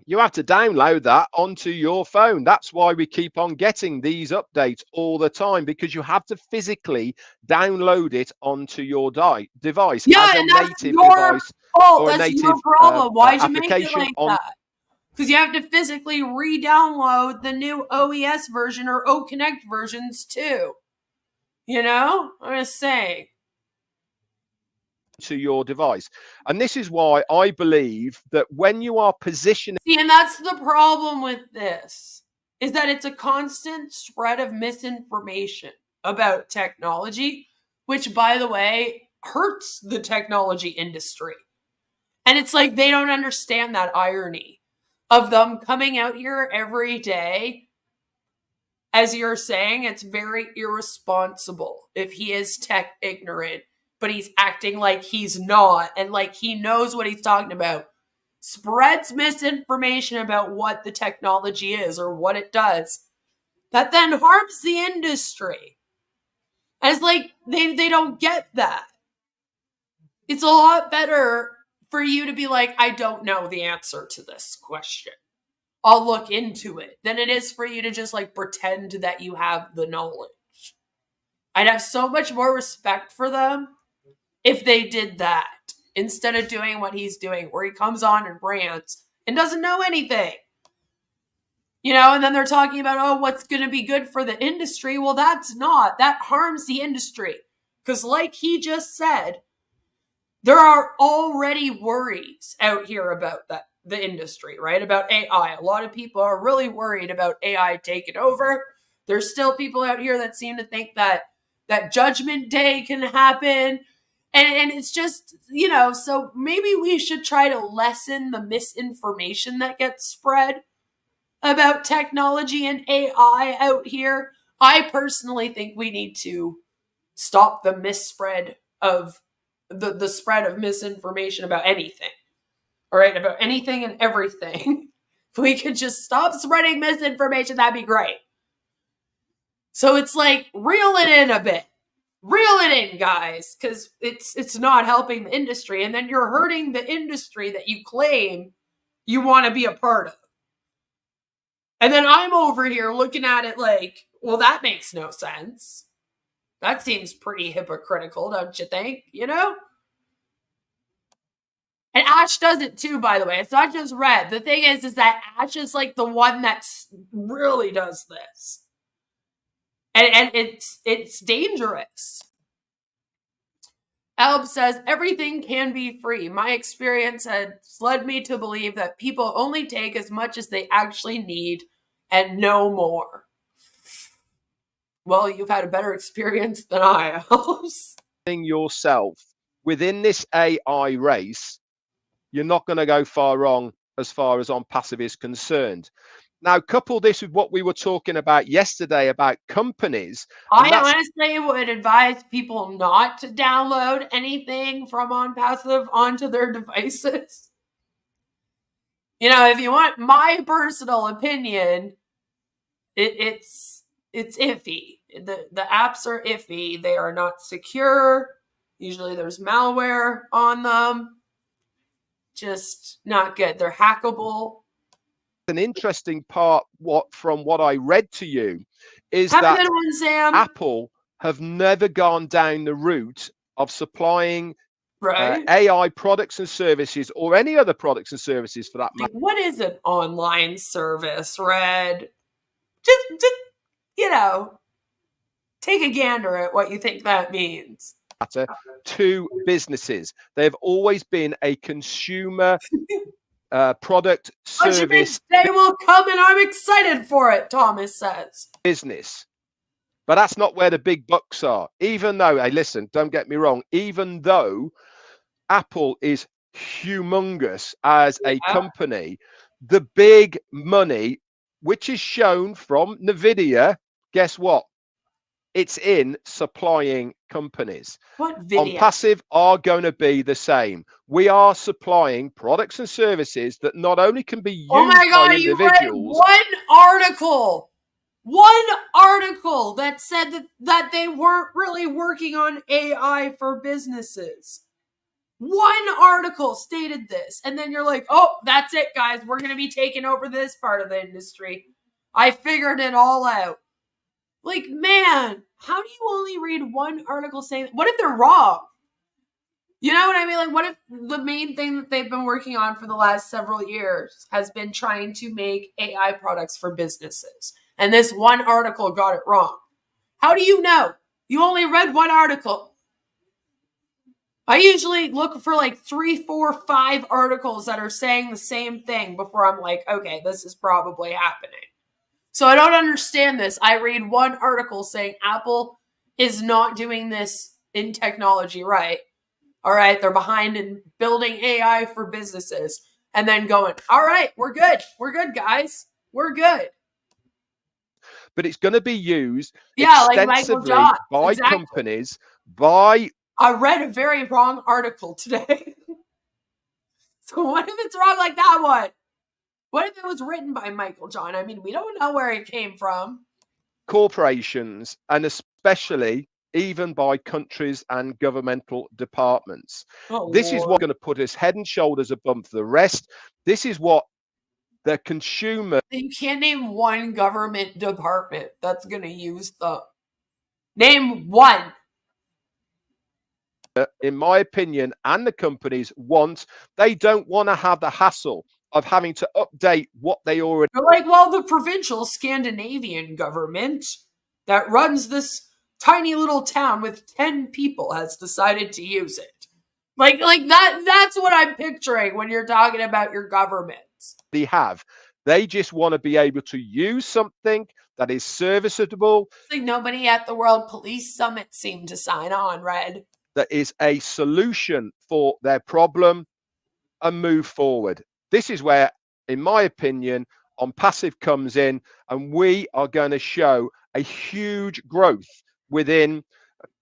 You have to download that onto your phone. That's why we keep on getting these updates all the time, because you have to physically download it onto your device as a native device or a native problem. Why'd you make it application like that? Because you have to physically re-download the new OES version or O-Connect versions too. You know? I'm just saying. to your device. And this is why I believe that when you are positioning. See, and that's the problem with this, is that it's a constant spread of misinformation about technology, which, by the way, hurts the technology industry. And it's like they don't understand that irony of them coming out here every day. As you're saying, it's very irresponsible if he is tech ignorant, but he's acting like he's not and like he knows what he's talking about. Spreads misinformation about what the technology is or what it does that then harms the industry. And it's like they don't get that. It's a lot better for you to be like, I don't know the answer to this question. I'll look into it, than it is for you to just like pretend that you have the knowledge. I'd have so much more respect for them if they did that instead of doing what he's doing, where he comes on and rants and doesn't know anything. You know, and then they're talking about, oh, what's going to be good for the industry. Well, that's not. That harms the industry. Because like he just said, there are already worries out here about the industry, right? About AI. A lot of people are really worried about AI taking over. There's still people out here that seem to think that Judgment Day can happen. And it's just, you know, so maybe we should try to lessen the misinformation that gets spread about technology and AI out here. I personally think we need to stop the misspread of the spread of misinformation about anything. All right, about anything and everything. If we could just stop spreading misinformation, that'd be great. So it's like, reel it in a bit. Reel it in, guys, because it's not helping the industry. And then you're hurting the industry that you claim you want to be a part of. And then I'm over here looking at it like, well, that makes no sense. That seems pretty hypocritical, don't you think? You know? And Ash does it too, by the way. It's not just Red. The thing is that Ash is like the one that really does this. And it's dangerous. Alb says, everything can be free. My experience has led me to believe that people only take as much as they actually need and no more. Well, you've had a better experience than I have. Yourself within this AI race, you're not going to go far wrong as far as Onpassive is concerned. Now, couple this with what we were talking about yesterday about companies. I honestly would advise people not to download anything from Onpassive onto their devices. You know, if you want my personal opinion, it's iffy. The apps are iffy. They are not secure. Usually there's malware on them. Just not good. They're hackable. An interesting part from what I read to you is that Apple have never gone down the route of supplying AI products and services, or any other products and services for that matter. What is an online service, Red? Just you know, take a gander at what you think that means. To businesses. They've always been a consumer product service. They will come, and I'm excited for it, Thomas says. Business. But that's not where the big bucks are. Even though, hey, listen, don't get me wrong, even though Apple is humongous as a company, the big money, which is shown from NVIDIA, guess what? It's in supplying companies. Onpassive are going to be the same. We are supplying products and services that not only can be used by individuals. You read one article that said that they weren't really working on AI for businesses. One article stated this, and then you're like, oh, that's it, guys. We're going to be taking over this part of the industry. I figured it all out. Like, man, how do you only read one article saying, what if they're wrong? You know what I mean? Like, what if the main thing that they've been working on for the last several years has been trying to make AI products for businesses, and this one article got it wrong? How do you know? You only read one article. I usually look for like 3, 4, 5 articles that are saying the same thing before I'm like, okay, this is probably happening. So I don't understand this. I read one article saying Apple is not doing this in technology right. All right, they're behind in building AI for businesses. And then going, all right, we're good. We're good, guys. We're good. But it's going to be used Yeah, like Michael extensively John. by Exactly. companies, by... I read a very wrong article today. So what if it's wrong like that one? What if it was written by Michael John? I mean, we don't know where it came from. corporations, and especially even by countries and governmental departments. Oh, This is Lord. what's going to put us head and shoulders above the rest. This is what the consumer... You can't name one government department that's going to use the... Name one. in my opinion, and the companies want. They don't want to have the hassle of having to update what they already... They're like, well, the provincial Scandinavian government that runs this tiny little town with 10 people has decided to use it. Like that's what I'm picturing when you're talking about your governments. They have. They just want to be able to use something that is serviceable. Like nobody at the World Police Summit seemed to sign on, Red. That is a solution for their problem and move forward. This is where, in my opinion, Onpassive comes in, and we are going to show a huge growth within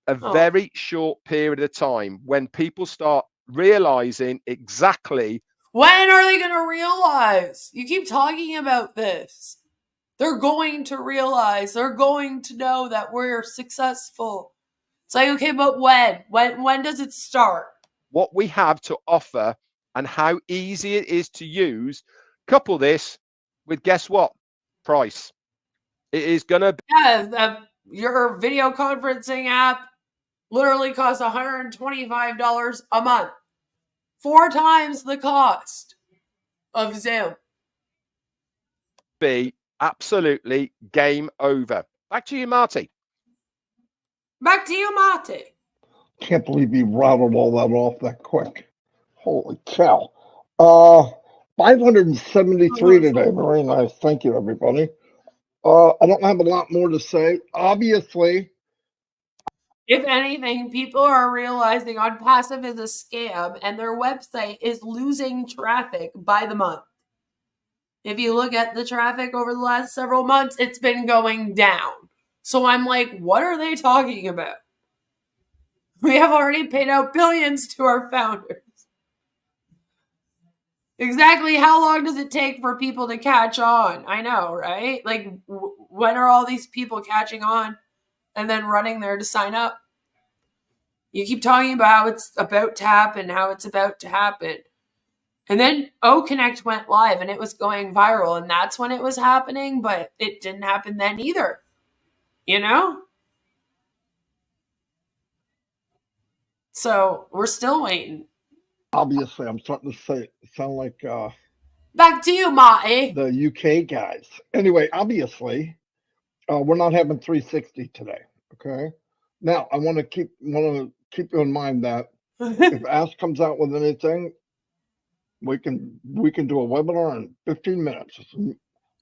a very short period of time when people start realizing exactly. When are they going to realize? You keep talking about this. They're going to realize. They're going to know that we're successful. It's like, okay, but when? When does it start? What we have to offer and how easy it is to use. Couple this with, guess what? Price. It is going to be... Yeah, your video conferencing app literally costs $125 a month. 4 times the cost of Zoom. Be absolutely game over. Back to you, Marty. Back to you, Marty. Can't believe you rattled all that off that quick. Holy cow. 573 today. Very nice. Thank you, everybody. I don't have a lot more to say. Obviously, if anything, people are realizing Onpassive is a scam and their website is losing traffic by the month. If you look at the traffic over the last several months, it's been going down. So I'm like, what are they talking about? We have already paid out billions to our founders. Exactly how long does it take for people to catch on? I know, right? Like, when are all these people catching on and then running there to sign up? You keep talking about how it's about to happen, how it's about to happen. And then OConnect went live and it was going viral, and that's when it was happening, but it didn't happen then either. You know? So we're still waiting. Obviously, I'm starting to sound like back to you, Marty. The UK guys. Anyway, obviously, we're not having 360 today. Okay. Now, I want to keep you in mind that if Ask comes out with anything, we can do a webinar in 15 minutes.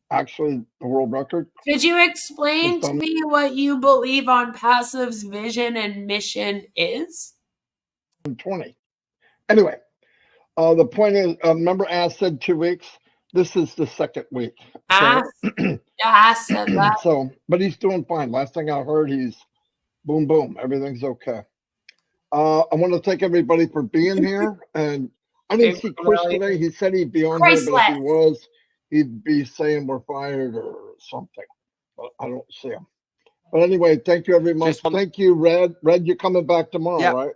Actually, the world record. Could you explain to me what you believe Onpassive's vision and mission is? 20. Anyway, the point is, remember Ask said 2 weeks? This is the second week. Ask said that. So, but he's doing fine. Last thing I heard, he's boom, boom. Everything's okay. I want to thank everybody for being here. And I didn't see Chris today. He said he'd be on here, but if he was, he'd be saying we're fired or something. But I don't see him. But anyway, thank you very much. Thank you, Red. Red, you're coming back tomorrow, right?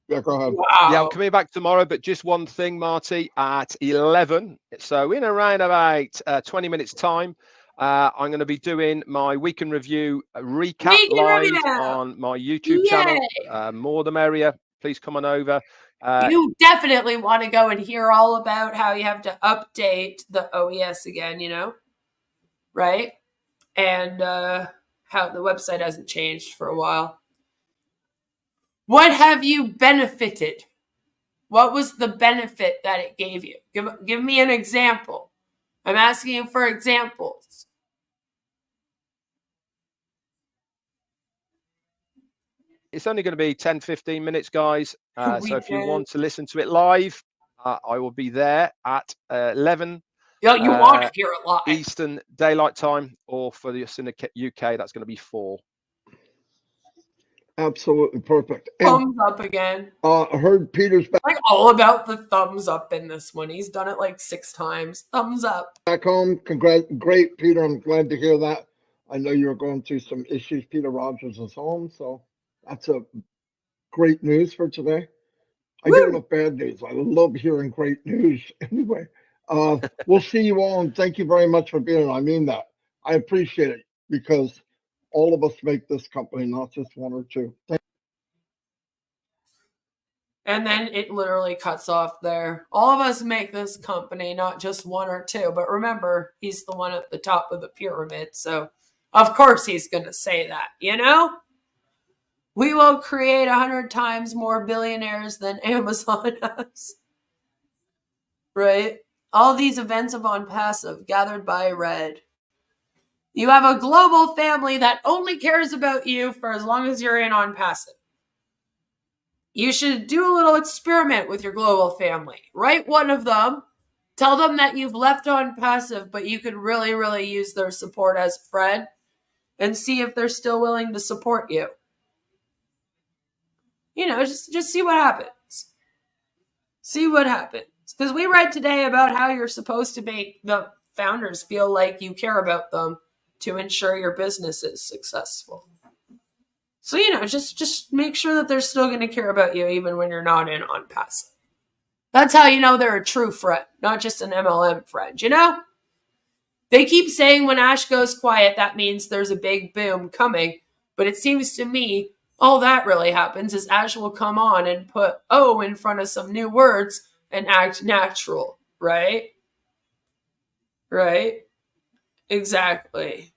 Yeah, go ahead. Wow. Yeah, I'm coming back tomorrow, but just one thing, Marty, at 11. So in around about 20 minutes time, I'm going to be doing my week in review recap live on my YouTube channel. More the merrier. Please come on over. You definitely want to go and hear all about how you have to update the OES again, you know? Right? And how the website hasn't changed for a while. What have you benefited What was the benefit that it gave you? Give me an example. I'm asking you for examples. It's only going to be 10, 15 minutes, guys. So if you Weekend. want to listen to it live, I will be there at 11 You want to hear it live. Eastern Daylight Time, or for us in the UK, that's going to be 4. Absolutely perfect. And Thumbs up again. I heard Peter's Like all about the thumbs up in this one. He's done it like 6 times. Thumbs up. back home. Great, Peter. I'm glad to hear that. I know you're going through some issues. Peter Rogers is home, so that's a great news for today. I get enough bad news. I love hearing great news. Anyway, we'll see you all, and thank you very much for being here. I mean that. I appreciate it because all of us make this company, not just one or two. And then it literally cuts off there. All of us make this company, not just one or two. But remember, he's the one at the top of the pyramid. So, of course, he's going to say that, you know? We will create 100 times more billionaires than Amazon has. Right? All these events of Onpassive gathered by Red. You have a global family that only cares about you for as long as you're in Onpassive. You should do a little experiment with your global family. Write one of them. Tell them that you've left Onpassive, but you could really, really use their support as a friend, and see if they're still willing to support you. You know, just see what happens. See what happens. Because we read today about how you're supposed to make the founders feel like you care about them to ensure your business is successful. So, you know, just make sure that they're still going to care about you even when you're not in Onpassive. That's how you know they're a true friend, not just an MLM friend, you know? They keep saying when Ash goes quiet, that means there's a big boom coming. But it seems to me all that really happens is Ash will come on and put O in front of some new words and act natural, right? Right? Exactly.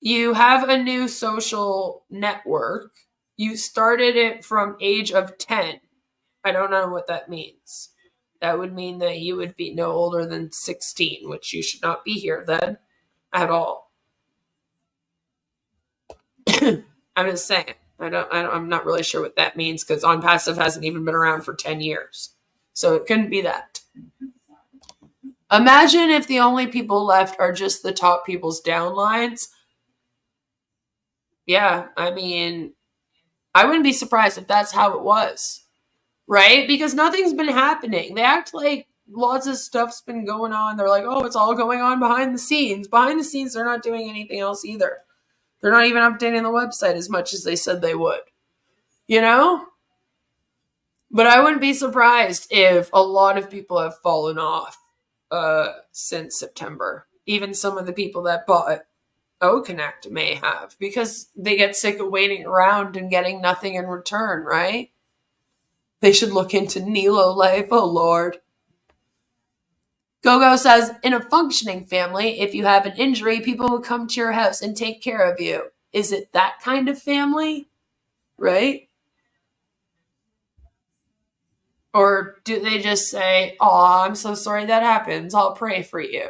You have a new social network. You started it from age of 10. I don't know what that means. That would mean that you would be no older than 16, which you should not be here then at all. I'm just saying. I'm not really sure what that means because Onpassive hasn't even been around for 10 years. So it couldn't be that. Imagine if the only people left are just the top people's downlines. Yeah, I mean, I wouldn't be surprised if that's how it was, right? Because nothing's been happening. They act like lots of stuff's been going on. They're like, oh, it's all going on behind the scenes. Behind the scenes, they're not doing anything else either. They're not even updating the website as much as they said they would, you know? But I wouldn't be surprised if a lot of people have fallen off since September. Even some of the people that bought OConnect may have, because they get sick of waiting around and getting nothing in return, right? They should look into Nilo Life, oh Lord. Gogo says, in a functioning family, if you have an injury, people will come to your house and take care of you. Is it that kind of family? Right? Or do they just say, oh, I'm so sorry that happens. I'll pray for you.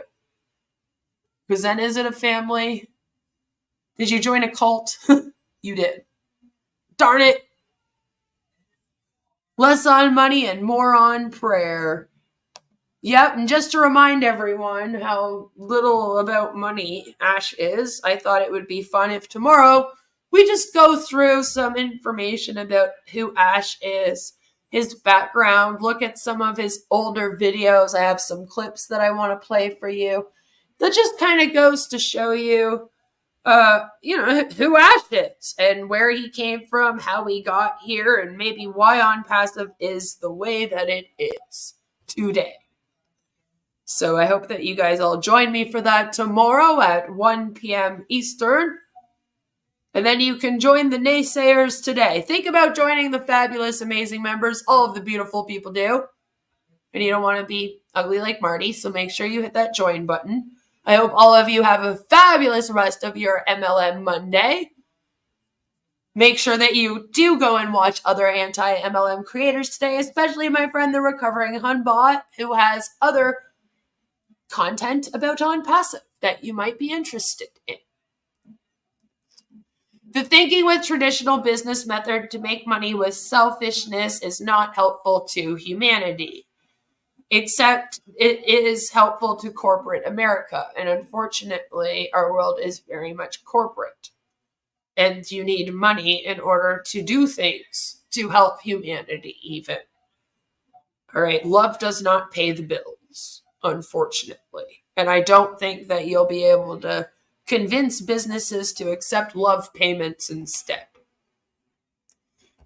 Because then is it a family? Did you join a cult? You did. Darn it. Less on money and more on prayer. Yep, and just to remind everyone how little about money Ash is, I thought it would be fun if tomorrow we just go through some information about who Ash is, his background, look at some of his older videos. I have some clips that I want to play for you. That just kind of goes to show you, who Ash is and where he came from, how he got here, and maybe why Onpassive is the way that it is today. So I hope that you guys all join me for that tomorrow at 1 p.m. Eastern. And then you can join the naysayers today. Think about joining the fabulous, amazing members. All of the beautiful people do. And you don't want to be ugly like Marty, so make sure you hit that join button. I hope all of you have a fabulous rest of your MLM Monday. Make sure that you do go and watch other anti-MLM creators today, especially my friend, the Recovering Hunbot, who has other content about Onpassive that you might be interested in. The thinking with traditional business method to make money with selfishness is not helpful to humanity, except it is helpful to corporate America. And unfortunately, our world is very much corporate. And you need money in order to do things to help humanity even. All right, love does not pay the bills, unfortunately. And I don't think that you'll be able to convince businesses to accept love payments instead.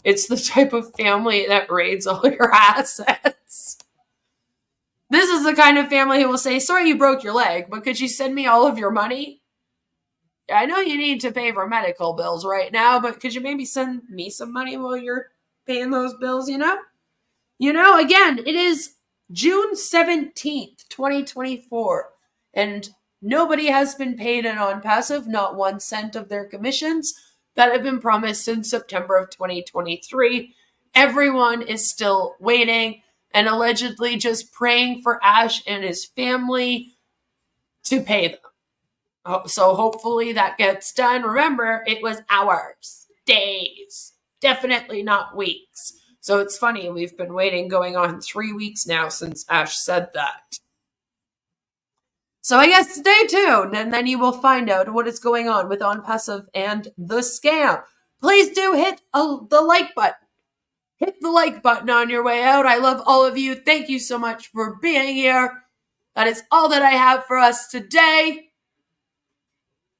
It's the type of family that raids all your assets. This is the kind of family who will say, sorry you broke your leg, but could you send me all of your money? I know you need to pay for medical bills right now, but could you maybe send me some money while you're paying those bills, you know? You know, again, it is June 17th, 2024, and nobody has been paid in Onpassive, not 1 cent of their commissions that have been promised since September of 2023. Everyone is still waiting and allegedly just praying for Ash and his family to pay them. So hopefully that gets done. Remember, it was hours, days, definitely not weeks. So it's funny, we've been waiting going on 3 weeks now since Ash said that. So I guess stay tuned, and then you will find out what is going on with Onpassive and the scam. Please do hit the like button. Hit the like button on your way out. I love all of you. Thank you so much for being here. That is all that I have for us today.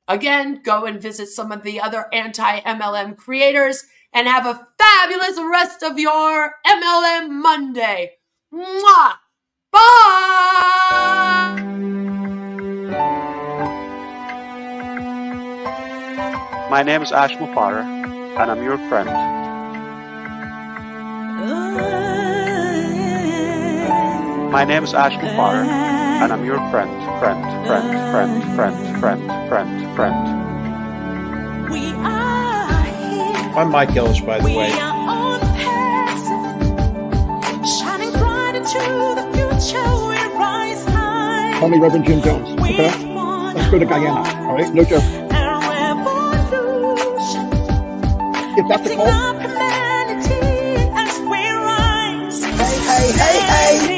Again, go and visit some of the other anti-MLM creators and have a fabulous rest of your MLM Monday. Mwah! Bye! My name is Ash Mufara, and I'm your friend. My name is Ash Mufara, and I'm your friend. I'm Mike Ellis, by the way. Call me Reverend Jim Jones, okay? Let's go to Guyana, all right? No joke. Is that the call? Hey.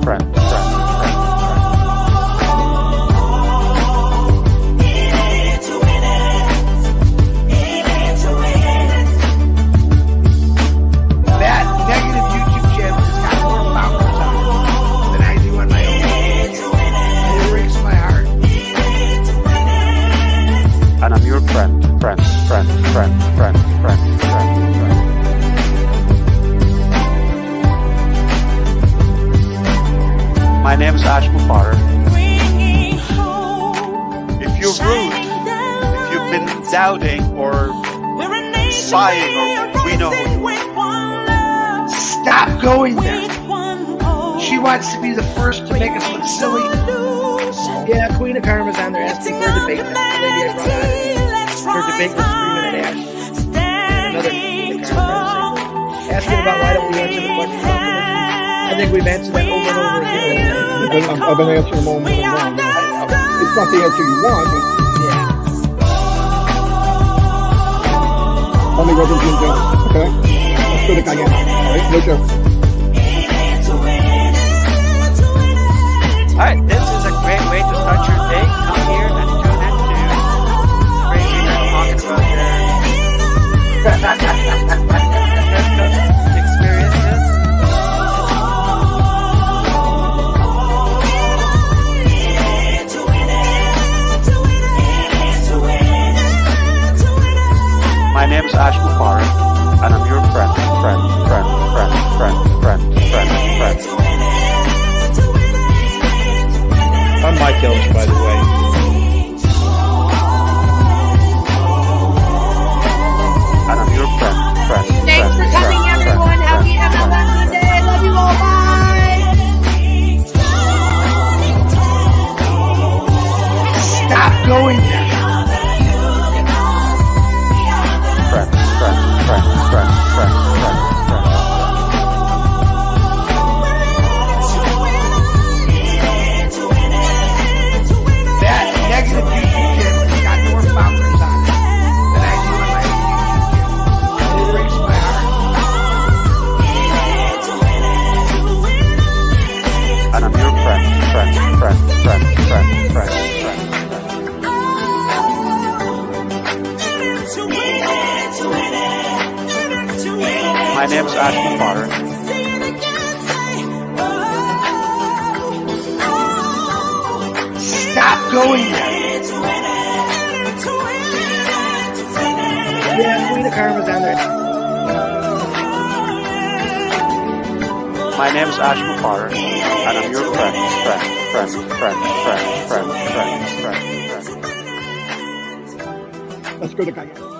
Friend. That negative YouTube channel has got more followers on it than I do on my own. And it breaks my heart. And I'm your friend. My name is Ash Mufara. If you're rude, if you've been doubting or sighing, or we know who you are. Stop going there. She wants to be the first to make us look silly. Yeah, Queen of Karma's on there asking for a debate. That's the lady I brought on. Her debate was screaming at Ash. And another Queen of Karma asking about why don't we answer the questions about religion. I think we've answered that over and over again. I've been answering them all morning long. It's not the answer you want, but Yeah. call me Reverend Jim Jones, okay? Let's go to Guyana, all right? No joke. Alright, this is a great way to start your day. Come here and tune in to Crazy Nerd talking about your experiences. My name is Ash Mufara, and I'm your friend. name is Ashton Potter. Stop going there. Yeah, Queen of Karma's on there. My name is Ashton Potter, and I'm your friend. Let's go to Guyana.